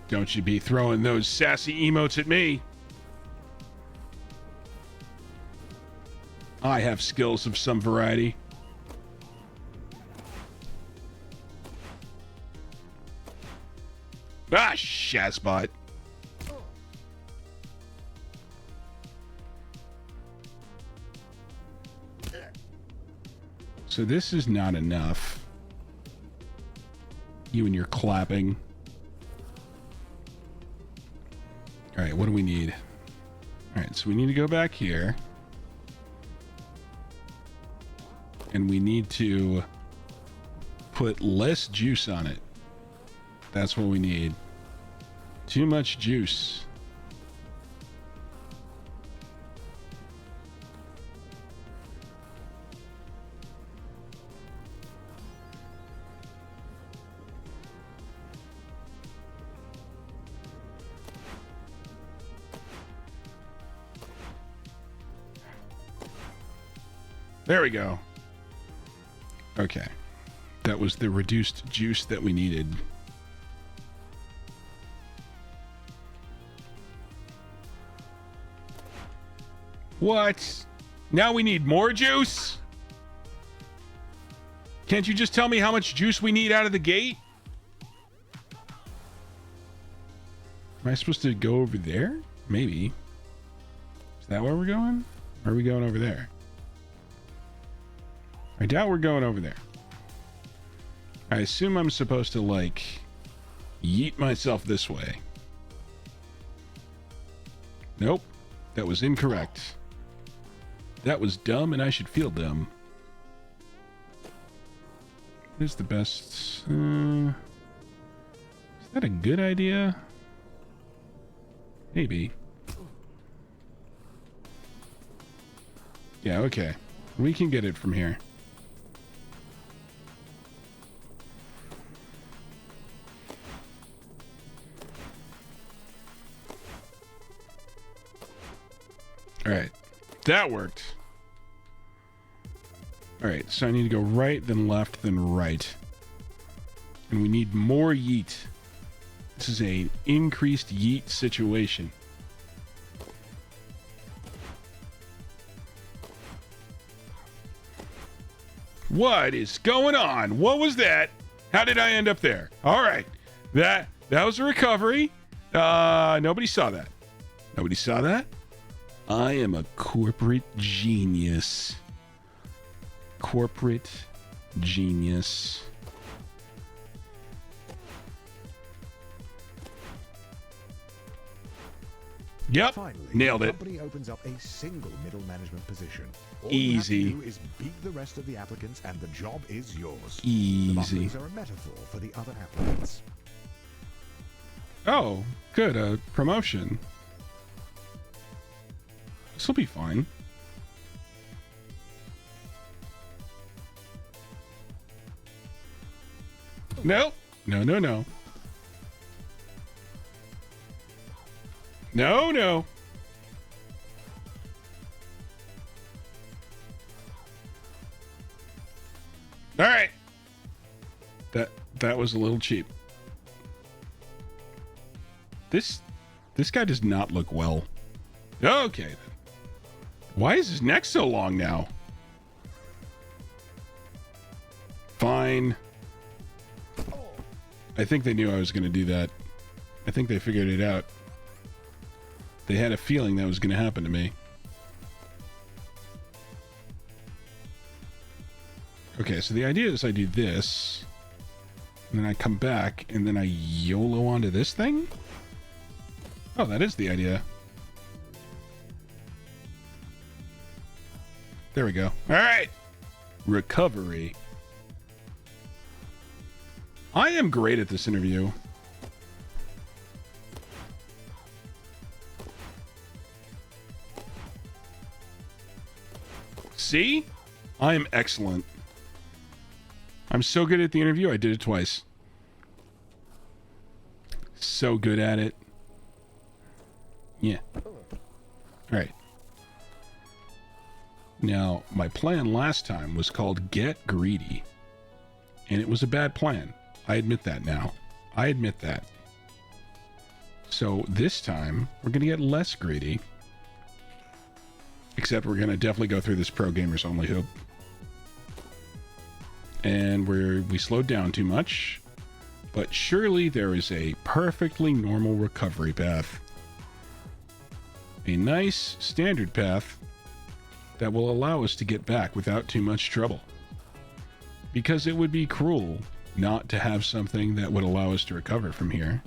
Don't you be throwing those sassy emotes at me. I have skills of some variety. Ah, Shazbot. So this is not enough. You and your clapping. All right, what do we need? All right, so we need to go back here. And we need to put less juice on it. That's what we need. Too much juice. There we go. Okay. That was the reduced juice that we needed. What? Now we need more juice? Can't you just tell me how much juice we need out of the gate? Am I supposed to go over there? Maybe. Is that where we're going? Or are we going over there? I doubt we're going over there. I assume I'm supposed to, like, yeet myself this way. Nope. That was incorrect. That was dumb, and I should feel dumb. What is the best? Is that a good idea? Maybe. Yeah, okay. We can get it from here. All right, that worked. All right, so I need to go right, then left, then right. And we need more yeet. This is an increased yeet situation. What is going on? What was that? How did I end up there? All right, that was a recovery. Nobody saw that. Nobody saw that? I am a corporate genius. Corporate genius. Yep.
Finally,
Nailed
the
it.
company opens up a single middle management position. All
Easy.
you have to do is beat the rest of the applicants, and the job is yours. The
Easy.
butlers are a metaphor for the other applicants.
Oh, good. A promotion. This will be fine. Nope. No, no, no. No, no. All right. That was a little cheap. This guy does not look well. Okay. Then. Why is his neck so long now? Fine. I think they knew I was going to do that. I think they figured it out. They had a feeling that was going to happen to me. Okay, so the idea is I do this, and then I come back, and then I YOLO onto this thing? Oh, that is the idea. There we go. All right. Recovery. I am great at this interview. See? I am excellent. I'm so good at the interview, I did it twice. So good at it. Yeah. Alright. Now, my plan last time was called Get Greedy. And it was a bad plan. I admit that now. I admit that. So this time, we're going to get less greedy. Except we're going to definitely go through this pro gamers only hoop. And we slowed down too much. But surely there is a perfectly normal recovery path. A nice standard path that will allow us to get back without too much trouble. Because it would be cruel not to have something that would allow us to recover from here.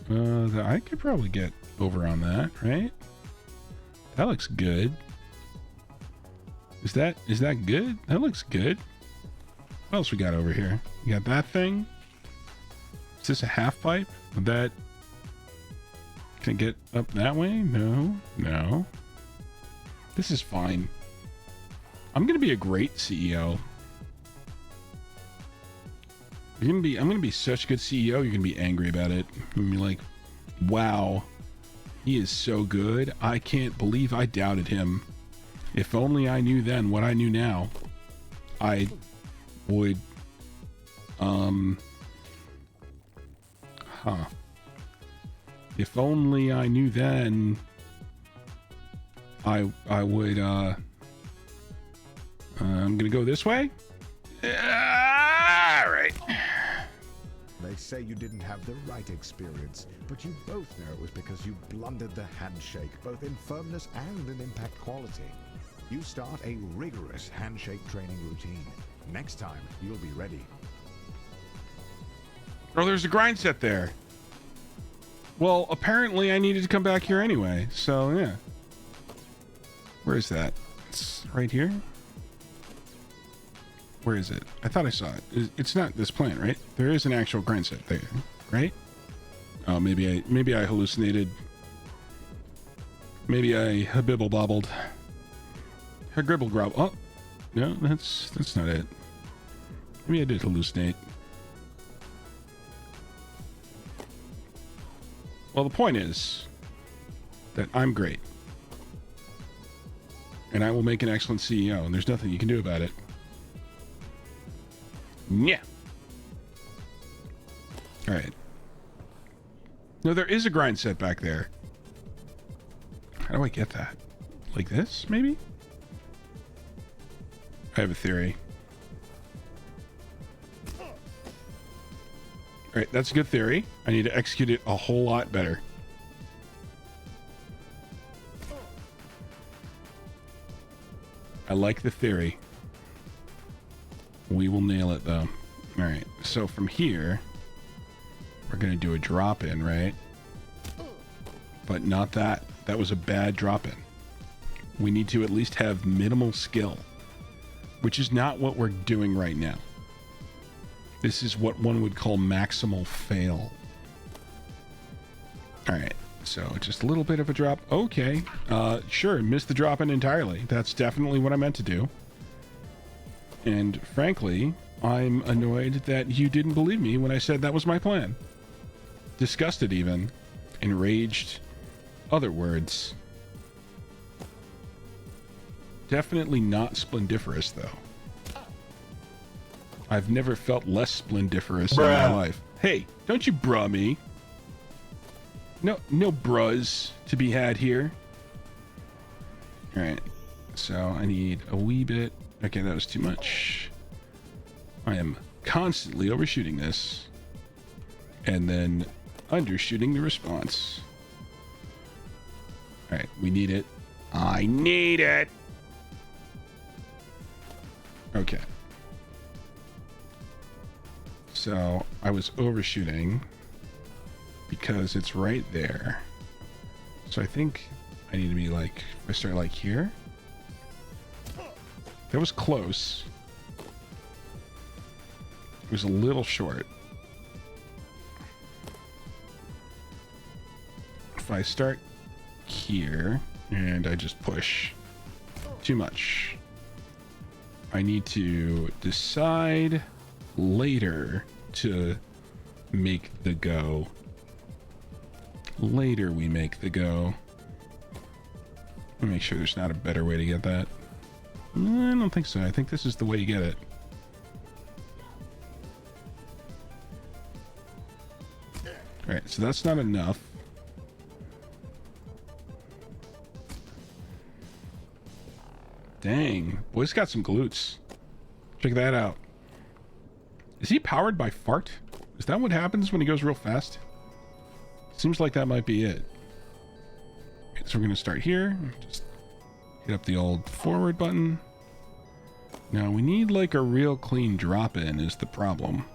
I could probably get over on that, right? That looks good. Is that good? That looks good. What else we got over here? We got that thing. Is this a half pipe? Would that... Can I get up that way? No. No. This is fine. I'm gonna be a great CEO. I'm gonna be such a good CEO, you're gonna be angry about it. You're gonna be like, wow, he is so good. I can't believe I doubted him. If only I knew then what I knew now, I would, If only I knew then, I would, I'm gonna go this way. All right.
They say you didn't have the right experience, but you both know it was because you blundered the handshake, both in firmness and in impact quality. You start a rigorous handshake training routine. Next time, you'll be ready.
Oh, there's a grind set there. Well, apparently I needed to come back here anyway, so yeah. Where is that? It's right here? Where is it? I thought I saw it. It's not this plant, right? There is an actual grind set there, right? Oh, maybe I hallucinated. Maybe I habibble bobbled. Gribble grobble. Oh, no, that's not it. Maybe I did hallucinate. Well, the point is that I'm great. And I will make an excellent CEO, and there's nothing you can do about it. Yeah. All right. No, there is a grind set back there. How do I get that? Like this, maybe? I have a theory. All right, that's a good theory. I need to execute it a whole lot better. I like the theory. We will nail it, though. All right, so from here, we're going to do a drop in, right? but not that. That was a bad drop-in. We need to at least have minimal skill, which is not what we're doing right now. This is what one would call maximal fail. All right, so just a little bit of a drop. Okay, sure, missed the drop-in entirely. That's definitely what I meant to do. And frankly, I'm annoyed that you didn't believe me when I said that was my plan. Disgusted even. Enraged. Other words. Definitely not splendiferous, though. I've never felt less splendiferous in my life. Hey, don't you bruh me. No bruhs to be had here. Alright, so I need a wee bit. Okay, that was too much. I am constantly overshooting this. And then undershooting the response. Alright, we need it. I need it! Okay. So, I was overshooting because it's right there. So I think I need to be like, if I start like here. That was close. It was a little short. If I start here and I just push too much, I need to decide later to make the go. Later we make the go. Let me make sure there's not a better way to get that. I don't think so. I think this is the way you get it. Alright, so that's not enough. Dang, boy's got some glutes. Check that out. Is he powered by fart? Is that what happens when he goes real fast? Seems like that might be it. Okay, so we're gonna start here. Just hit up the old forward button. Now we need like a real clean drop in is the problem.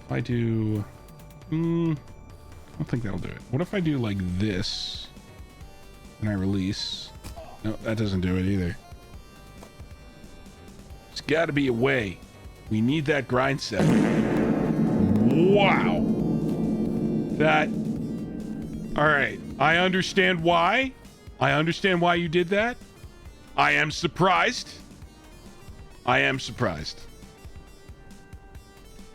If I do, I don't think that'll do it. What if I do like this and I release? No, that doesn't do it either. There's got to be a way. We need that grind set. Wow. That. All right. I understand why. I understand why you did that. I am surprised. I am surprised.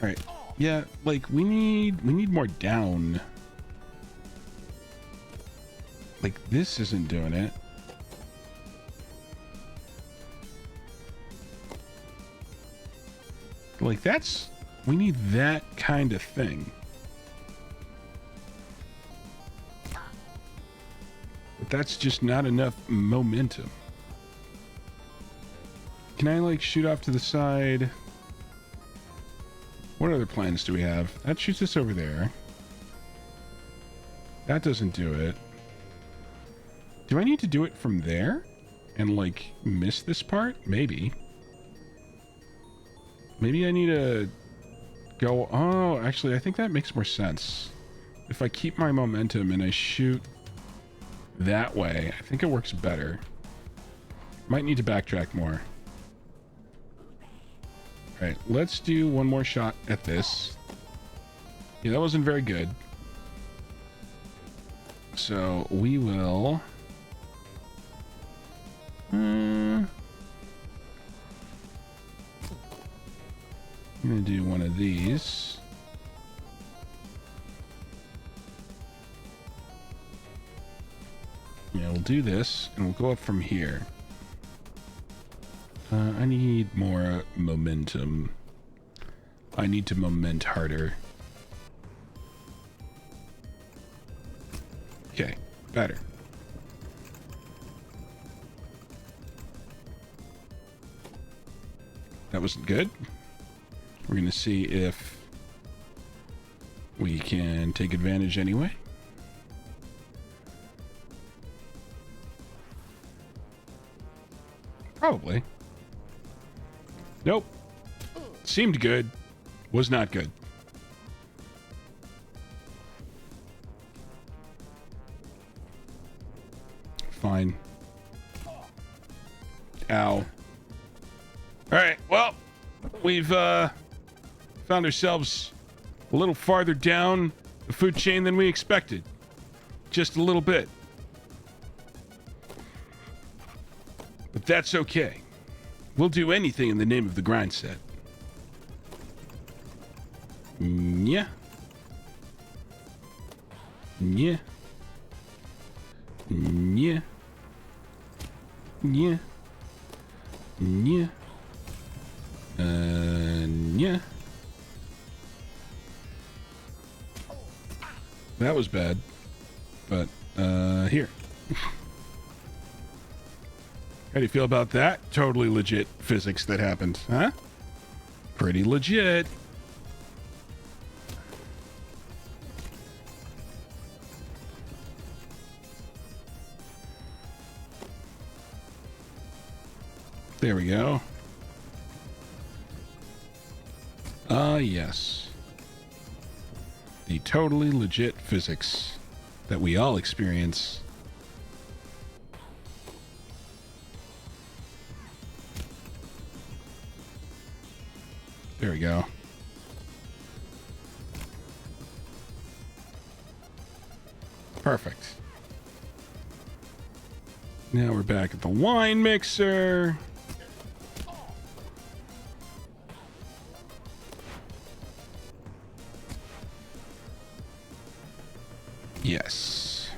All right. Yeah, like we need more down. Like this isn't doing it. Like that's, we need that kind of thing. But that's just not enough momentum. Can I like shoot off to the side? What other plans do we have? That shoots us over there. That doesn't do it. Do I need to do it from there? And like miss this part? Maybe. Maybe I need to go... Oh, actually, I think that makes more sense. If I keep my momentum and I shoot that way, I think it works better. Might need to backtrack more. Alright, let's do one more shot at this. Yeah, that wasn't very good. So, we will... I'm gonna do one of these. Yeah, we'll do this, and we'll go up from here. I need more momentum. I need to moment harder. Okay, better. That wasn't good. We're gonna see if we can take advantage anyway. Probably. Nope. Seemed good. Was not good. fine. Ow. All right, well, we've found ourselves a little farther down the food chain than we expected. Just a little bit. But that's okay. We'll do anything in the name of the grind set. Yeah. Yeah. Yeah. Yeah. Yeah. Yeah. That was bad. But, here. How do you feel about that? Totally legit physics that happened, huh? Pretty legit. There we go. Ah, yes. The totally legit physics that we all experience. There we go. Perfect. Now we're back at the wine mixer. Yes.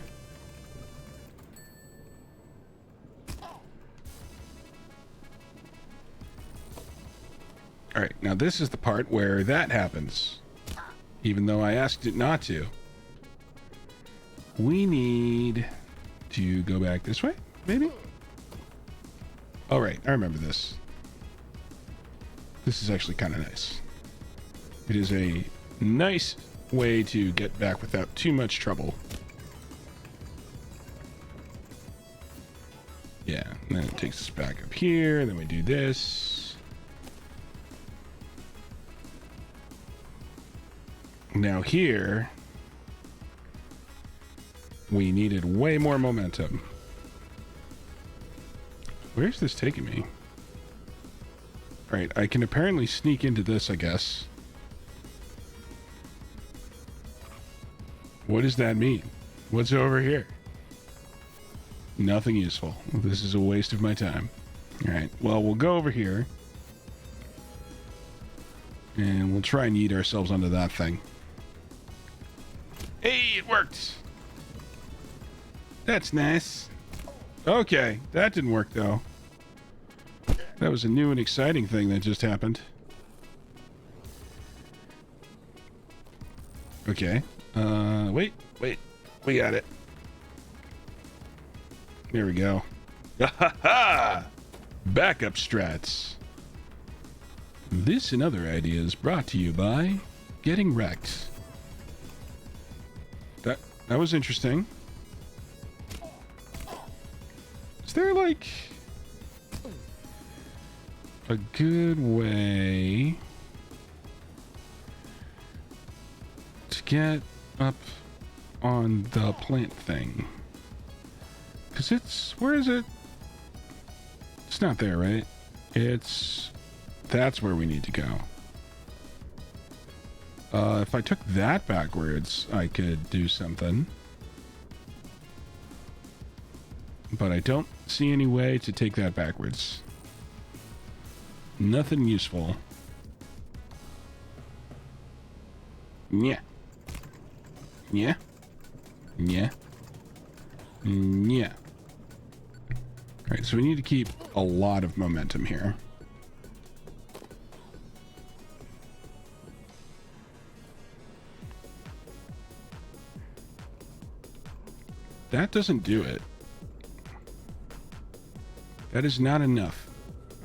All right, now this is the part where that happens. Even though I asked it not to. We need to go back this way, maybe? All right, I remember this. This is actually kind of nice. It is a nice way to get back without too much trouble. Yeah, and then it takes us back up here, and then we do this. Now here, we needed way more momentum. Where's this taking me? All right, I can apparently sneak into this, I guess. What does that mean? What's over here? Nothing useful. This is a waste of my time. All right, well, we'll go over here. And we'll try and yeet ourselves onto that thing. Hey, it worked! That's nice. Okay, that didn't work, though. That was a new and exciting thing that just happened. Okay. Wait. We got it. There we go. Ha ha! Backup strats. This and other ideas brought to you by Getting Wrecked. That was interesting. Is there, like, a good way to get up on the plant thing? Because it's... Where is it? It's not there, right? It's... That's where we need to go. If I took that backwards, I could do something. But I don't see any way to take that backwards. Nothing useful. Yeah. Yeah. Yeah. Yeah. Alright, so we need to keep a lot of momentum here. That doesn't do it. That is not enough.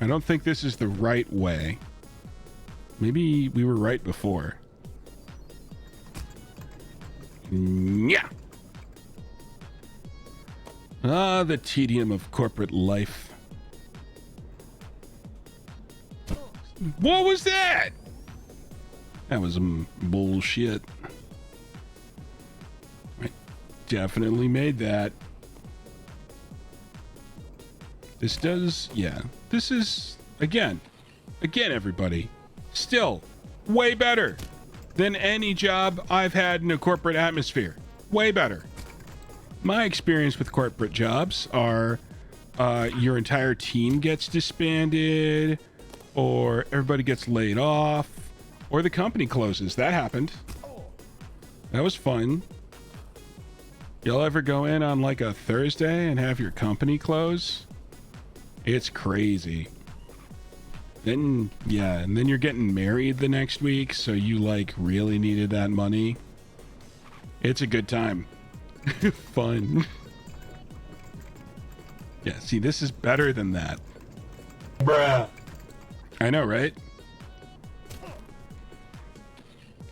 I don't think this is the right way. Maybe we were right before. Yeah. Ah, the tedium of corporate life. What was that? That was some bullshit. I definitely made that. This does, yeah. This is, again, everybody, still way better than any job I've had in a corporate atmosphere. Way better. My experience with corporate jobs are your entire team gets disbanded, or everybody gets laid off, or the company closes. That happened. That was fun. Y'all ever go in on like a Thursday and have your company close? It's crazy. Then, yeah, and then you're getting married the next week, so you like really needed that money. It's a good time. Fun. Yeah, see, this is better than that. Bruh. I know, right?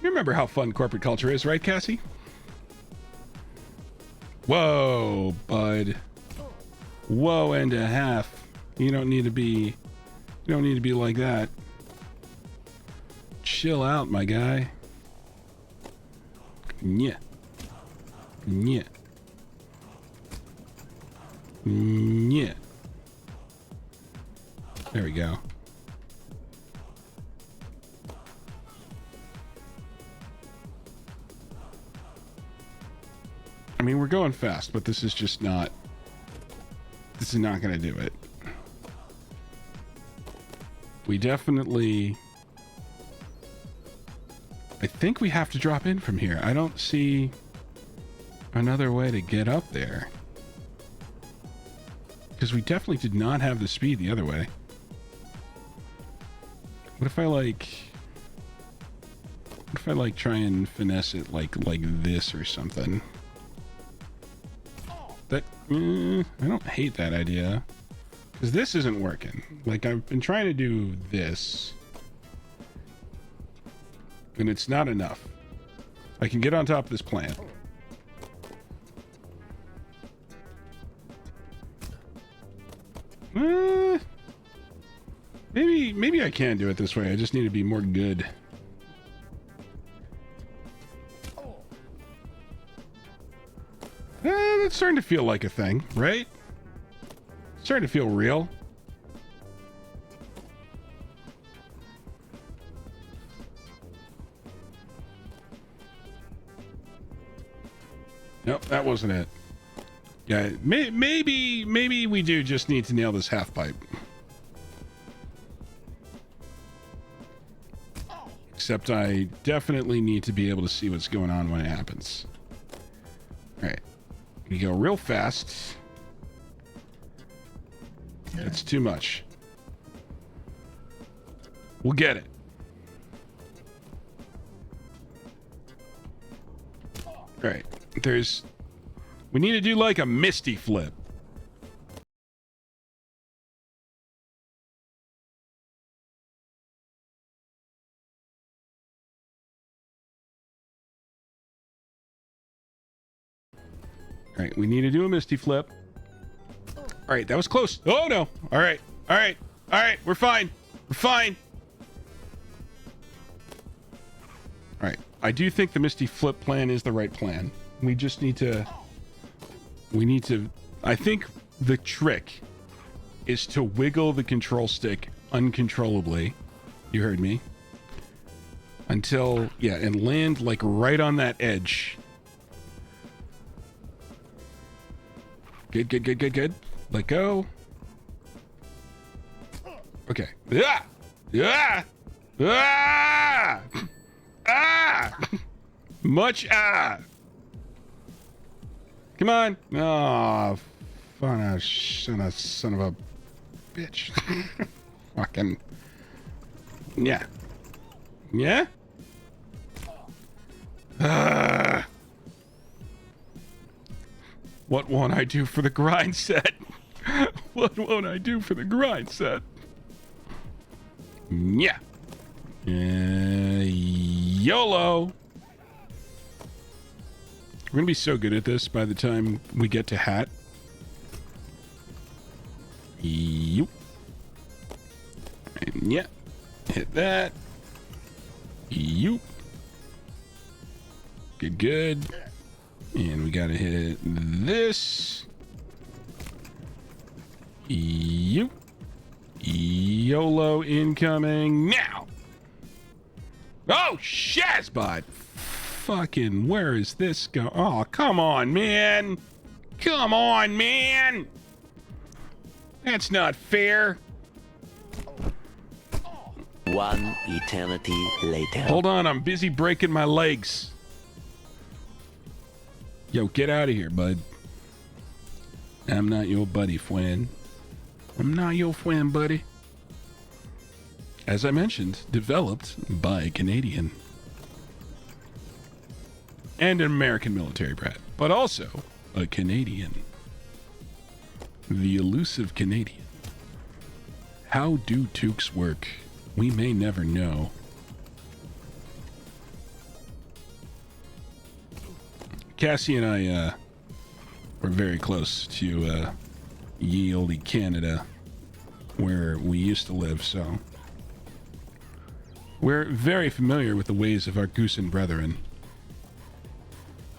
You remember how fun corporate culture is, right, Cassie? Whoa, bud. Whoa and a half. You don't need to be like that. Chill out, my guy. Yeah. Yeah. Yeah. There we go. I mean, we're going fast, but this is just not... This is not going to do it. We definitely... I think we have to drop in from here. I don't see another way to get up there. Because we definitely did not have the speed the other way. What if I try and finesse it like this or something? That I don't hate that idea, because this isn't working. Like, I've been trying to do this, and it's not enough. I can get on top of this plant. Maybe I can do it this way. I just need to be more good. It's starting to feel like a thing, right? It's starting to feel real. Nope, that wasn't it. Yeah, maybe we do just need to nail this half pipe. Except I definitely need to be able to see what's going on when it happens. All right. We go real fast. That's too much. We'll get it. All right. We need to do like a misty flip. All right, we need to do a misty flip. All right, that was close. Oh no. All right. We're fine. All right, I do think the misty flip plan is the right plan. We just need to... I think the trick is to wiggle the control stick uncontrollably. You heard me. Until, yeah, and land like right on that edge. Good. Let go. Okay. Much Come on. Oh, son of a bitch. Fucking. Yeah. What won't I do for the grind set? What won't I do for the grind set? Yeah. YOLO. We're gonna be so good at this by the time we get to hat. Yoop. And yeah. Hit that. Yoop. Good. And we gotta hit this. You. YOLO incoming now. Oh, Shazbot. Fucking, where is this go? Oh, come on, man. Come on, man. That's not fair.
One eternity later.
Hold on, I'm busy breaking my legs. Yo, get out of here, bud. I'm not your buddy, friend. I'm not your friend, buddy. As I mentioned, developed by a Canadian. And an American military brat, but also a Canadian. The elusive Canadian. How do toques work? We may never know. Cassie and I were very close to ye olde Canada, where we used to live, so we're very familiar with the ways of our Goosen brethren.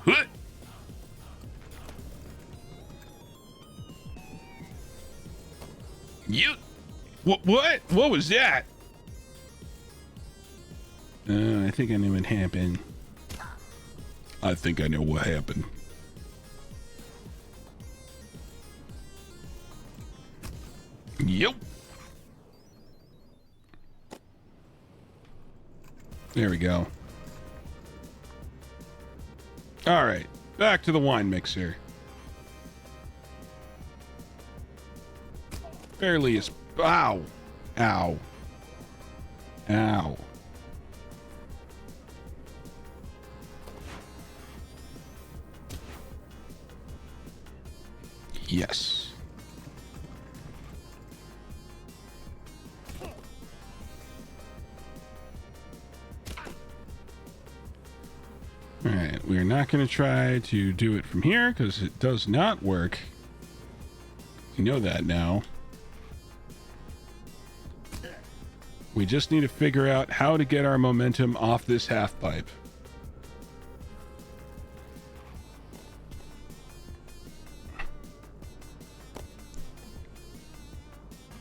Huh! You... What? What was that? I think I know what happened. I think I know what happened. Yep. There we go. All right, back to the wine mixer. Fairly as... Ow. Ow. Ow. Yes. Alright, we're not going to try to do it from here because it does not work. You know that now. We just need to figure out how to get our momentum off this half pipe.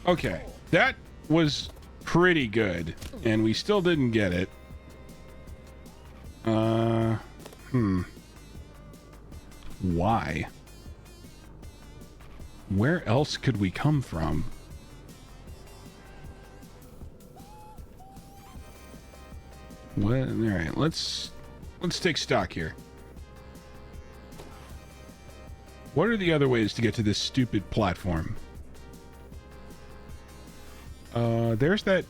Okay, that was pretty good, and we still didn't get it. Why? Where else could we come from? What? All right, let's take stock here. What are the other ways to get to this stupid platform? There's that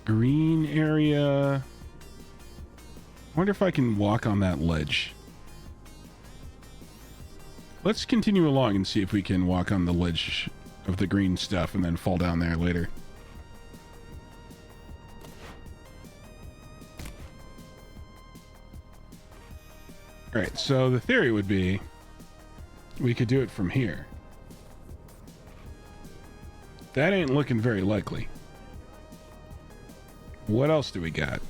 green area. I wonder if I can walk on that ledge. Let's continue along and see if we can walk on the ledge of the green stuff and then fall down there later. Alright, so the theory would be we could do it from here. That ain't looking very likely. What else do we got?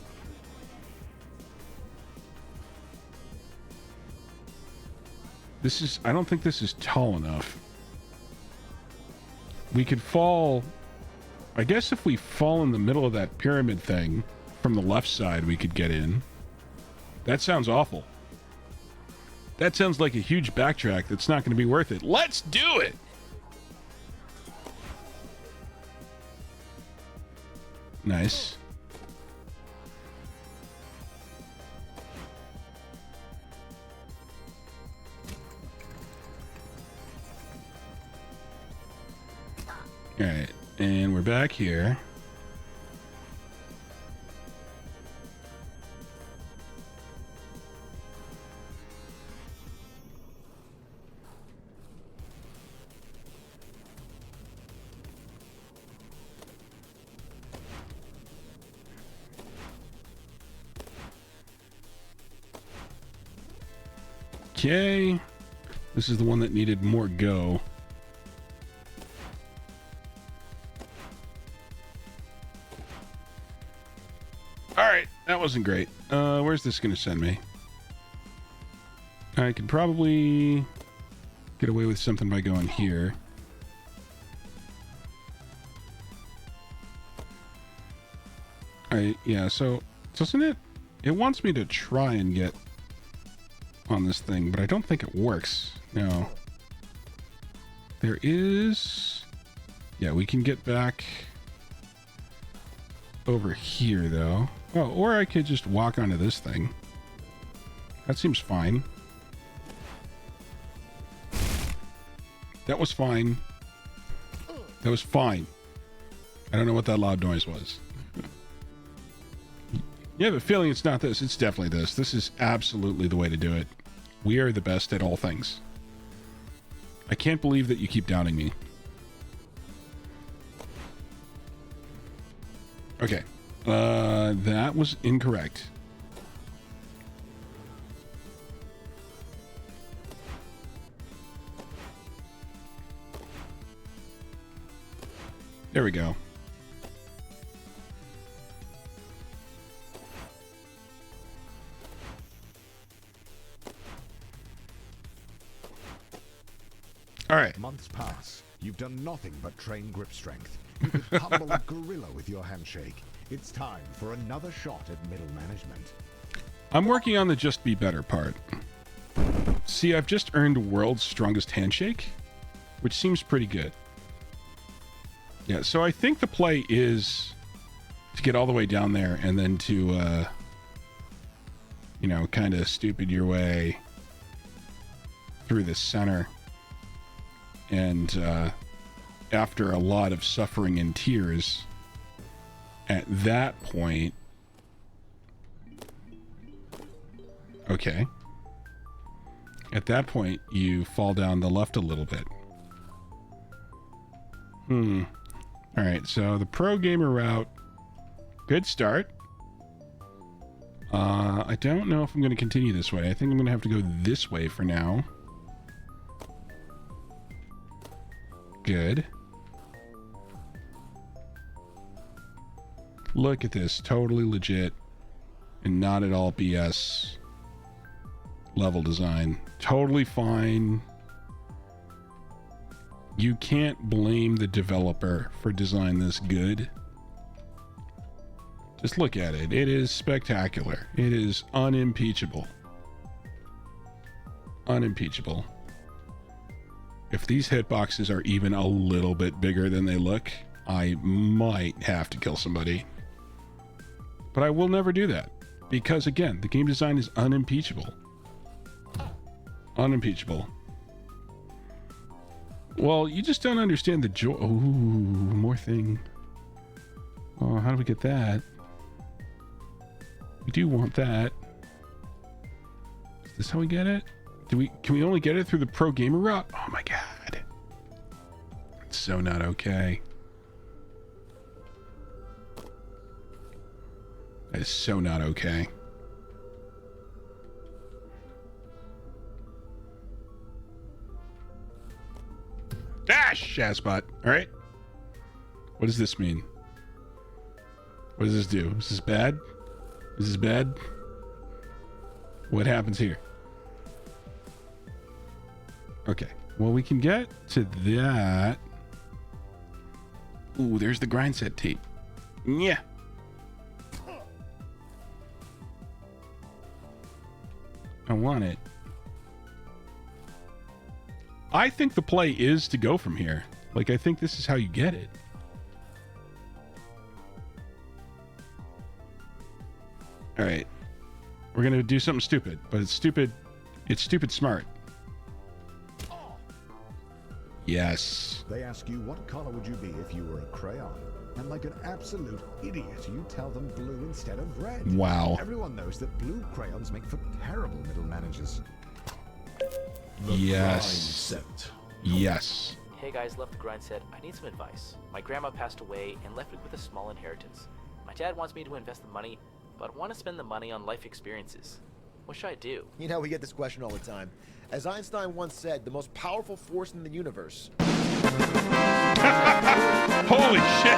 This is... I don't think this is tall enough. We could fall... I guess if we fall in the middle of that pyramid thing from the left side, we could get in. That sounds awful. That sounds like a huge backtrack that's not going to be worth it. Let's do it! Nice. Alright, and we're back here. Okay. This is the one that needed more go. Alright, that wasn't great. Where's this going to send me? I could probably get away with something by going here. Yeah, so doesn't it? It wants me to try and get on this thing, but I don't think it works. No. There is... Yeah, we can get back over here, though. Oh, or I could just walk onto this thing. That seems fine. That was fine. That was fine. I don't know what that loud noise was. You have a feeling it's not this. It's definitely this. This is absolutely the way to do it. We are the best at all things. I can't believe that you keep doubting me. Okay. That was incorrect. There we go. All right.
Months pass. You've done nothing but train grip strength. You could humble a gorilla with your handshake. It's time for another shot at middle management.
I'm working on the just be better part. See, I've just earned world's strongest handshake, which seems pretty good. Yeah, so I think the play is to get all the way down there and then to, you know, kind of stupid your way through the center. And after a lot of suffering and tears, at that point... Okay. At that point, you fall down the left a little bit. Alright, so the pro gamer route, good start. I don't know if I'm going to continue this way. I think I'm going to have to go this way for now. Good. Look at this. Totally legit and not at all BS level design. Totally fine. You can't blame the developer for design this good. Just look at it. It is spectacular. It is unimpeachable. Unimpeachable. If these hitboxes are even a little bit bigger than they look, I might have to kill somebody. But I will never do that. Because, again, the game design is unimpeachable. Unimpeachable. Well, you just don't understand the joy. Ooh, more thing. Oh, how do we get that? We do want that. Is this how we get it? Can we only get it through the pro gamer route? Oh my god. It's so not okay. That is so not okay. Dash! Shazbot. Alright. What does this mean? What does this do? Is this bad? Is this bad? What happens here? Okay. Well, we can get to that. Ooh, there's the Grindset tape. Yeah. I want it. I think the play is to go from here. Like, I think this is how you get it. All right. We're going to do something stupid, but it's stupid. It's stupid smart. Yes.
They ask you what color would you be if you were a crayon. And like an absolute idiot, you tell them blue instead of red.
Wow.
Everyone knows that blue crayons make for terrible middle managers.
Yes.
Grindset.
Yes.
Hey guys, left the Grindset. I need some advice. My grandma passed away and left me with a small inheritance. My dad wants me to invest the money, but I want to spend the money on life experiences. What should I do?
You know, we get this question all the time. As Einstein once said, the most powerful force in the universe.
Holy shit.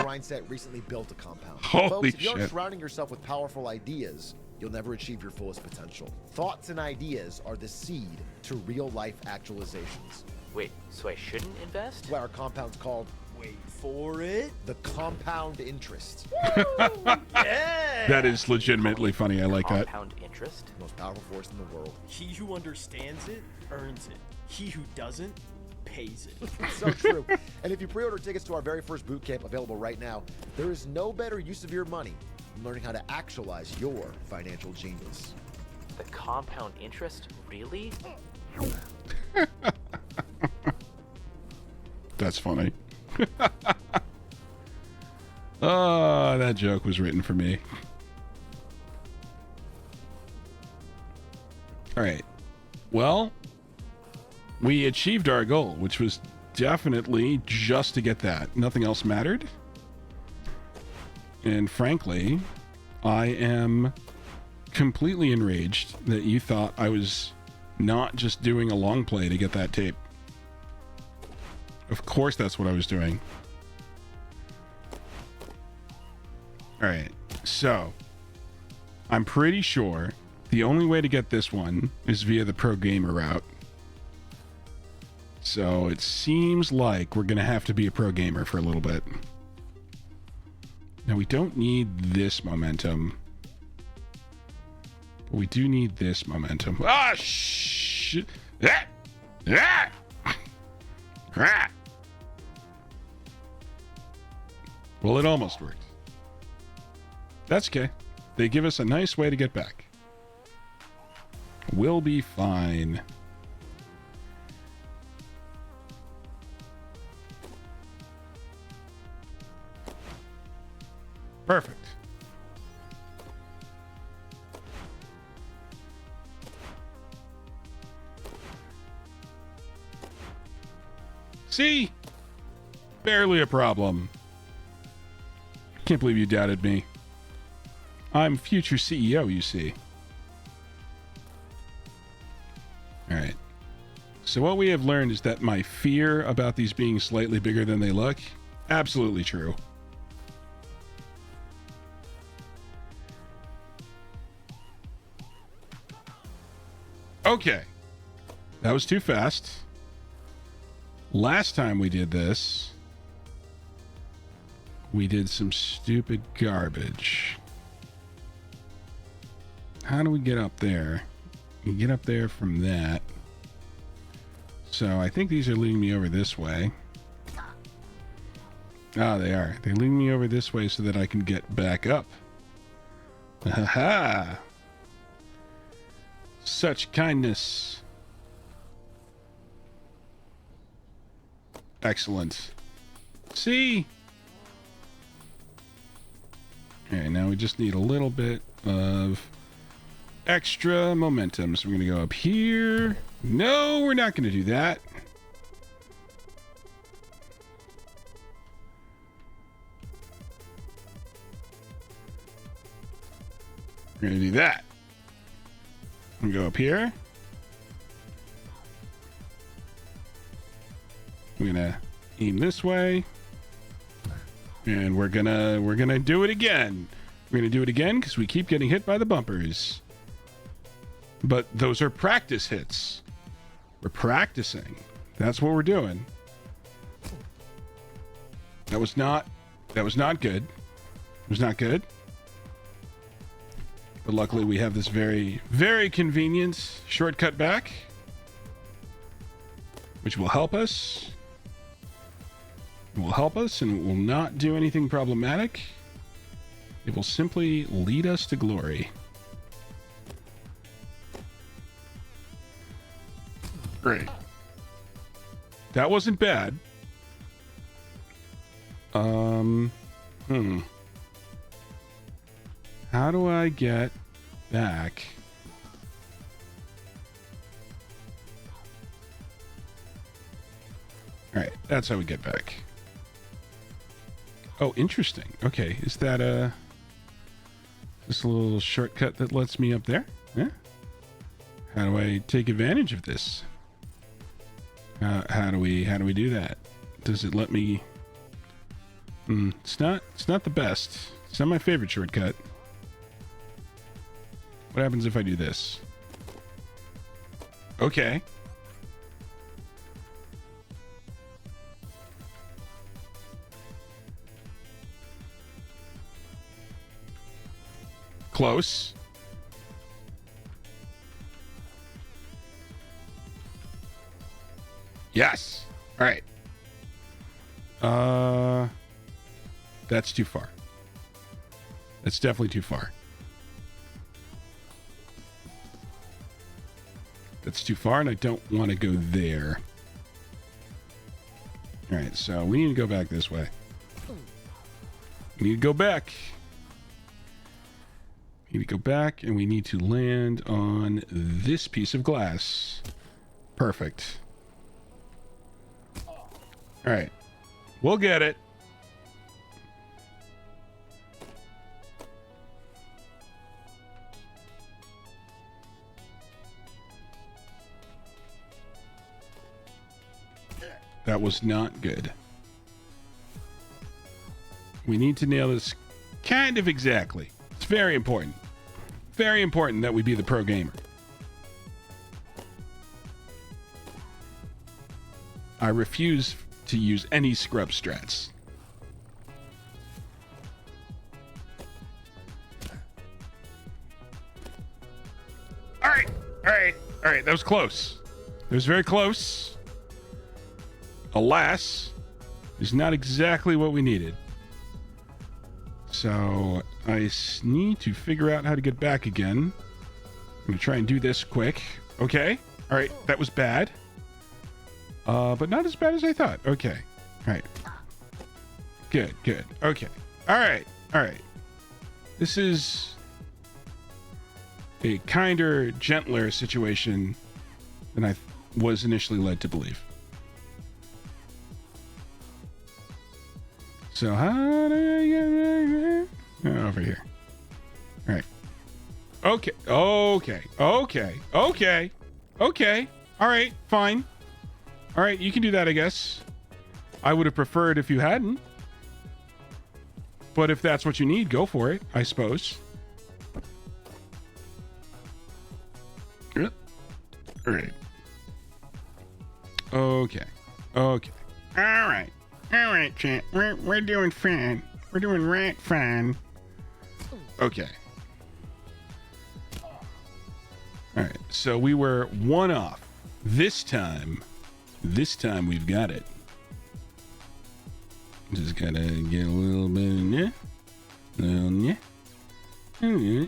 Grindset recently built a compound.
Holy
Folks, if you aren't
shit.
surrounding yourself with powerful ideas, you'll never achieve your fullest potential. Thoughts and ideas are the seed to real-life actualizations.
Wait, so I shouldn't invest?
That's why our compound's called
Wait for it.
The compound interest.
Yeah.
That is legitimately funny. I like that.
Compound interest?
Most powerful force in the world.
He who understands it earns it. He who doesn't pays it.
So true. And if you pre-order tickets to our very first boot camp available right now, there is no better use of your money than learning how to actualize your financial genius.
The compound interest? Really?
That's funny. Oh, that joke was written for me. All right. Well, we achieved our goal, which was definitely just to get that. Nothing else mattered. And frankly, I am completely enraged that you thought I was not just doing a long play to get that tape. Of course that's what I was doing. All right, so I'm pretty sure the only way to get this one is via the pro gamer route. So it seems like we're gonna have to be a pro gamer for a little bit. Now we don't need this momentum. But we do need this momentum. Ah, shit! Ah! Ah! Ah! Well, it almost worked. That's okay. They give us a nice way to get back. We'll be fine. Perfect. See? Barely a problem. Can't believe you doubted me. I'm future CEO, you see. All right. So what we have learned is that my fear about these being slightly bigger than they look, absolutely true. Okay. That was too fast. Last time we did this, we did some stupid garbage. How do we get up there? You get up there from that. So I think these are leading me over this way. Ah, they are. They're leading me over this way so that I can get back up. Ha! Such kindness. Excellent. See? Okay, now we just need a little bit of extra momentum. So we're going to go up here. No, we're not going to do that. We're going to do that. And go up here. We're gonna aim this way. And we're gonna do it again. We're gonna do it again because we keep getting hit by the bumpers. But those are practice hits. We're practicing. That's what we're doing. That was not good. It was not good. But luckily we have this very, very convenient shortcut back, which will help us. It will help us and it will not do anything problematic. It will simply lead us to glory. Great. That wasn't bad. How do I get back? All right, that's how we get back. Oh, interesting. Okay, is that just a little shortcut that lets me up there? Yeah. How do I take advantage of this? How do we do that? Does it let me? It's not the best. It's not my favorite shortcut. What happens if I do this? Okay. Close. Yes. All right. That's too far. That's definitely too far. That's too far, and I don't want to go there. All right, so we need to go back this way. We need to go back. We need to go back, and we need to land on this piece of glass. Perfect. All right. We'll get it. That was not good. We need to nail this kind of exactly. It's very important. Very important that we be the pro gamer. I refuse to use any scrub strats. All right. All right. All right. That was close. It was very close. Alas, is not exactly what we needed. So I need to figure out how to get back again. I'm going to try and do this quick. Okay. All right. That was bad. But not as bad as I thought. Okay. All right. Good, good. Okay. All right. All right. This is a kinder, gentler situation than I was initially led to believe. So how do I get over here? All right. Okay. Okay. Okay. Okay. Okay. All right. Fine. All right. You can do that, I guess. I would have preferred if you hadn't. But if that's what you need, go for it, I suppose. All right. Okay. Okay. All right. All right, chat. We're doing fine. We're doing right fine. Okay. All right. So we were one off. This time we've got it. Just gotta get a little bit in there. Yeah. Yeah.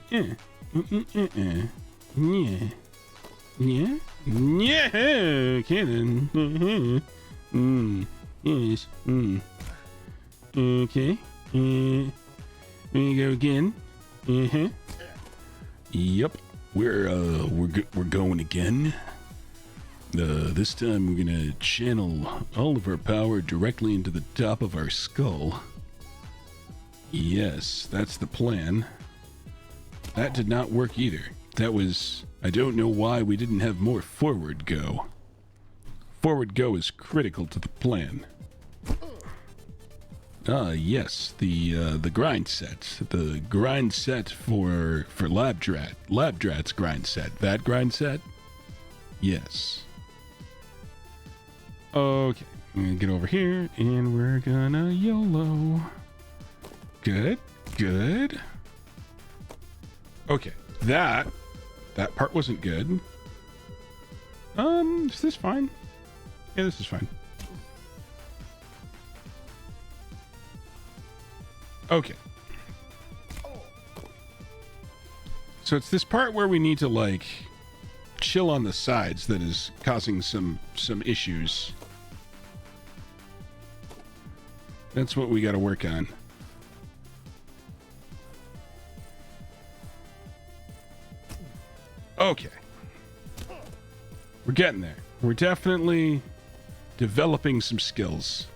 Yeah. Okay then. Yes. Okay. Here we go again. Yep. We're going again. This time we're gonna channel all of our power directly into the top of our skull. Yes, that's the plan. That did not work either. That was... I don't know why we didn't have more forward go. Forward go is critical to the plan. Yes, the Grindset. The Grindset for Labdrat. Labdrat's Grindset. That Grindset? Yes. Okay, I'm gonna get over here, and we're gonna YOLO. Good, good. Okay, that part wasn't good. Is this fine? Yeah, this is fine. Okay. So it's this part where we need to, like, chill on the sides that is causing some issues. That's what we got to work on. Okay. We're getting there. We're definitely developing some skills.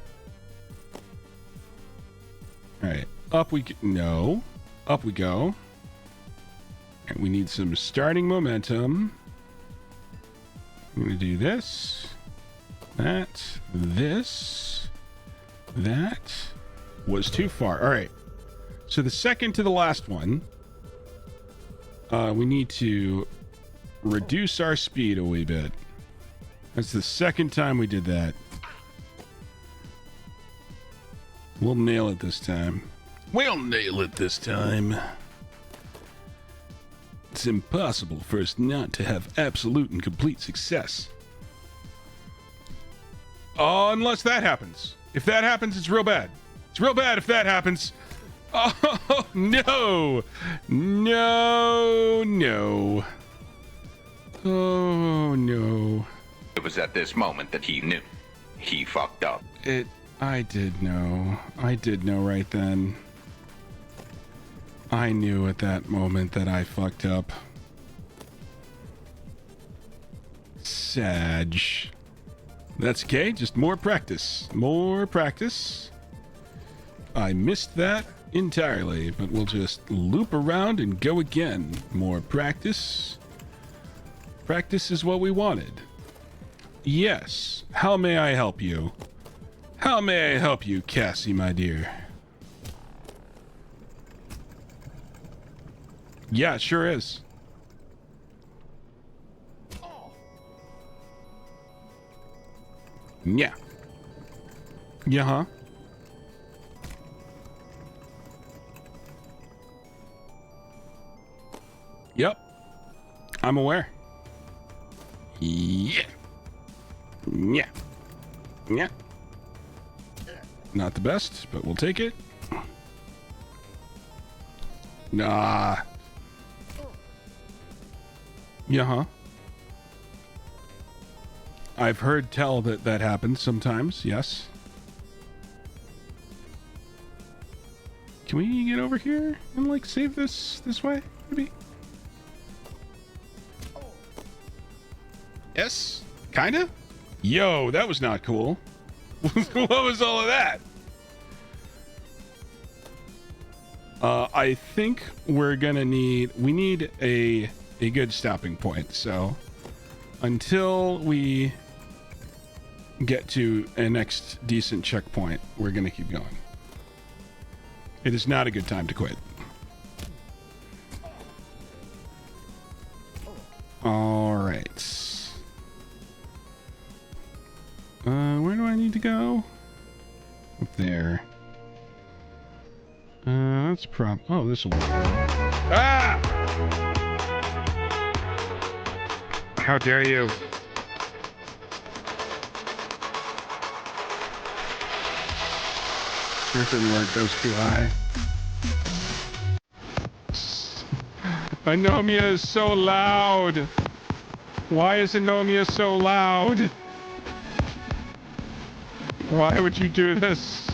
All right. Up we go. No. Up we go. And we need some starting momentum. I'm going to do this. That. This. That was too far. All right. So the second to the last one, we need to reduce our speed a wee bit. That's the second time we did that. We'll nail it this time. We'll nail it this time. It's impossible for us not to have absolute and complete success. Unless that happens. If that happens, it's real bad. It's real bad if that happens. Oh, no. No, no. Oh, no.
It was at this moment that he knew. He fucked up.
I did know. I did know right then. I knew at that moment that I fucked up. Sag. That's okay, just more practice. More practice. I missed that entirely, but we'll just loop around and go again. More practice. Practice is what we wanted. Yes. How may I help you? How may I help you, Cassie, my dear? Yeah, it sure is. Yeah. Yeah, huh? Yep. I'm aware. Yeah. Yeah. Yeah. Not the best, but we'll take it. Nah. Yeah, huh? I've heard tell that that happens sometimes, yes. Can we get over here and, like, save this way, maybe? Yes? Kinda? Yo, that was not cool. What was all of that? I think we're gonna need a good stopping point. So until we get to a next decent checkpoint, we're gonna keep going. It is not a good time to quit. All right. Where do I need to go? Up there. That's oh, this will work. Ah! How dare you? That didn't work, that was too high. Anomia is so loud. Why is Anomia so loud? Why would you do this?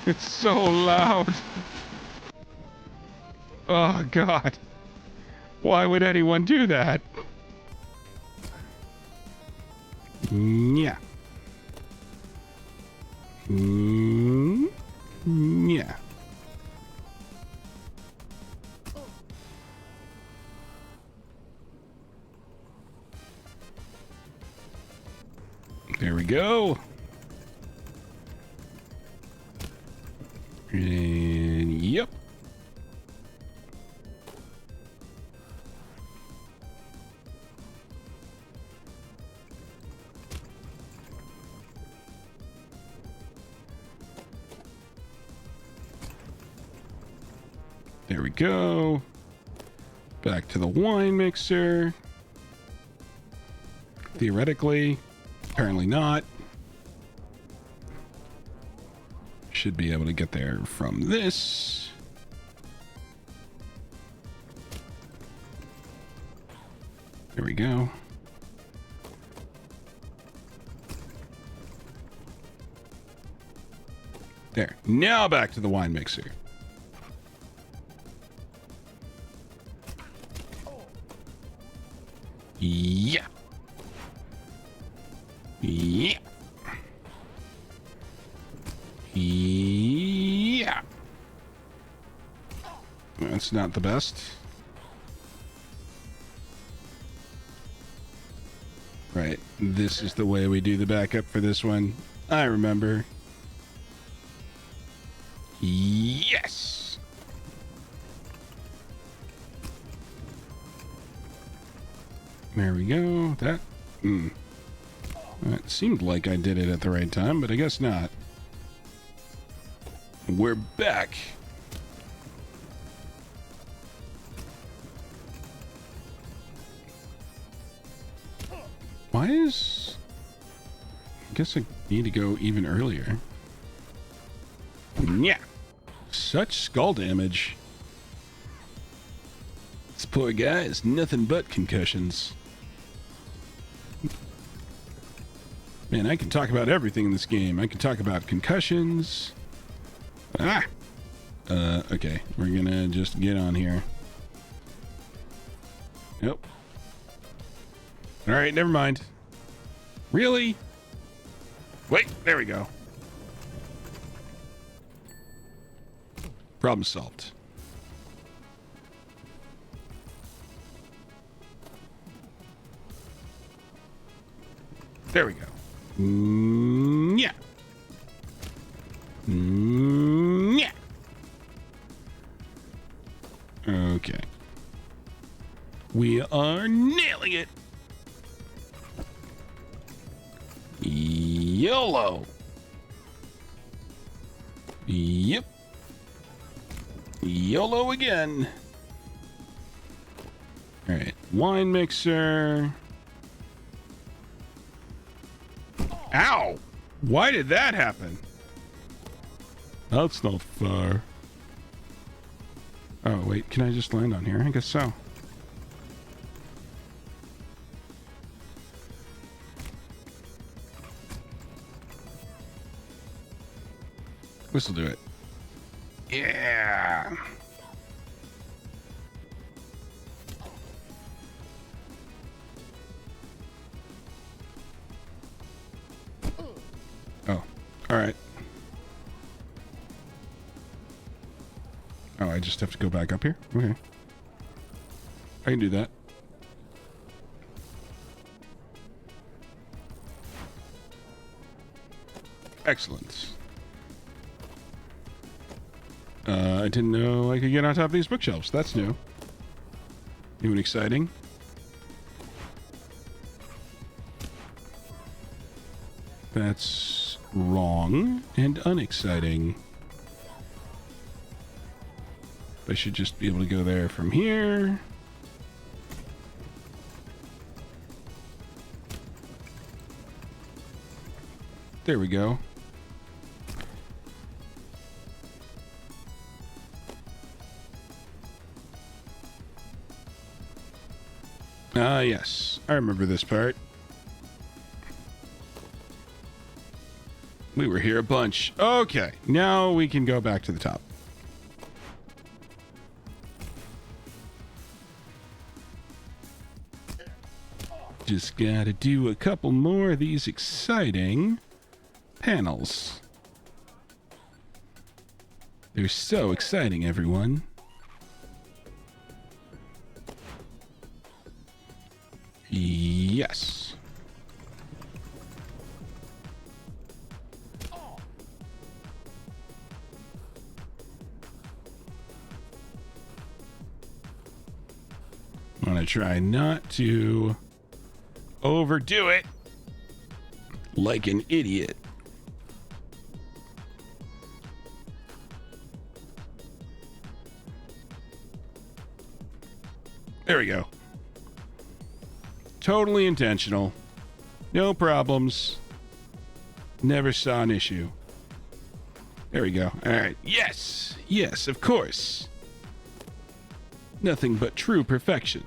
It's so loud. Oh, God. Why would anyone do that? Yeah. Yeah. There we go. And yep. There we go. Back to the wine mixer. Theoretically, apparently not. Should be able to get there from this. There we go. There. Now back to the wine mixer. Yeah. Yeah. Yeah. That's not the best. Right. This is the way we do the backup for this one. I remember. Yes. There we go. That. It seemed like I did it at the right time, but I guess not. We're back. Why is... I guess I need to go even earlier. Yeah. Such skull damage. This poor guy is nothing but concussions. Man, I can talk about everything in this game. I can talk about concussions. Ah! Okay. We're gonna just get on here. Nope. Alright, never mind. Really? Wait, there we go. Problem solved. There we go. Yeah. Yeah. Okay. We are nailing it. YOLO. Yep. YOLO again. All right. Wine mixer. Ow! Why did that happen? That's not fair. Oh, wait. Can I just land on here? I guess so. This'll do it. Yeah! Oh, alright. Oh, I just have to go back up here? Okay. I can do that. Excellent. I didn't know I could get on top of these bookshelves. That's new. New and exciting. That's wrong and unexciting. I should just be able to go there from here. There we go. Ah, yes. I remember this part. We were here a bunch. Okay, now we can go back to the top. Just gotta do a couple more of these exciting panels. They're so exciting, everyone. Yes. I'm gonna try not to overdo it like an idiot. There we go. Totally intentional. No problems. Never saw an issue. There we go. All right. Yes. Yes, of course. Nothing but true perfection.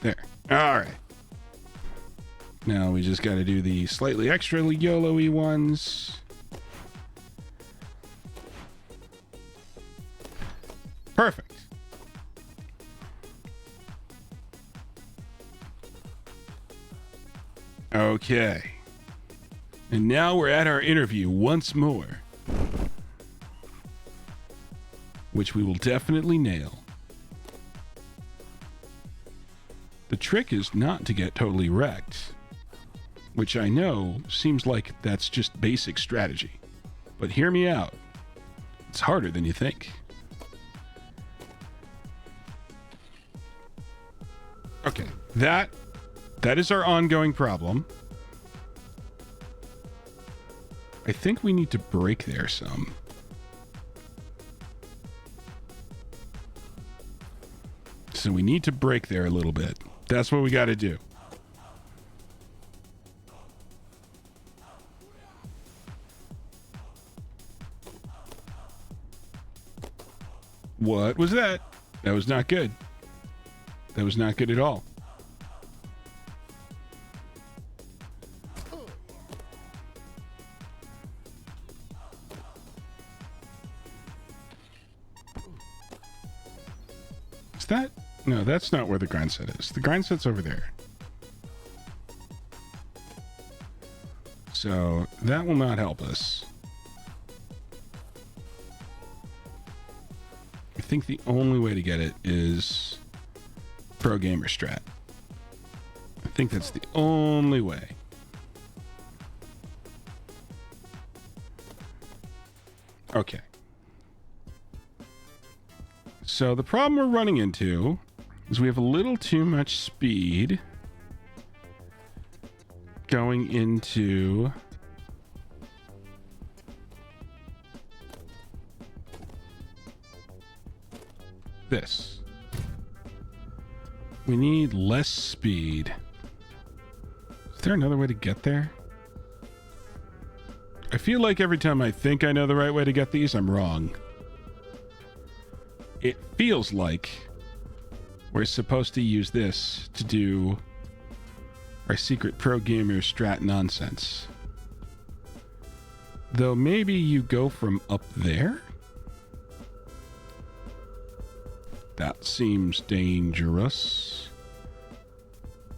There. All right. Now we just got to do the slightly extra YOLO-y ones. Perfect. Okay. And now we're at our interview once more, which we will definitely nail. The trick is not to get totally wrecked, which I know seems like that's just basic strategy. But hear me out. It's harder than you think. Okay, that is our ongoing problem. I think we need to break there some. So we need to brake there a little bit. That's what we got to do. What was that? That was not good. That was not good at all. Is that? No, that's not where the grind set is. The grind set's over there. So that will not help us. I think the only way to get it is Pro Gamer Strat. I think that's the only way. Okay. So the problem we're running into is we have a little too much speed going into this. We need less speed. Is there another way to get there? I feel like every time I think I know the right way to get these, I'm wrong. It feels like we're supposed to use this to do our secret pro gamer strat nonsense. Though maybe you go from up there? That seems dangerous.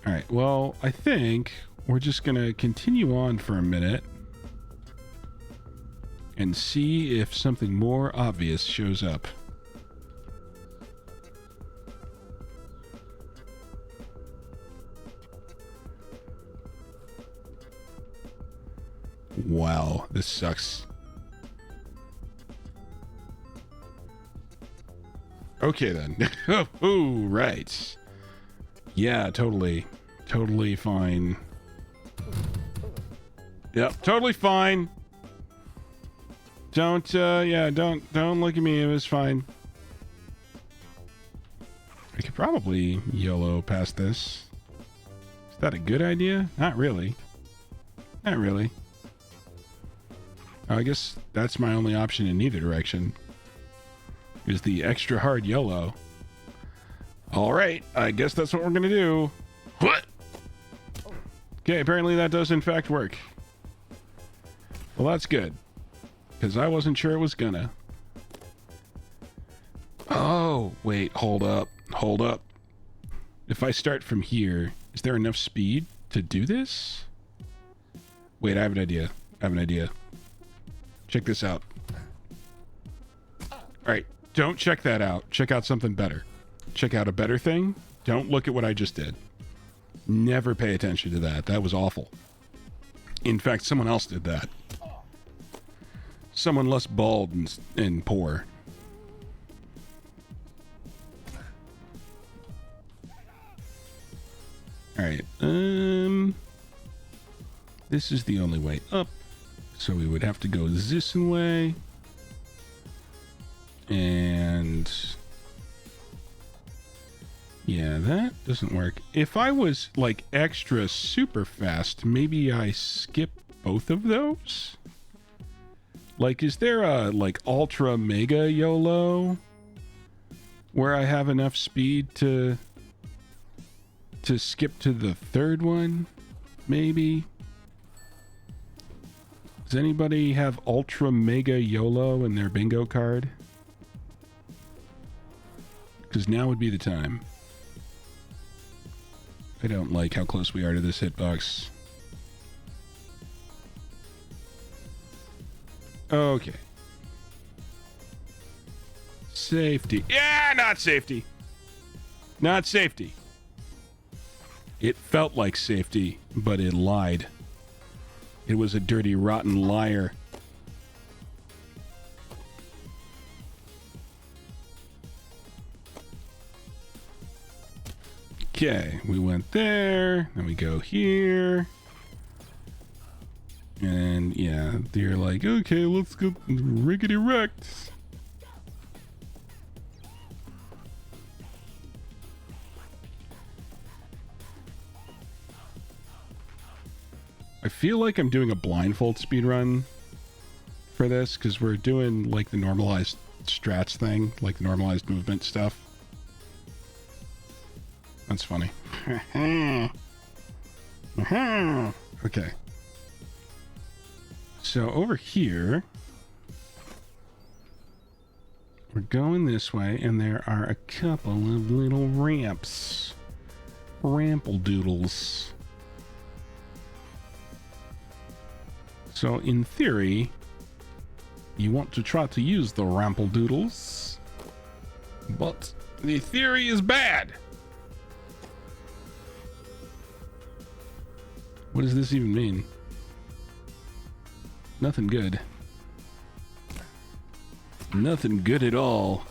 Alright, well, I think we're just gonna continue on for a minute and see if something more obvious shows up. Wow, this sucks. Okay then. Oh, right. Yeah, totally. Totally fine. Yep, totally fine. Don't look at me, it was fine. I could probably YOLO past this. Is that a good idea? Not really. Not really. I guess that's my only option in either direction. Is the extra hard YOLO. Alright, I guess that's what we're gonna do. What? Okay, apparently that does in fact work. Well, that's good. Because I wasn't sure it was gonna. Oh, wait, hold up. Hold up. If I start from here, is there enough speed to do this? Wait, I have an idea. I have an idea. Check this out. Alright, don't check that out. Check out something better. Check out a better thing. Don't look at what I just did. Never pay attention to that. That was awful. In fact, someone else did that. Someone less bald and poor. Alright, this is the only way up. So we would have to go this way. And yeah, that doesn't work. If I was like extra super fast, maybe I skip both of those? Like, is there a like ultra mega YOLO where I have enough speed to skip to the third one? Maybe. Does anybody have ultra mega YOLO in their bingo card? Because now would be the time. I don't like how close we are to this hitbox. Okay. Safety. Yeah, not safety. Not safety. It felt like safety, but it lied. It was a dirty, rotten liar. Okay, we went there, then we go here. And yeah, they're like, okay, let's go rickety-wrecked. I feel like I'm doing a blindfold speedrun for this because we're doing like the normalized strats thing, like the normalized movement stuff. That's funny. Okay. So over here, we're going this way, and there are a couple of little ramps. Rample doodles. So in theory, you want to try to use the rample doodles, but the theory is bad. What does this even mean? Nothing good. Nothing good at all.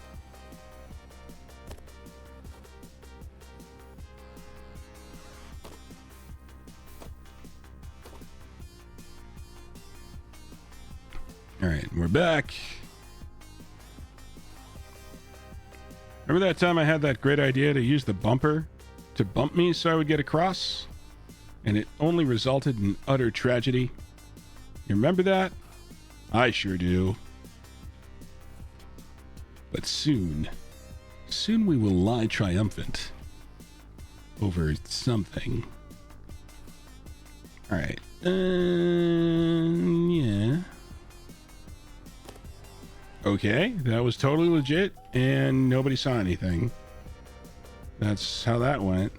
All right, we're back. Remember that time I had that great idea to use the bumper to bump me so I would get across? And it only resulted in utter tragedy. You remember that? I sure do. But soon we will lie triumphant over something. All right. Yeah. Okay, that was totally legit, and nobody saw anything. That's how that went.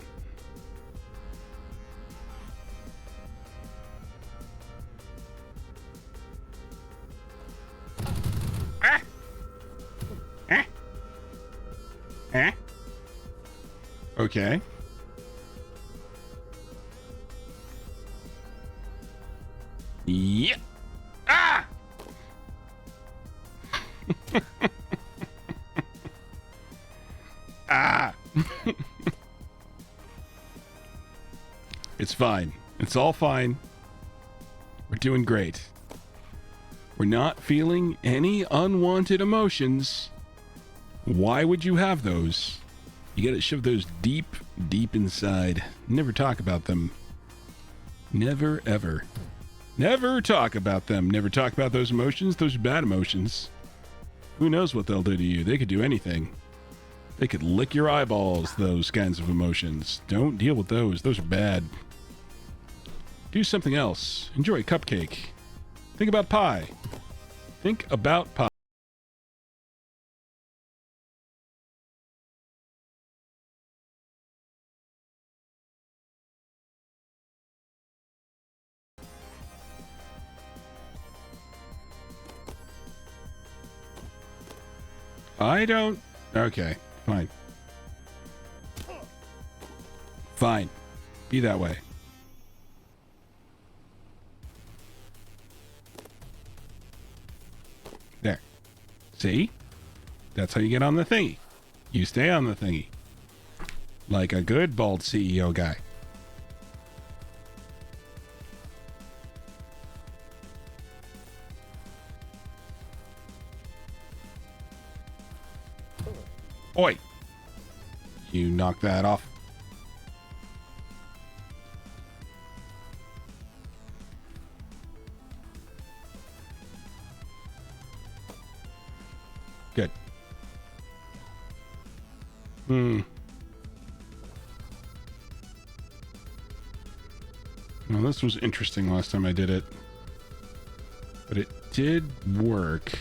Okay. Yeah. Ah! Ah! It's fine. It's all fine. We're doing great. We're not feeling any unwanted emotions. Why would you have those? You gotta shove those deep, deep inside. Never talk about them. Never, ever. Never talk about them. Never talk about those emotions. Those are bad emotions. Who knows what they'll do to you? They could do anything. They could lick your eyeballs, those kinds of emotions. Don't deal with those. Those are bad. Do something else. Enjoy a cupcake. Think about pie. Think about pie. I don't... Okay, fine. Fine. Be that way. There. See? That's how you get on the thingy. You stay on the thingy. Like a good bald CEO guy. Oi! You knock that off. Good. Well, this was interesting last time I did it. But it did work.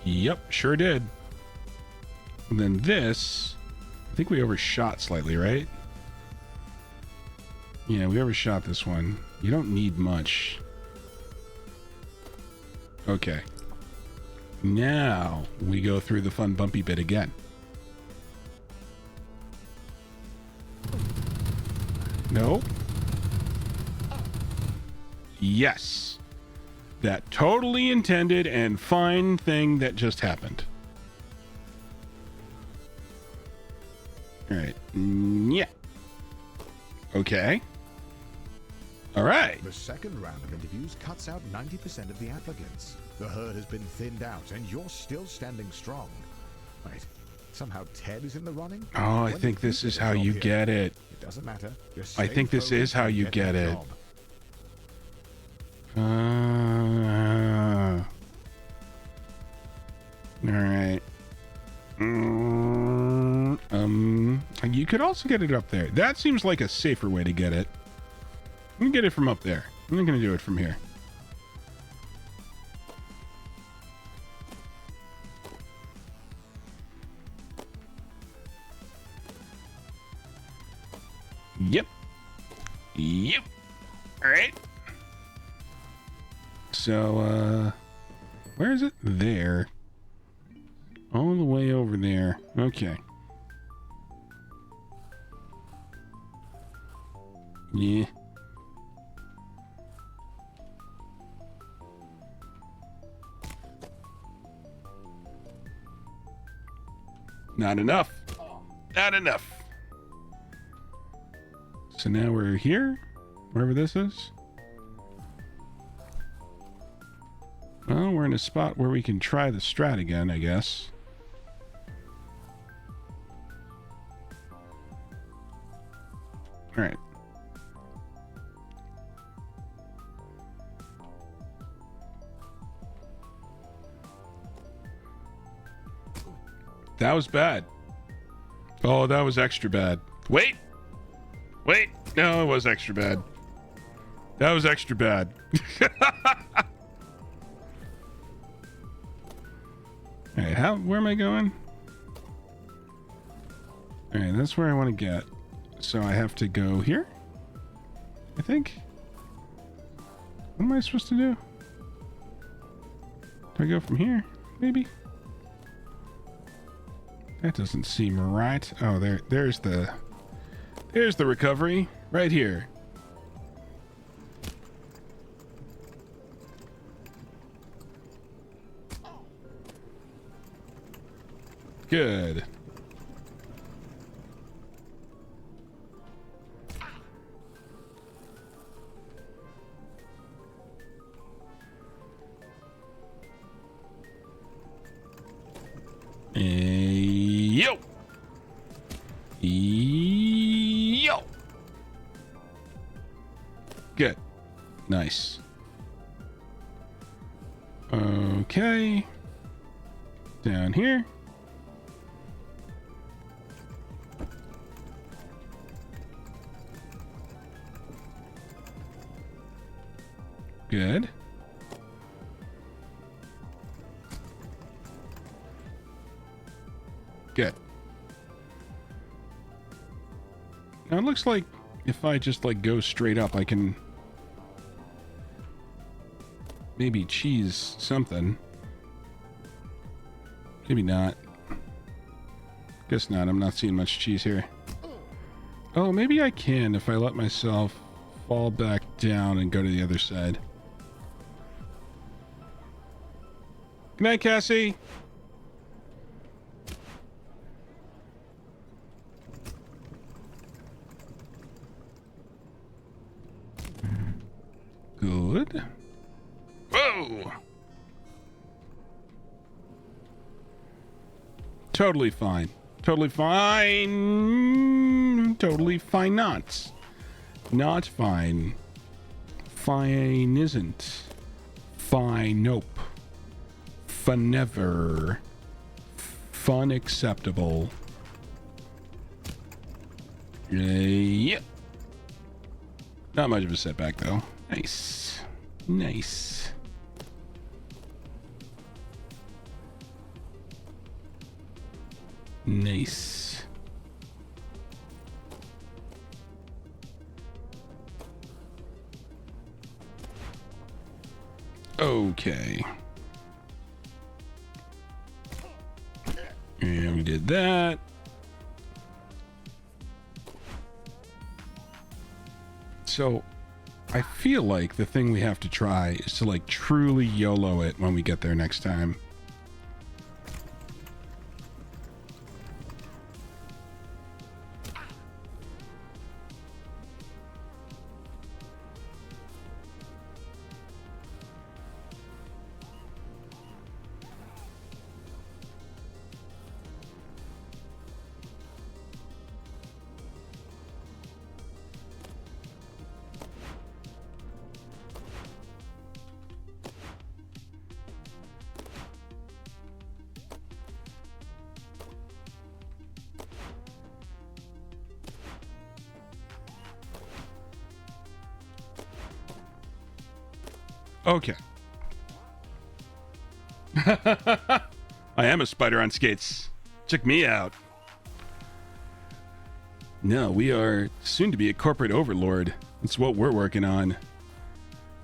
Yep, sure did. And then this, I think we overshot slightly, right? Yeah, we overshot this one. You don't need much. Okay. Now we go through the fun bumpy bit again. No. Yes. That totally intended and fine thing that just happened. All right. Yeah. Okay. All right.
The second round of interviews cuts out 90% of the applicants. The herd has been thinned out, and you're still standing strong. Wait, Somehow Ted is in the running?
Oh, I
When
think
you
this
get
is
a
how
job
you
here,
get it.
It doesn't matter. Just
I
stay
think this is
focused
how
and
you
that
get it.
job.
All right. You could also get it up there. That seems like a safer way to get it. I'm gonna get it from up there. I'm not gonna do it from here. Yep. Yep. All right. So, where is it? There. All the way over there. Okay. Yeah. Not enough. Not enough. So now we're here, wherever this is. Well, we're in a spot where we can try the strat again, I guess. All right. That was bad. Oh, that was extra bad. Wait. Wait. No, it was extra bad. That was extra bad. All right, where am I going? All right, that's where I want to get. So I have to go here, I think. What am I supposed to do? Do I go from here? Maybe. That doesn't seem right. Oh, there's the recovery right here. Good. Yo. Yo. Good. Nice. Okay. Down here. Good. Good. Now it looks like if I just like go straight up, I can maybe cheese something. Maybe not. Guess not. I'm not seeing much cheese here. Oh, maybe I can if I let myself fall back down and go to the other side. Good night, Cassie. Good. Whoa! Totally fine. Totally fine. Totally fine not. Not fine. Fine isn't. Fine nope. Fun never. Fun acceptable. Yep. Not much of a setback though. Nice. Nice. Nice. Okay. And we did that. So I feel like the thing we have to try is to like truly YOLO it when we get there next time. Okay. I am a spider on skates. Check me out. No, we are soon to be a corporate overlord. That's what we're working on.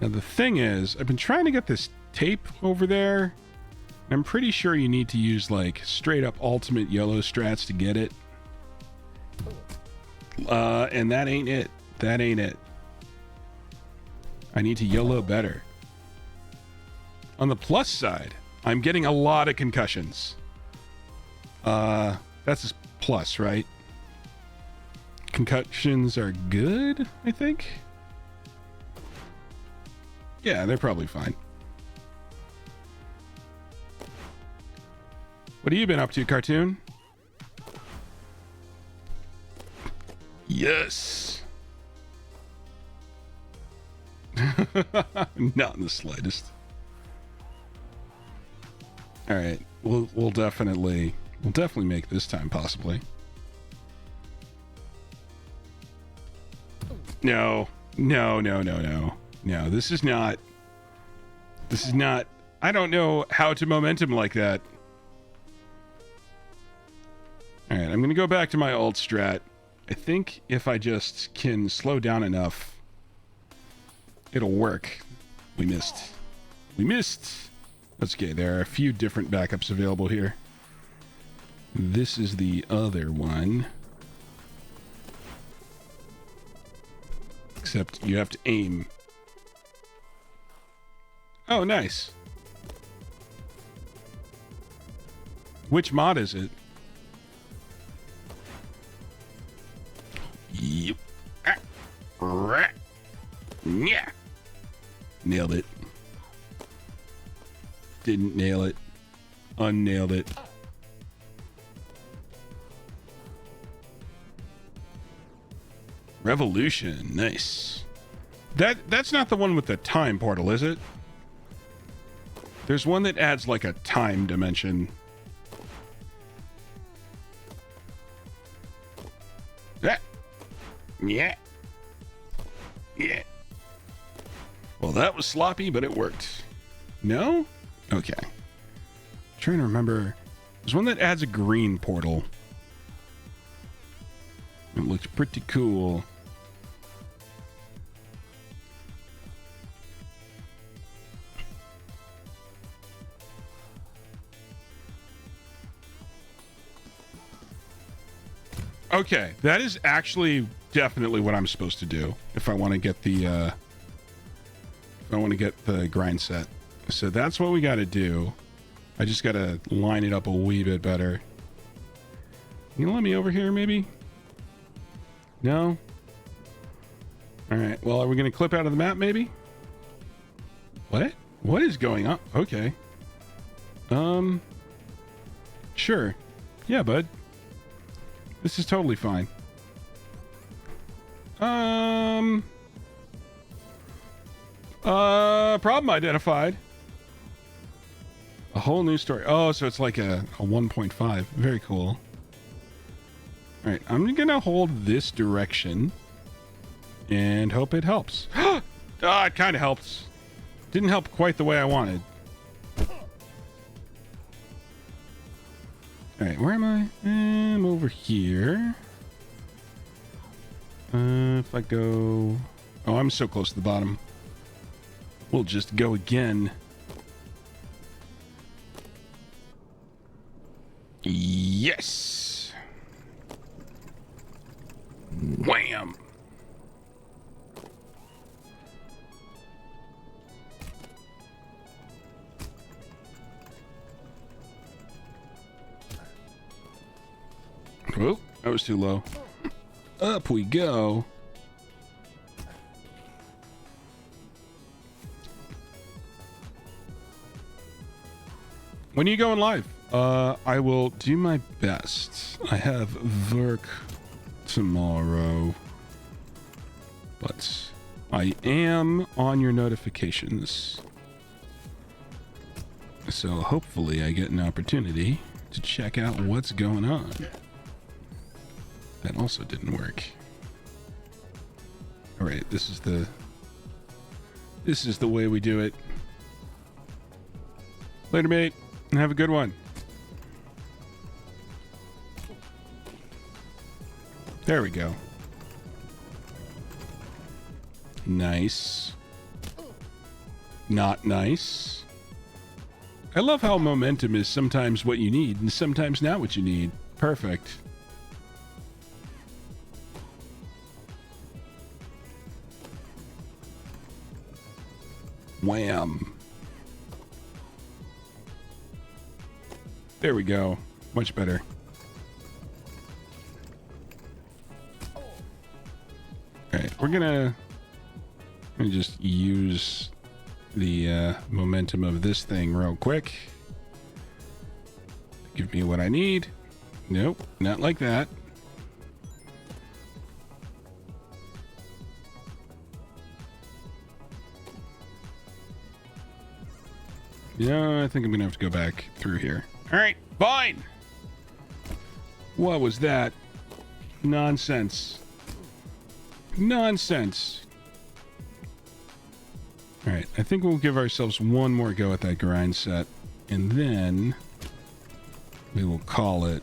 Now, the thing is, I've been trying to get this tape over there. I'm pretty sure you need to use, like, straight up ultimate YOLO strats to get it. And that ain't it. That ain't it. I need to YOLO better. On the plus side, I'm getting a lot of concussions. That's a plus, right? Concussions are good, I think. Yeah, they're probably fine. What have you been up to, Cartoon? Yes. Not in the slightest. All right, we'll definitely make this time possibly. No. This is not. I don't know how to momentum like that. All right, I'm going to go back to my alt strat. I think if I just can slow down enough, it'll work. We missed. That's okay. There are a few different backups available here. This is the other one. Except you have to aim. Oh, nice. Which mod is it? Yep. Yeah. Nailed it. Didn't nail it. Unnailed it. Revolution. Nice. That's not the one with the time portal, is it? There's one that adds like a time dimension. Yeah. Well, that was sloppy, but it worked. No? Okay. I'm trying to remember. There's one that adds a green portal. It looks pretty cool. Okay, that is actually definitely what I'm supposed to do if I want to get the grind set. So that's what we got to do. I just got to line it up a wee bit better. You let me over here, maybe? No? All right. Well, are we going to clip out of the map, maybe? What? What is going on? Okay. Sure. Yeah, bud. This is totally fine. Problem identified. A whole new story. Oh, so it's like a 1.5. Very cool. All right, I'm gonna hold this direction and hope it helps. It kind of helps. Didn't help quite the way I wanted. All right, where am I? I'm over here. If I go... Oh, I'm so close to the bottom. We'll just go again. Yes! Wham! Oh, that was too low. Up we go. When are you going live? I will do my best. I have work tomorrow, but I am on your notifications. So hopefully I get an opportunity to check out what's going on. That also didn't work. All right, this is the way we do it. Later, mate. And have a good one. There we go. Nice. Not nice. I love how momentum is sometimes what you need and sometimes not what you need. Perfect. Wham. There we go. Much better. Alright, we're gonna just use the momentum of this thing real quick. Give me what I need. Nope, not like that. Yeah, I think I'm gonna have to go back through here. Alright, fine! What was that? Nonsense. Nonsense. Alright, I think we'll give ourselves one more go at that grind set, and then we will call it.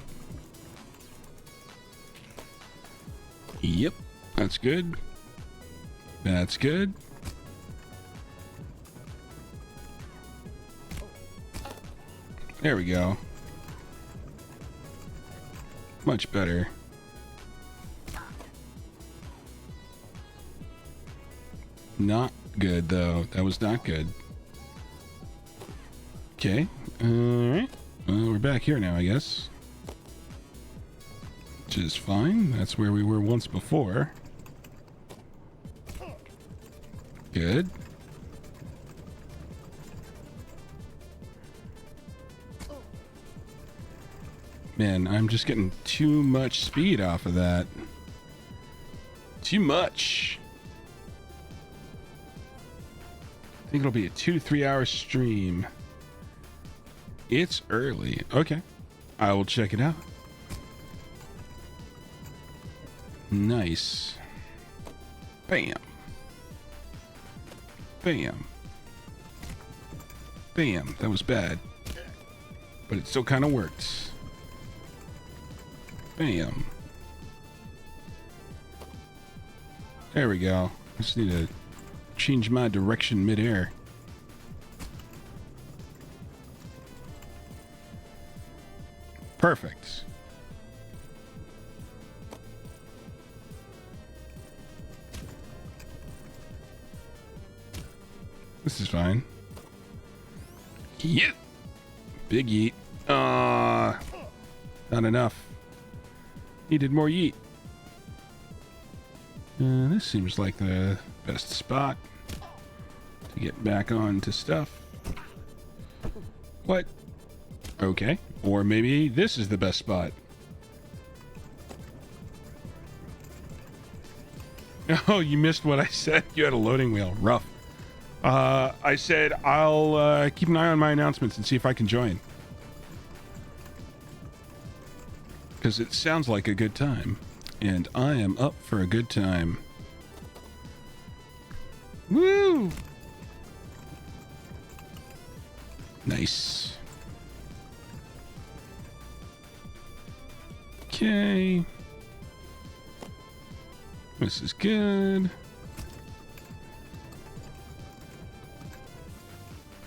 Yep, that's good. That's good. There we go. Much better. Not good, though. That was not good. Okay. Alright. Well, we're back here now, I guess. Which is fine. That's where we were once before. Good. Man, I'm just getting too much speed off of that. Too much. I think it'll be a 2 to 3 hour stream. It's early. Okay. I will check it out. Nice. Bam. Bam. Bam. That was bad. But it still kind of worked. Bam. There we go. I just need to change my direction midair. Perfect. This is fine. Yeet. Big yeet. Not enough. Needed more yeet. This seems like the best spot to get back on to stuff. What? Okay. Or maybe this is the best spot. Oh, you missed what I said. You had a loading wheel. Rough. I said I'll keep an eye on my announcements and see if I can join. Because it sounds like a good time. And I am up for a good time. Woo! Nice. Okay. This is good.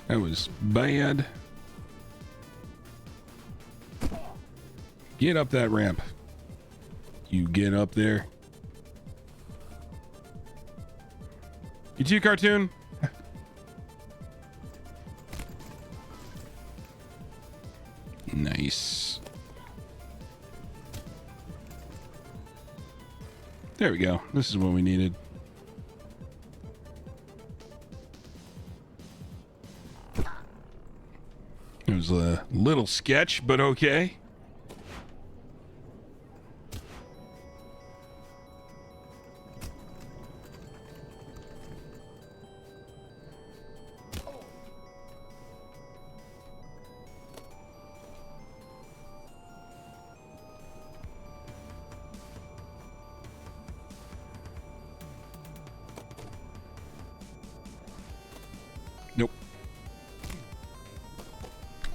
That was bad. Get up that ramp. You get up there. You too, cartoon? Nice. There we go. This is what we needed. It was a little sketch, but okay.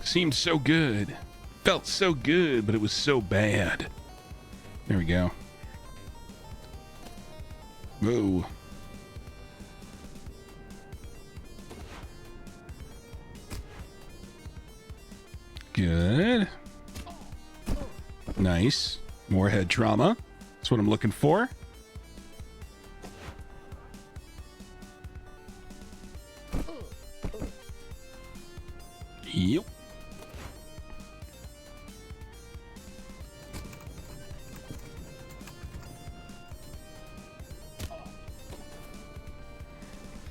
Seemed so good. Felt so good, but it was so bad. There we go. Whoa. Good. Nice. More head trauma. That's what I'm looking for. Yep.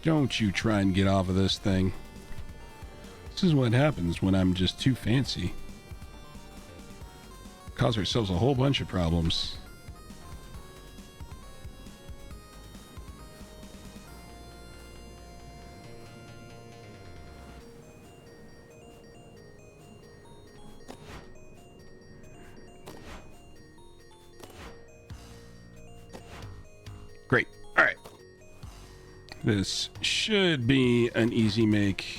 Don't you try and get off of this thing. This is what happens when I'm just too fancy. Cause ourselves a whole bunch of problems. Great. All right. This should be an easy make.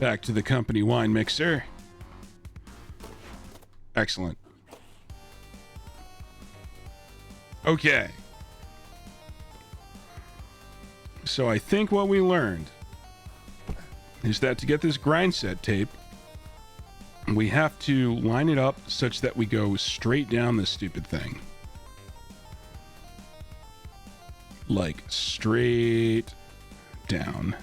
Back to the company wine mixer. Excellent. Okay. So I think what we learned is that to get this Grindset tape, we have to line it up such that we go straight down this stupid thing. Like straight down.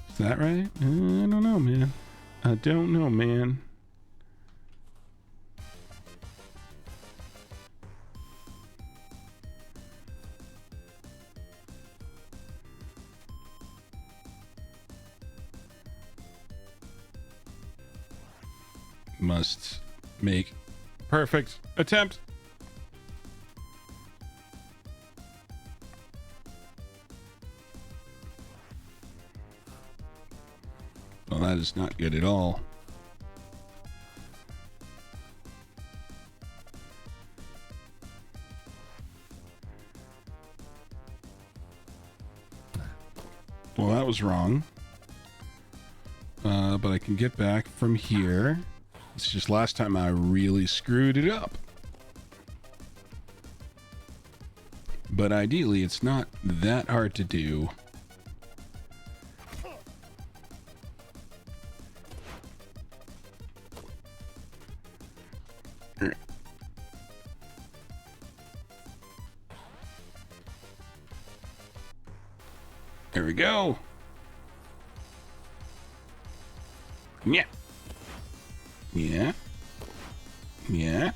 Is that right? I don't know, man. I don't know, man. Must make perfect attempt. Well, that is not good at all. Well, that was wrong. But I can get back from here. It's just last time I really screwed it up. But ideally, it's not that hard to do. There we go. Yeah. Yeah. Yeah.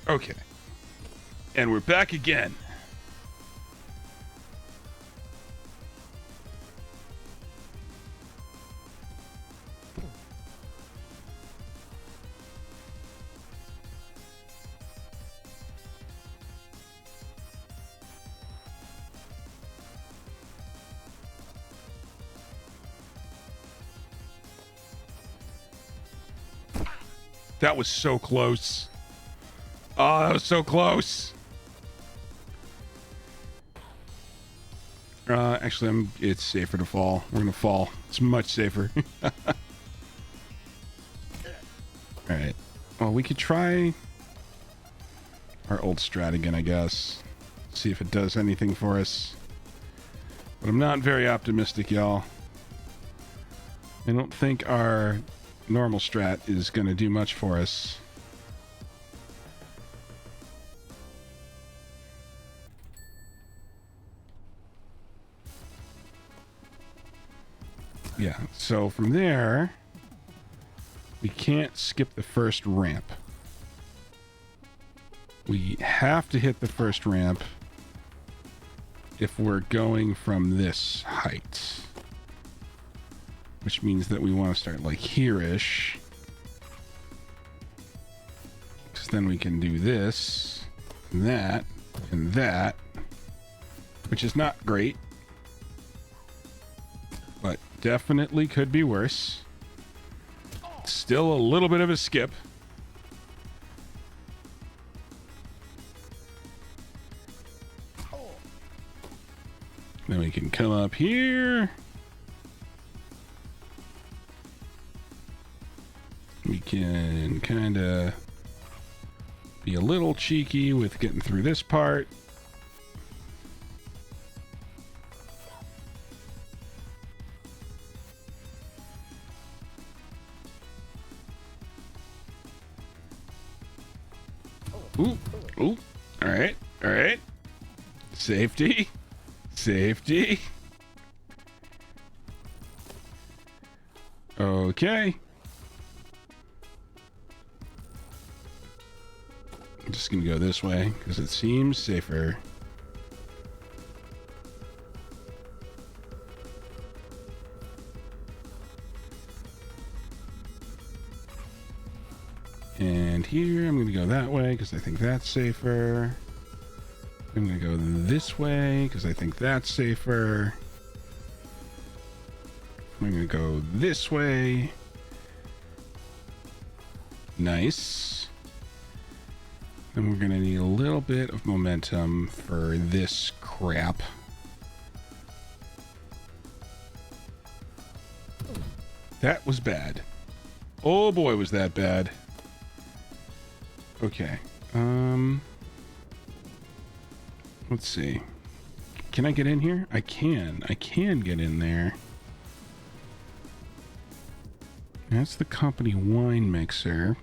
Okay. And we're back again. That was so close. Oh, that was so close. Actually, it's safer to fall. We're gonna fall. It's much safer. All right. Well, we could try our old strat again, I guess. See if it does anything for us. But I'm not very optimistic, y'all. I don't think our normal strat is going to do much for us. Yeah, so from there, we can't skip the first ramp. We have to hit the first ramp if we're going from this height. Which means that we want to start like here-ish. Because then we can do this, and that, which is not great. But definitely could be worse. Still a little bit of a skip. come up here. We can kind of be a little cheeky with getting through this part. Ooh, ooh. All right, all right. Safety, safety. Okay. I'm just gonna go this way because it seems safer. And here, I'm going to go that way because I think that's safer. I'm going to go this way because I think that's safer. I'm going to go this way. Nice. Then we're going to need a little bit of momentum for this crap. That was bad. Oh boy, was that bad. Okay. Let's see. Can I get in here? I can. I can get in there. That's the company wine mixer.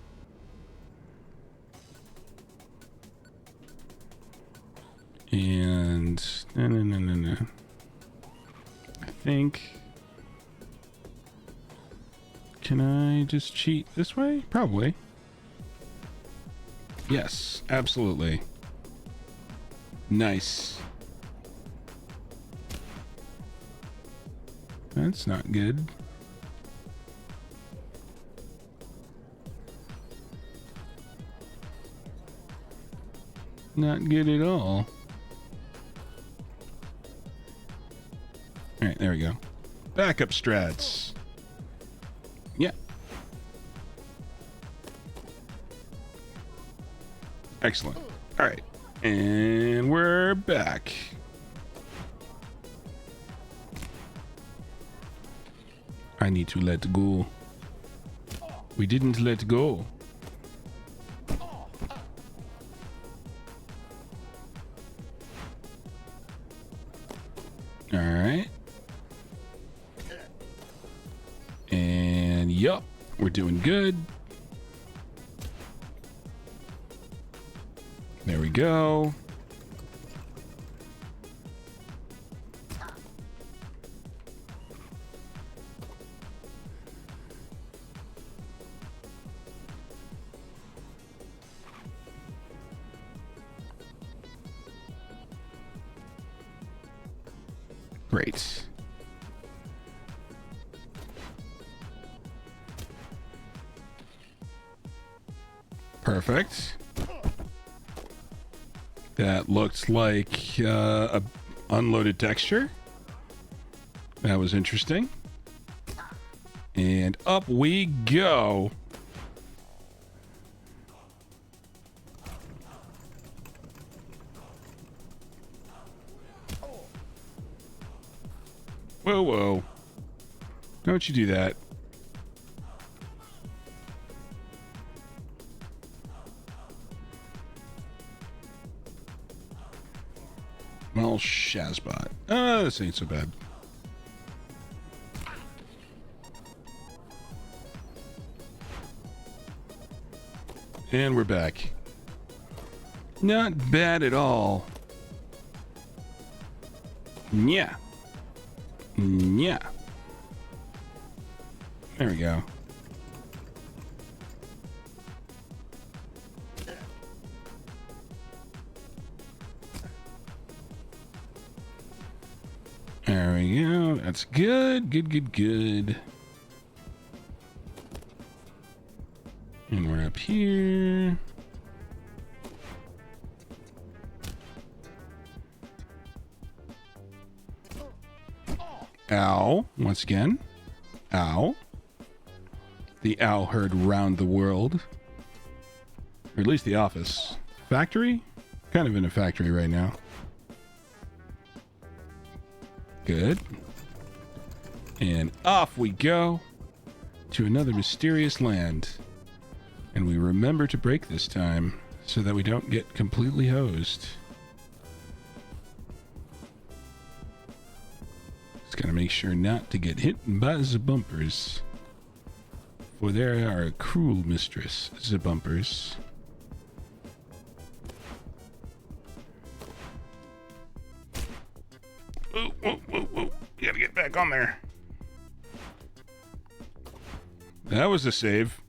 And no. I think. Can I just cheat this way? Probably. Yes, absolutely. Nice. That's not good. Not good at all. Alright, there we go. Backup strats. Yeah. Excellent. All right. And we're back. I need to let go. We didn't let go. All right. And yup, we're doing good. There we go. Great. Perfect. That looked like a unloaded texture. That was interesting. And up we go. Whoa, whoa. Don't you do that. Well, Shazbot. This ain't so bad. And we're back. Not bad at all. Yeah. Yeah. There we go. There we go. That's good. Good. And we're up here. Ow. Once again. Ow. The owl heard round the world. Or at least the office. Factory? Kind of in a factory right now. Good. And off we go to another mysterious land. And we remember to brake this time so that we don't get completely hosed. Just gotta make sure not to get hit by the bumpers. For they are a cruel mistress, the bumpers. Whoa, whoa, whoa, whoa. You gotta get back on there. That was a save.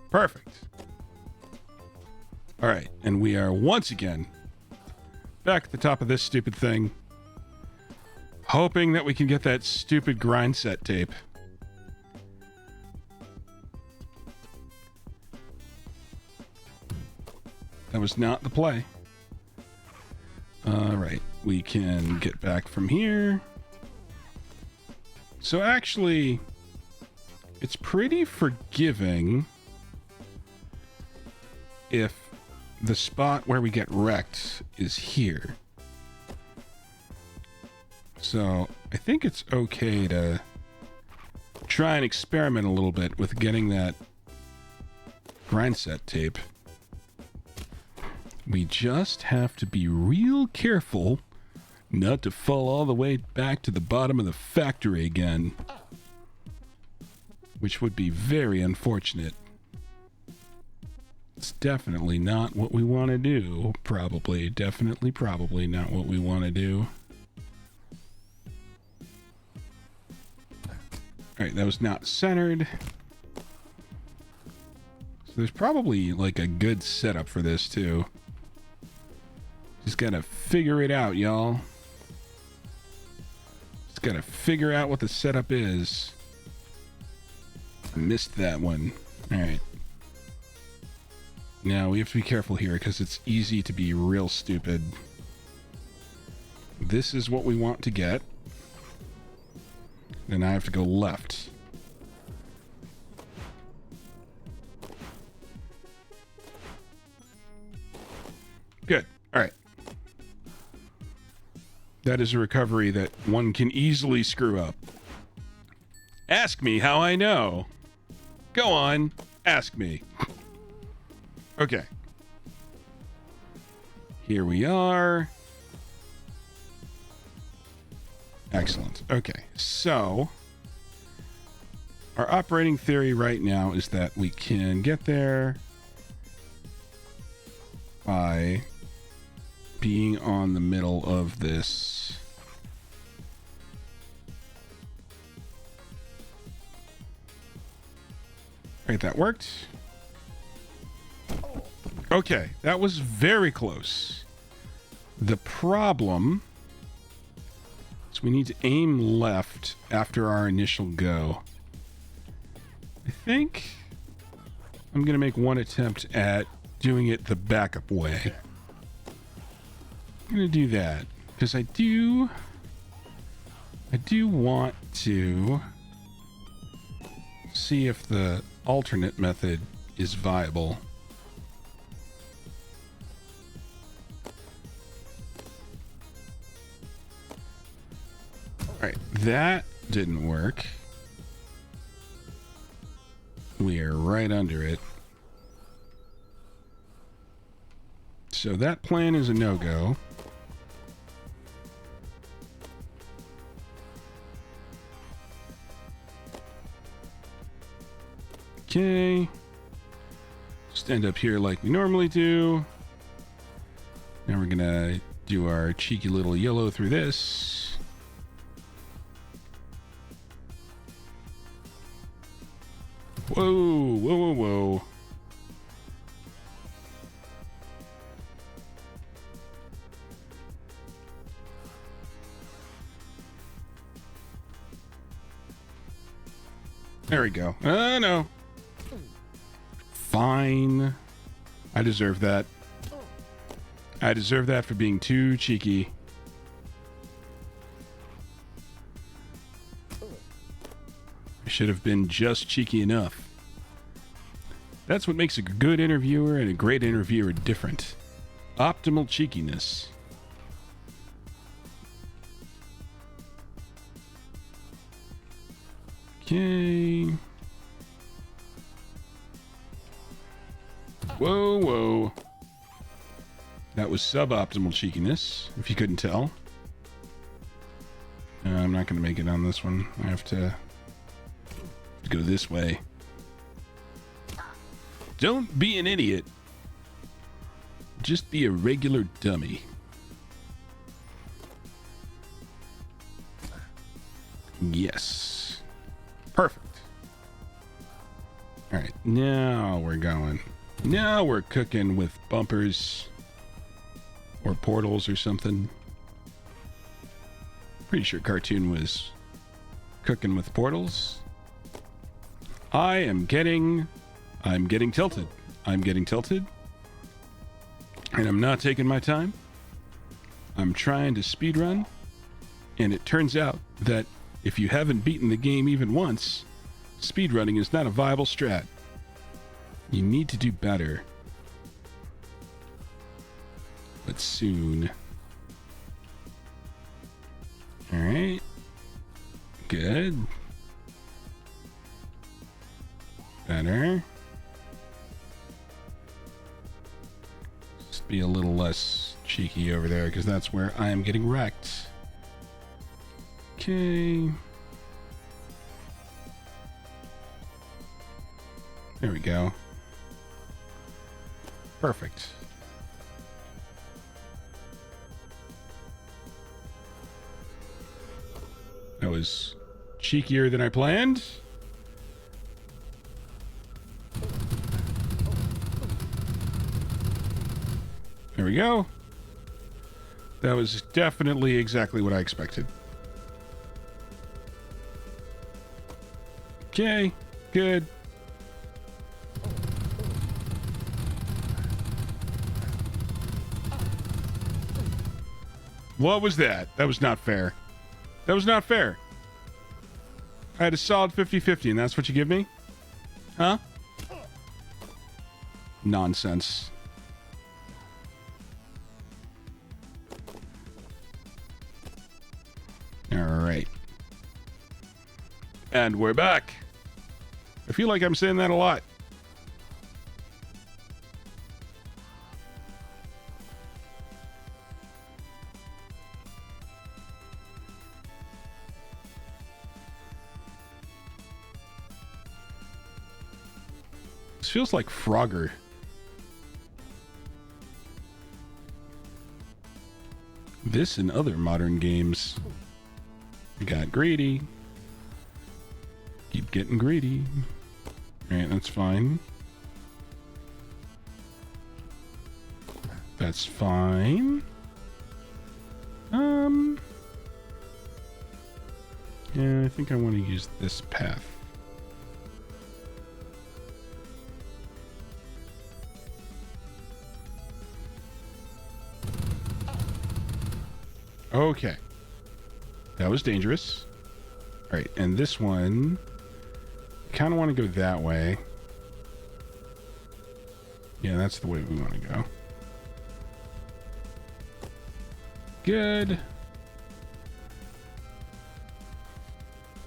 Perfect. All right, and we are once again back at the top of this stupid thing, hoping that we can get that stupid Grindset tape. That was not the play. All right, we can get back from here. So actually, it's pretty forgiving if the spot where we get wrecked is here. So I think it's okay to try and experiment a little bit with getting that Grindset tape. We just have to be real careful not to fall all the way back to the bottom of the factory again, which would be very unfortunate. It's definitely not what we want to do. Probably not what we want to do. Alright, that was not centered. So there's probably like a good setup for this too. Just gotta figure it out, y'all. Just gotta figure out what the setup is. I missed that one. Alright. Now we have to be careful here because it's easy to be real stupid. This is what we want to get. Then I have to go left. Good. All right. That is a recovery that one can easily screw up. Ask me how I know. Go on, ask me. Okay. Here we are. Excellent. Okay, so our operating theory right now is that we can get there by being on the middle of this. Right, that worked. Okay, that was very close. The problem is we need to aim left after our initial go. I think I'm going to make one attempt at doing it the backup way. I'm going to do that because I do want to see if the alternate method is viable. All right, that didn't work. We are right under it. So that plan is a no-go. Okay. Just end up here like we normally do. Now we're gonna do our cheeky little yellow through this. Whoa, whoa, whoa, whoa. There we go. Oh, no. Fine. I deserve that. I deserve that for being too cheeky. I should have been just cheeky enough. That's what makes a good interviewer and a great interviewer different. Optimal cheekiness. Okay. Whoa, whoa. That was suboptimal cheekiness, if you couldn't tell. I'm not going to make it on this one. I have to go this way. Don't be an idiot. Just be a regular dummy. Yes. Perfect. All right, now we're going. Now we're cooking with bumpers or portals or something. Pretty sure Cartoon was cooking with portals. I'm getting tilted. I'm getting tilted. And I'm not taking my time. I'm trying to speedrun. And it turns out that if you haven't beaten the game even once, speedrunning is not a viable strat. You need to do better. But soon. Alright. Good. Better. Just be a little less cheeky over there, because that's where I am getting wrecked. Okay. There we go. Perfect. That was cheekier than I planned. There we go. That was definitely exactly what I expected. Okay, good. What was that? That was not fair. That was not fair. I had a solid 50-50 and that's what you give me? Huh? Nonsense. All right. And we're back. I feel like I'm saying that a lot. This feels like Frogger. This and other modern games. Got greedy. Keep getting greedy. Alright, that's fine. That's fine. Yeah, I think I want to use this path. Okay. That was dangerous. All right, and this one, kind of want to go that way. Yeah, that's the way we want to go. Good.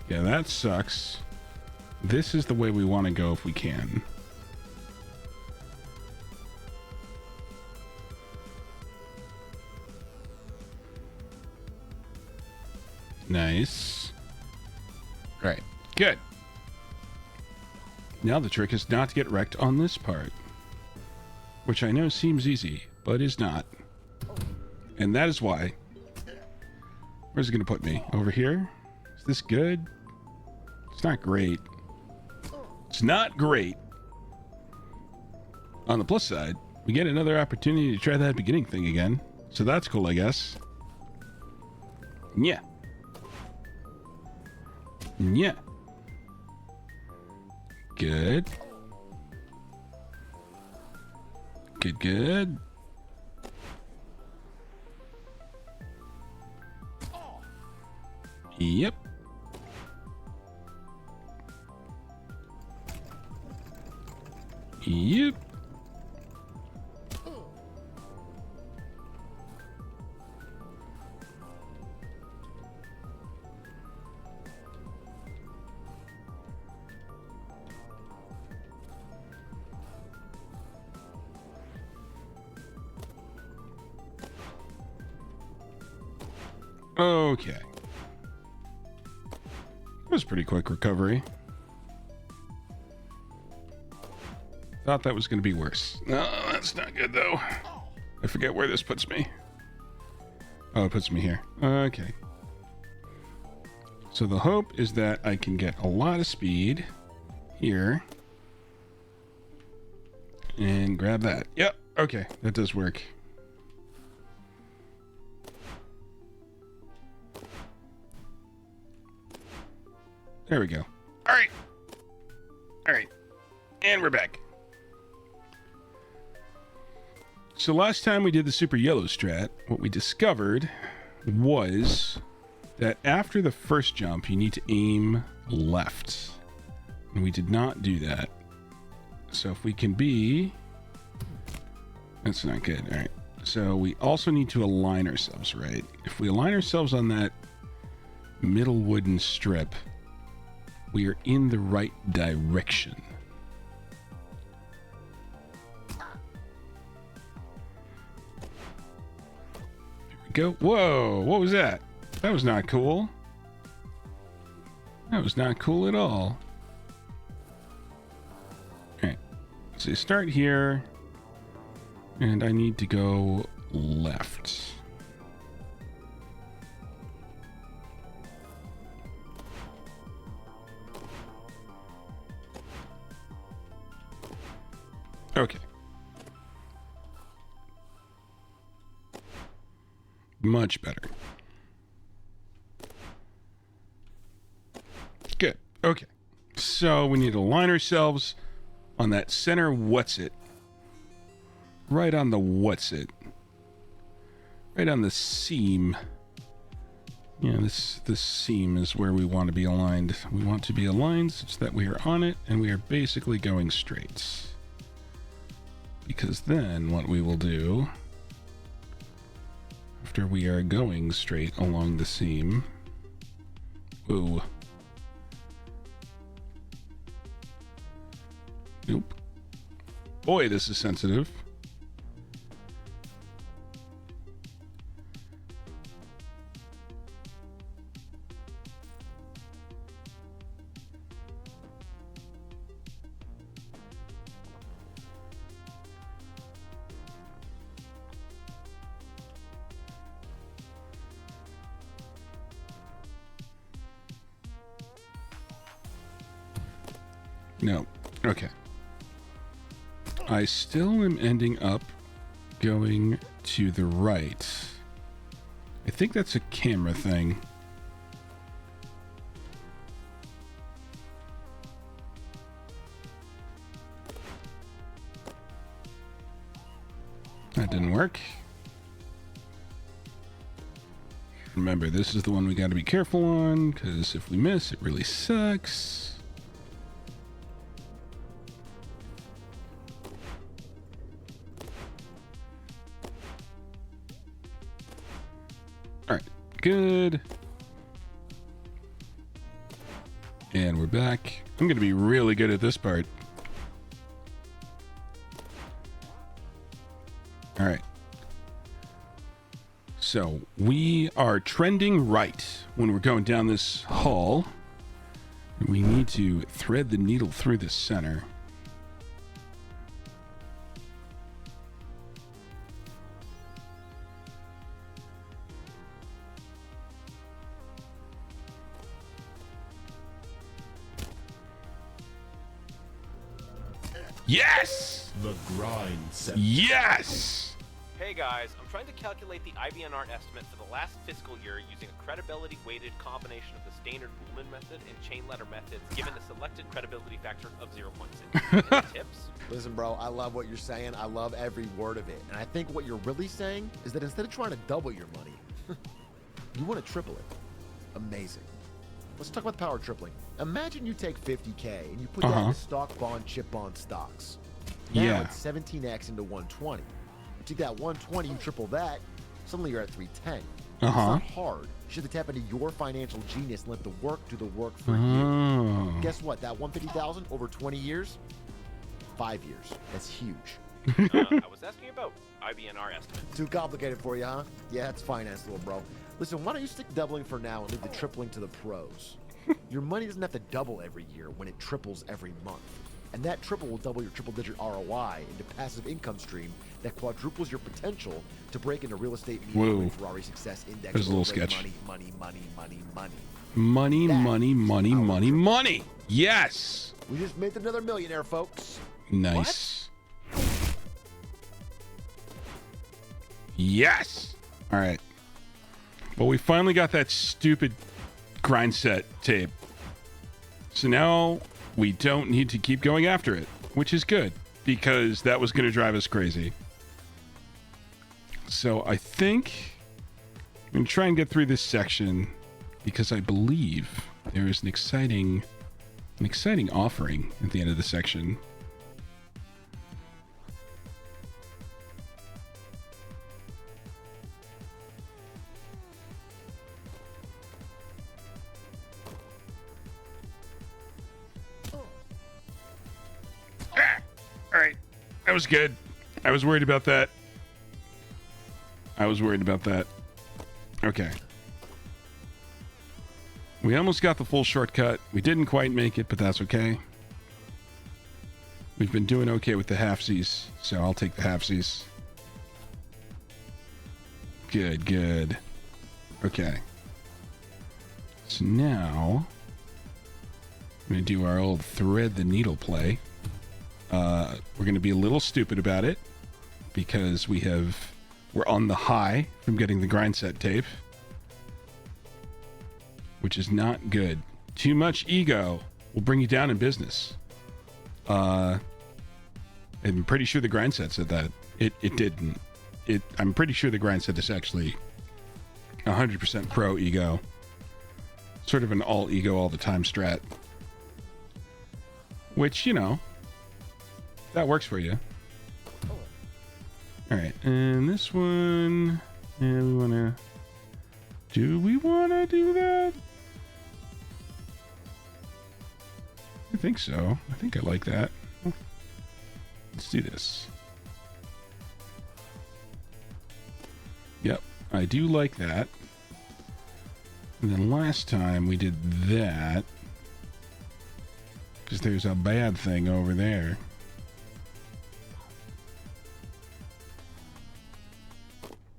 Yeah, that sucks. This is the way we want to go if we can. Nice. Right. Good. Now the trick is not to get wrecked on this part. Which I know seems easy, but is not. And that is why. Where's it going to put me? Over here? Is this good? It's not great. It's not great. On the plus side, we get another opportunity to try that beginning thing again. So that's cool, I guess. Yeah. Yeah. Good. Good, good. Yep. Yep. Okay. That was a pretty quick recovery. Thought that was going to be worse. No, that's not good, though. I forget where this puts me. Oh, it puts me here. Okay. So the hope is that I can get a lot of speed here. And grab that. Yep. Okay. That does work. There we go. All right. All right. And we're back. So last time we did the super yellow strat, what we discovered was that after the first jump, you need to aim left. And we did not do that. So if we can be... That's not good. All right. So we also need to align ourselves, right? If we align ourselves on that middle wooden strip, we are in the right direction. Here we go. Whoa, what was that? That was not cool. That was not cool at all. Alright, so you start here, and I need to go left. Okay. Much better. Good. Okay. So we need to align ourselves on that center what's it. Right on the what's it. Right on the seam. Yeah, this seam is where we want to be aligned. We want to be aligned such that we are on it and we are basically going straight. Because then what we will do, after we are going straight along the seam, ooh, nope, boy, this is sensitive. No. Okay. I still am ending up going to the right. I think that's a camera thing. That didn't work. Remember, this is the one we got to be careful on, because if we miss, it really sucks. All right, good. And we're back. I'm going to be really good at this part. All right. So we are trending right when we're going down this hall. We need to thread the needle through the center. Yes!
The Grindset.
Yes!
Hey guys, I'm trying to calculate the IBNR estimate for the last fiscal year using a credibility-weighted combination of the standard Boolman method and chain letter methods, given a selected credibility factor of 0.6. Any tips?
Listen, bro, I love what you're saying. I love every word of it. And I think what you're really saying is that instead of trying to double your money, you want to triple it. Amazing. Let's talk about the power of tripling. Imagine you take 50K and you put that into stock, bond, chip bond stocks. Now
Yeah.
it's 17x into 120. You take that 120, you triple that, suddenly you're at 310. It's not hard. You should have to tap into your financial genius and let the work do the work for you. Guess what? That 150,000 over 20 years, 5 years. That's huge.
I was asking about IBNR estimates.
Too complicated for you, huh? Yeah, it's finance, little bro. Listen, why don't you stick doubling for now and leave the tripling to the pros? Your money doesn't have to double every year when it triples every month. And that triple will double your triple-digit ROI into passive income stream that quadruples your potential to break into real estate median Ferrari success index.
There's a little sketch.
Money.
Money. Yes.
We just made another millionaire, folks.
Nice. Yes. All right. Well, we finally got that stupid Grindset tape. So now we don't need to keep going after it, which is good because that was going to drive us crazy. So I think I'm going to try and get through this section because I believe there is an exciting offering at the end of the section. All right. That was good. I was worried about that. Okay. We almost got the full shortcut. We didn't quite make it, but that's okay. We've been doing okay with the halfsies, so I'll take the halfsies. Good. Okay. So now I'm going to do our old thread the needle play. We're going to be a little stupid about it because we're on the high from getting the Grindset tape, which is not good. Too much ego will bring you down in business. I'm pretty sure the Grindset said that. It didn't. I'm pretty sure the Grindset is actually 100% pro ego. Sort of an all ego all the time strat. Which, you know, that works for you. All right, and this one, do we want to do that? I think so. I think I like that. Let's do this. Yep, I do like that. And then last time we did that because there's a bad thing over there.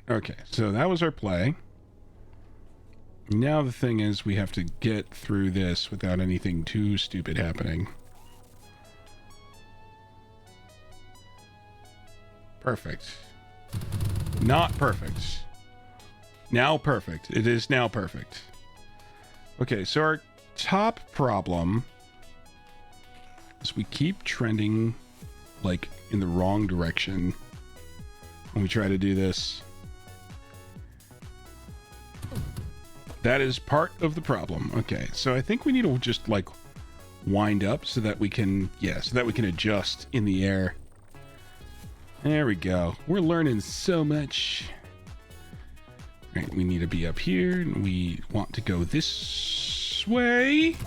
Okay, so that was our play. Now the thing is we have to get through this without anything too stupid happening. Perfect. Not perfect. Now perfect. It is now perfect. Okay, so our top problem is we keep trending like in the wrong direction when we try to do this. That is part of the problem. Okay, so I think we need to just like wind up so that we can, adjust in the air. There we go. We're learning so much. Right, we need to be up here, and we want to go this way.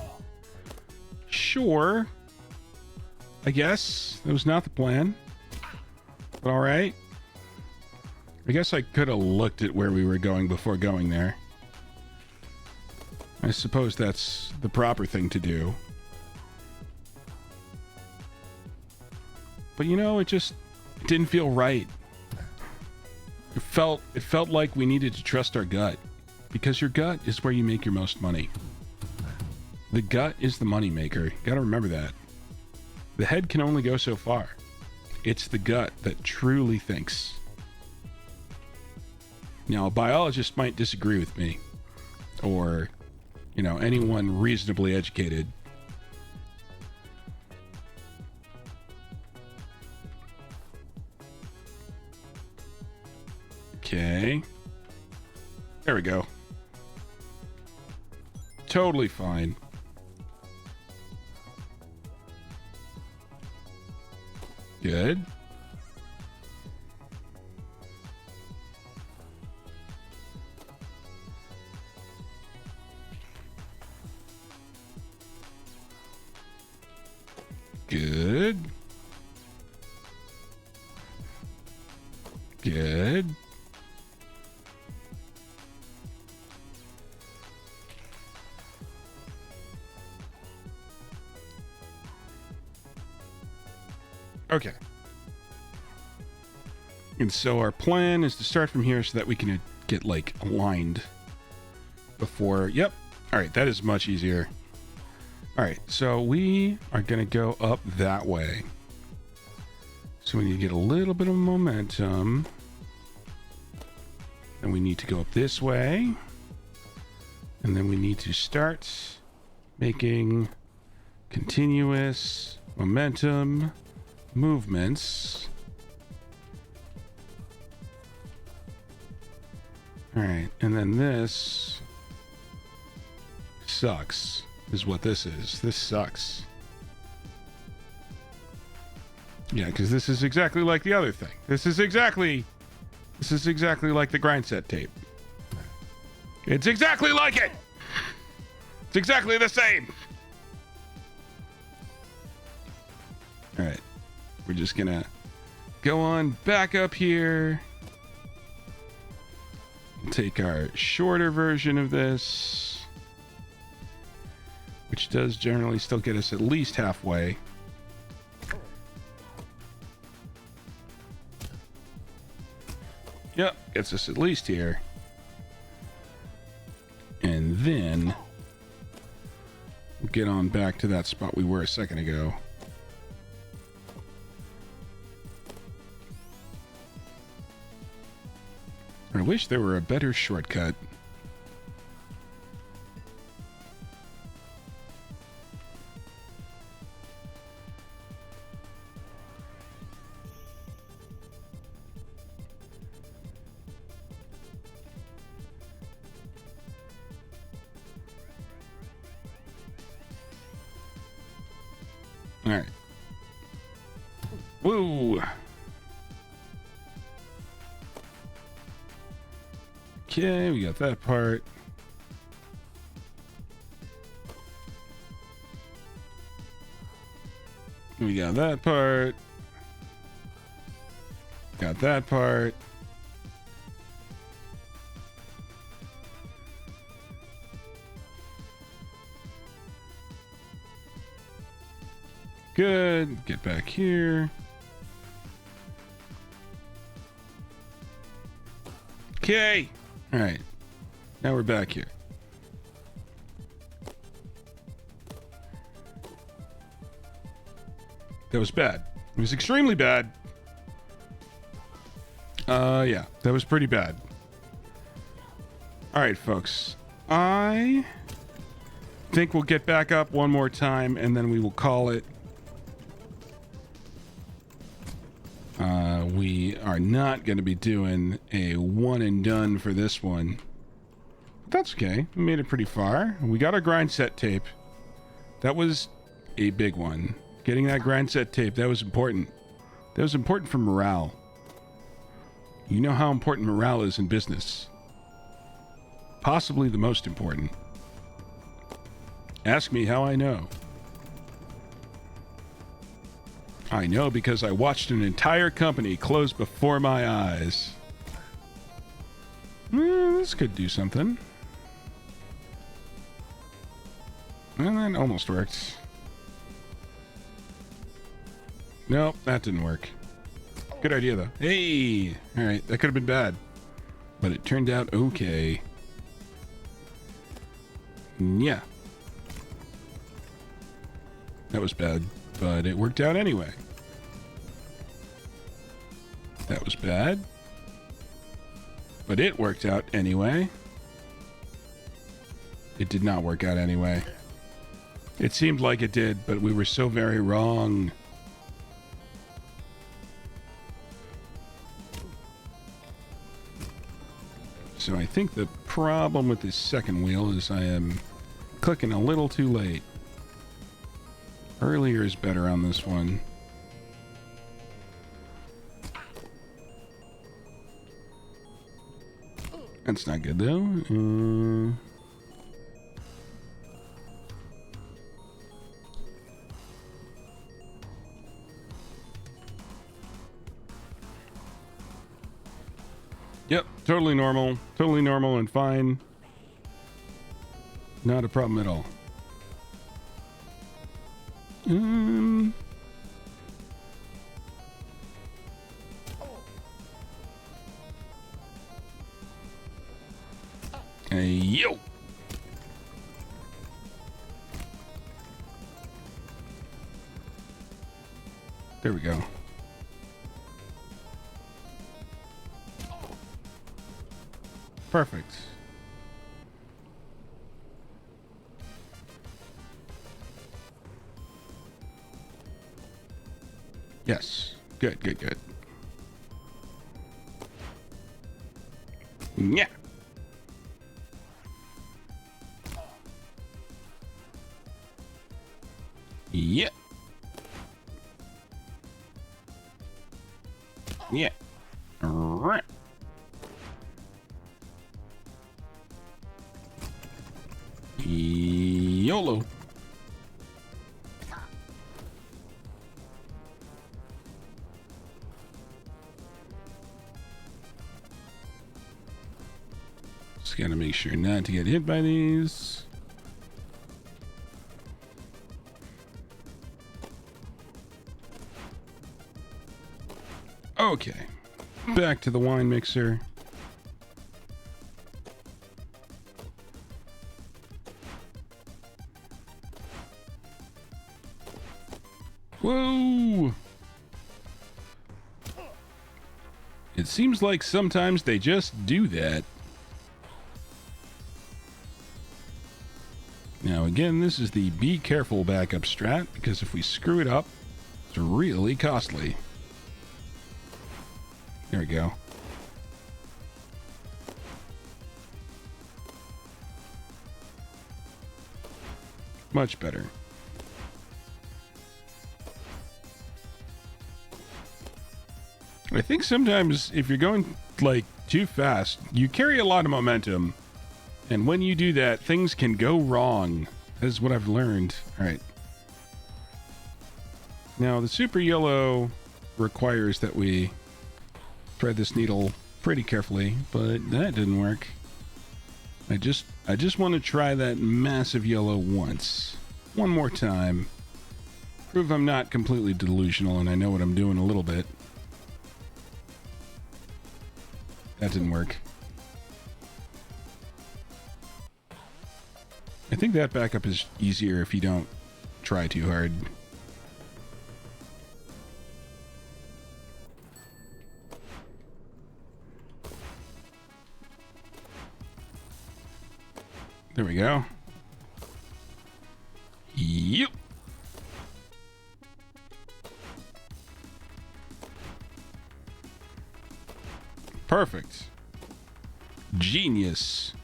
Sure. I guess that was not the plan. But all right. I guess I could have looked at where we were going before going there. I suppose that's the proper thing to do. But you know, it just didn't feel right. It felt like we needed to trust our gut, because your gut is where you make your most money. The gut is the money maker. Gotta remember that. The head can only go so far. It's the gut that truly thinks. Now, a biologist might disagree with me, or, you know, anyone reasonably educated. Okay. There we go. Totally fine. Good. Good. Good. Okay. And so our plan is to start from here so that we can get like aligned before. Yep. All right. That is much easier. All right. So we are going to go up that way. So we need to get a little bit of momentum. And we need to go up this way. And then we need to start making continuous momentum movements. All right, and then this sucks, is what this is. This sucks. Yeah, because this is exactly like the other thing. This is exactly like the Grindset tape. It's exactly like it. It's exactly the same. All right, we're just gonna go on back up here. Take our shorter version of this, which does generally still get us at least halfway. Yep, gets us at least here. And then we'll get on back to that spot we were a second ago. I wish there were a better shortcut. All right. Woo! Okay, we got that part. We got that part. Got that part. Good. Get back here. Okay. All right. Now we're back here. That was bad. It was extremely bad. Yeah, that was pretty bad. All right, folks. I think we'll get back up one more time and then we will call it. We are not going to be doing a one and done for this one. But that's okay. We made it pretty far. We got our Grindset tape. That was a big one. Getting that Grindset tape, that was important. That was important for morale. You know how important morale is in business. Possibly the most important. Ask me how I know. I know because I watched an entire company close before my eyes. This could do something. And that almost worked. Nope, that didn't work. Good idea, though. Hey! Alright, that could have been bad. But it turned out okay. Yeah. That was bad, but it worked out anyway. That was bad. But it worked out anyway. It did not work out anyway. It seemed like it did, but we were so very wrong. So I think the problem with this second wheel is I am clicking a little too late. Earlier is better on this one. That's not good though. Yep, totally normal and fine. Not a problem at all. Hey, yo. There we go. Perfect. Yes. Good, good, good. Yeah. Yeah. Yeah. Right. YOLO. Just gotta make sure not to get hit by these. Okay, back to the wine mixer. Whoa! It seems like sometimes they just do that. Now again, this is the be careful backup strat, because if we screw it up, it's really costly. There we go. Much better. I think sometimes if you're going like too fast, you carry a lot of momentum. And when you do that, things can go wrong. That is what I've learned. All right. Now the super yellow requires that we thread this needle pretty carefully, but that didn't work. I just want to try that massive yellow once. One more time. Prove I'm not completely delusional and I know what I'm doing a little bit. That didn't work. I think that backup is easier if you don't try too hard. There we go. Yep. Perfect. Genius.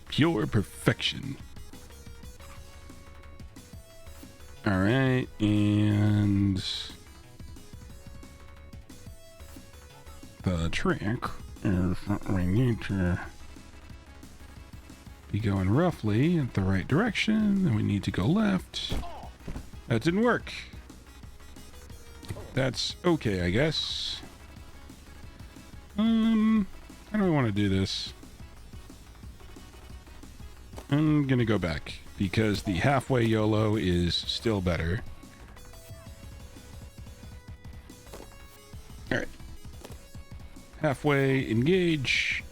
Pure perfection. All right, and the trick is that we need to be going roughly in the right direction, and we need to go left. That didn't work. That's okay, I guess. How do I want to do this? I'm gonna go back because the halfway YOLO is still better. All right. Halfway engage.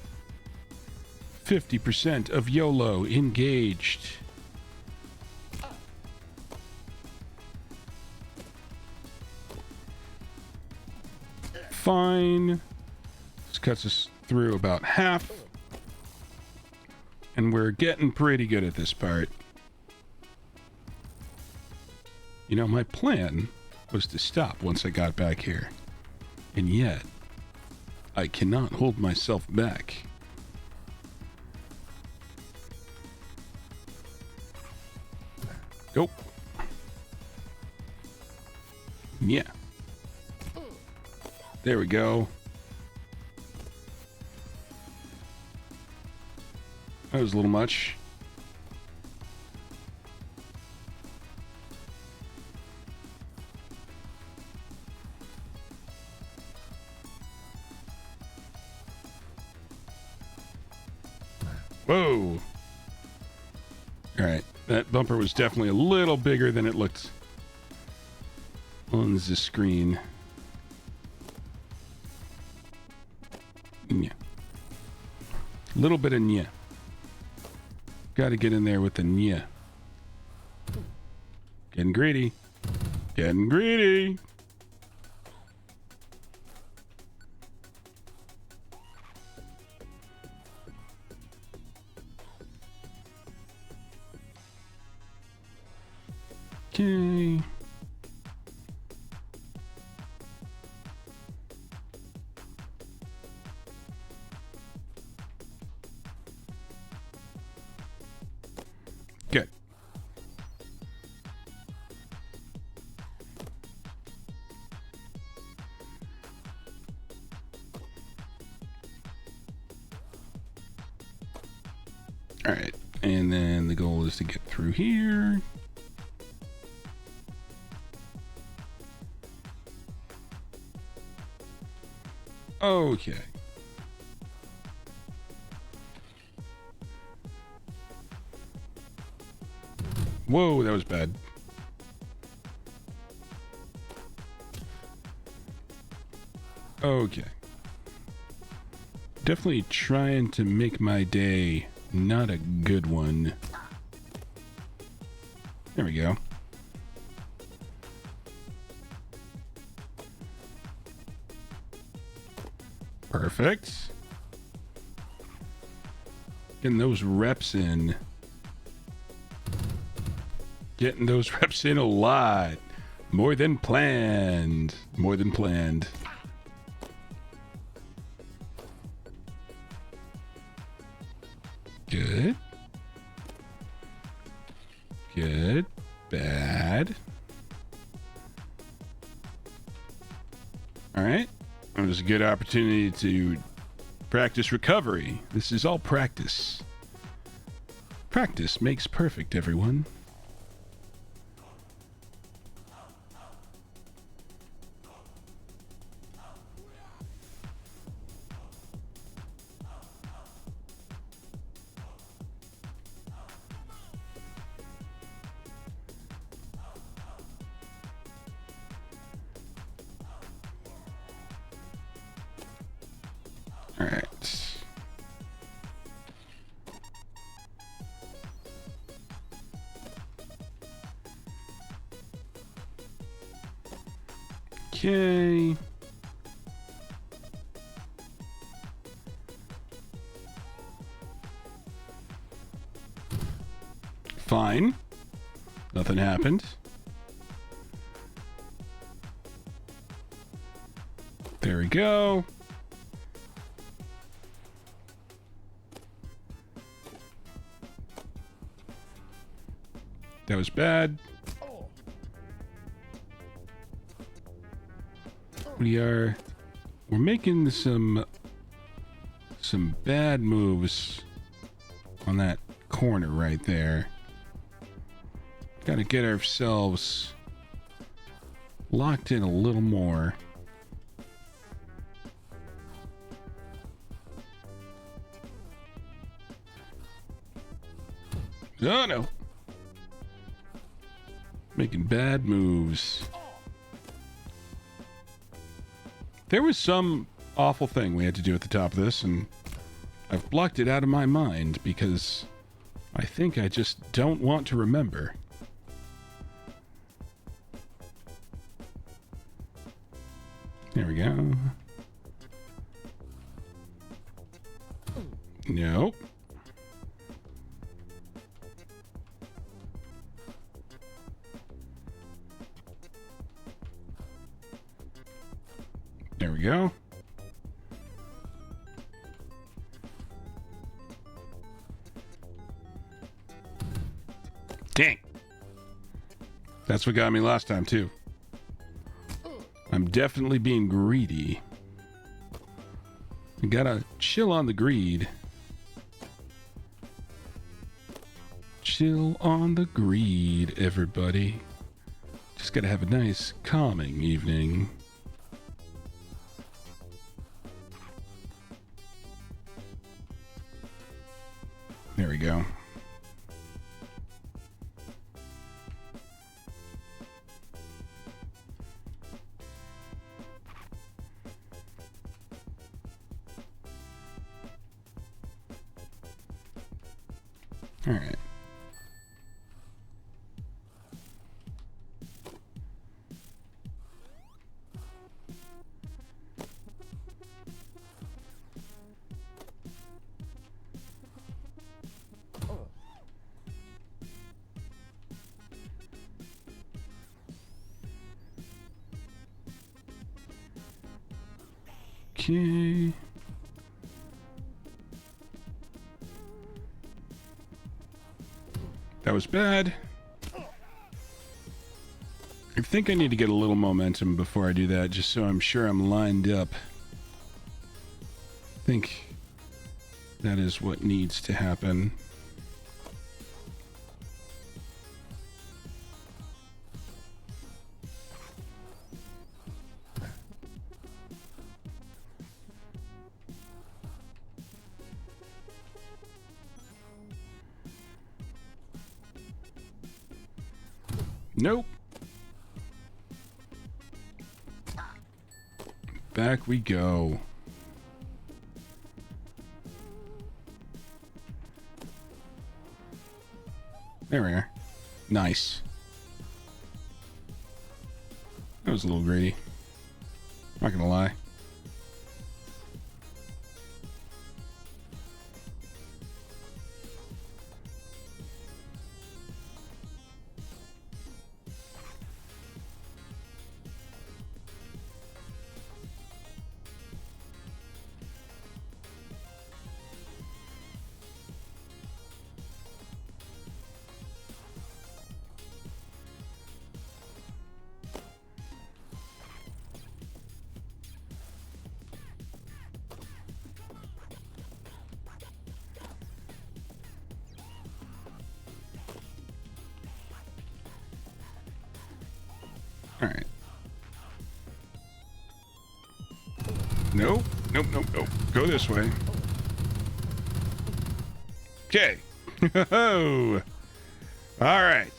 50% of YOLO engaged. Fine. This cuts us through about half. And we're getting pretty good at this part. You know, my plan was to stop once I got back here. And yet, I cannot hold myself back. Go. Yeah. There we go. That was a little much. Whoa. All right. That bumper was definitely a little bigger than it looked on the screen. Yeah. Little bit of nya. Got to get in there with the nya. Getting greedy. Getting greedy. Okay. Good. All right. And then the goal is to get through here. Okay. Whoa, that was bad. Okay. Definitely trying to make my day not a good one. There we go. Perfect. Getting those reps in. Getting those reps in a lot. More than planned. More than planned. Good. Good. Bad. All right. It was a good opportunity to practice recovery. This is all practice. Practice makes perfect, everyone. All right. Okay. Fine. Nothing happened. There we go. That was bad. We're making some bad moves on that corner right there. Got to get ourselves locked in a little more. Oh no. Making bad moves. There was some awful thing we had to do at the top of this, and I've blocked it out of my mind because I think I just don't want to remember. There we go. Nope. There we go. Dang. That's what got me last time, too. I'm definitely being greedy. You gotta chill on the greed. chill on the greed, everybody. Just gotta have a nice, calming evening. There we go. All right. Okay. That was bad. I think I need to get a little momentum before I do that, just so I'm sure I'm lined up. I think that is what needs to happen. Nope. Back we go. There we are. Nice. That was a little greedy. Not gonna lie. All right. Nope. Nope. Nope. Nope. Go this way. Okay. All right.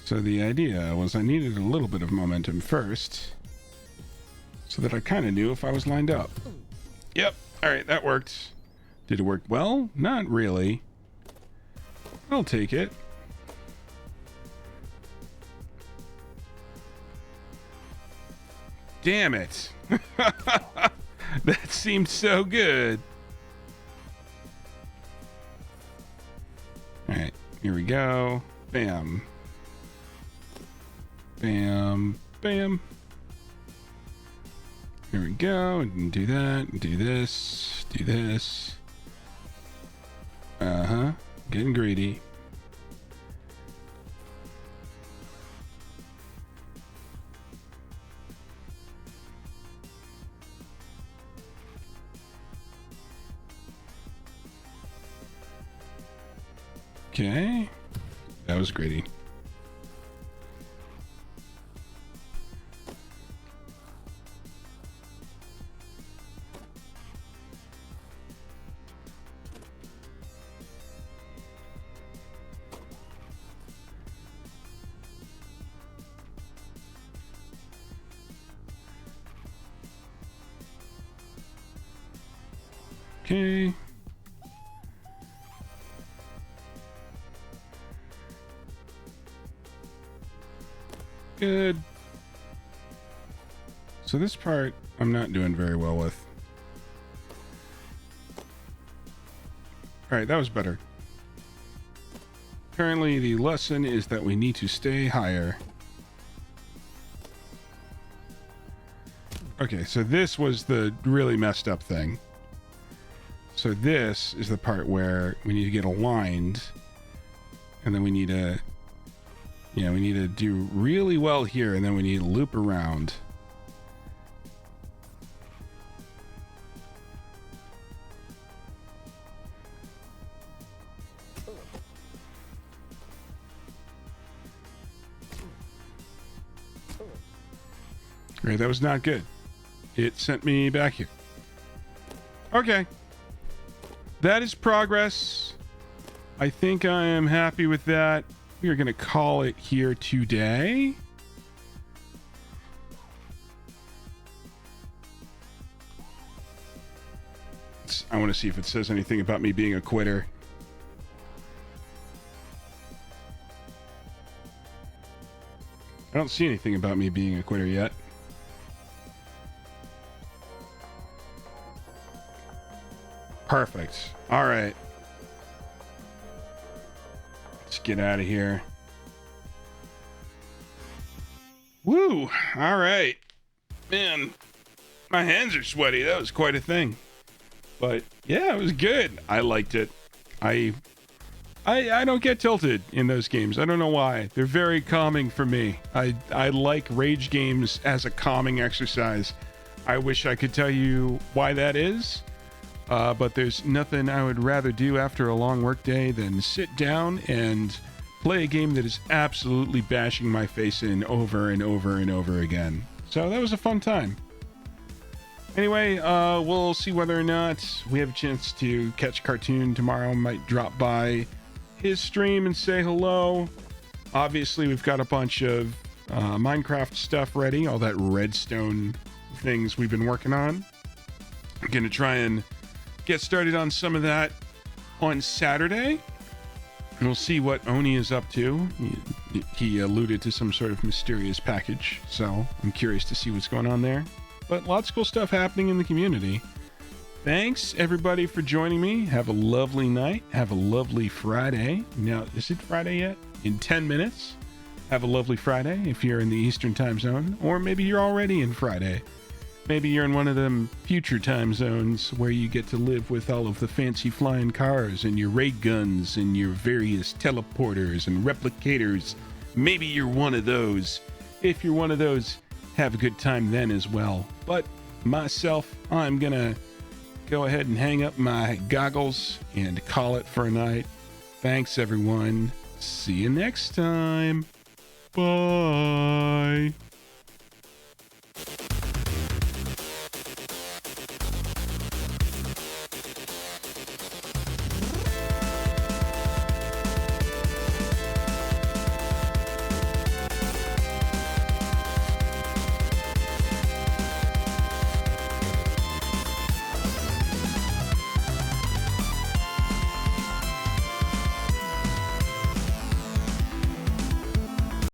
So the idea was I needed a little bit of momentum first so that I kind of knew if I was lined up. Yep. All right. That worked. Did it work well? Not really. I'll take it. Damn it. That seemed so good. All right, here we go. Bam. Bam. Bam. Here we go. And do that. And do this. Do this. Uh-huh. Getting greedy. Okay. That was greedy. Okay. Good. So this part I'm not doing very well with. All right, that was better. Apparently the lesson is that we need to stay higher. Okay, so this was the really messed up thing. So this is the part where we need to get aligned, and then we need to, yeah, we need to do really well here, and then we need to loop around. Great, that was not good. It sent me back here. Okay. That is progress. I think I am happy with that. We are going to call it here today. I want to see if it says anything about me being a quitter. I don't see anything about me being a quitter yet. Perfect. All right. Let's get out of here. Woo! All right. Man, my hands are sweaty. That was quite a thing. But yeah, it was good. I liked it. I don't get tilted in those games. I don't know why. They're very calming for me. I like rage games as a calming exercise. I wish I could tell you why that is. But there's nothing I would rather do after a long work day than sit down and play a game that is absolutely bashing my face in over and over and over again. So that was a fun time. Anyway, we'll see whether or not we have a chance to catch Cartoon tomorrow. Might drop by his stream and say hello. Obviously, we've got a bunch of Minecraft stuff ready, all that redstone things we've been working on. I'm going to try and get started on some of that on Saturday. And we'll see what Oni is up to. He alluded to some sort of mysterious package, so I'm curious to see what's going on there. But lots of cool stuff happening in the community. Thanks, everybody, for joining me. Have a lovely night. Have a lovely Friday. Now, is it Friday yet? In 10 minutes. Have a lovely Friday if you're in the Eastern time zone. Or maybe you're already in Friday. Maybe you're in one of them future time zones where you get to live with all of the fancy flying cars and your ray guns and your various teleporters and replicators. Maybe you're one of those. If you're one of those, have a good time then as well. But myself, I'm gonna go ahead and hang up my goggles and call it for a night. Thanks, everyone. See you next time. Bye.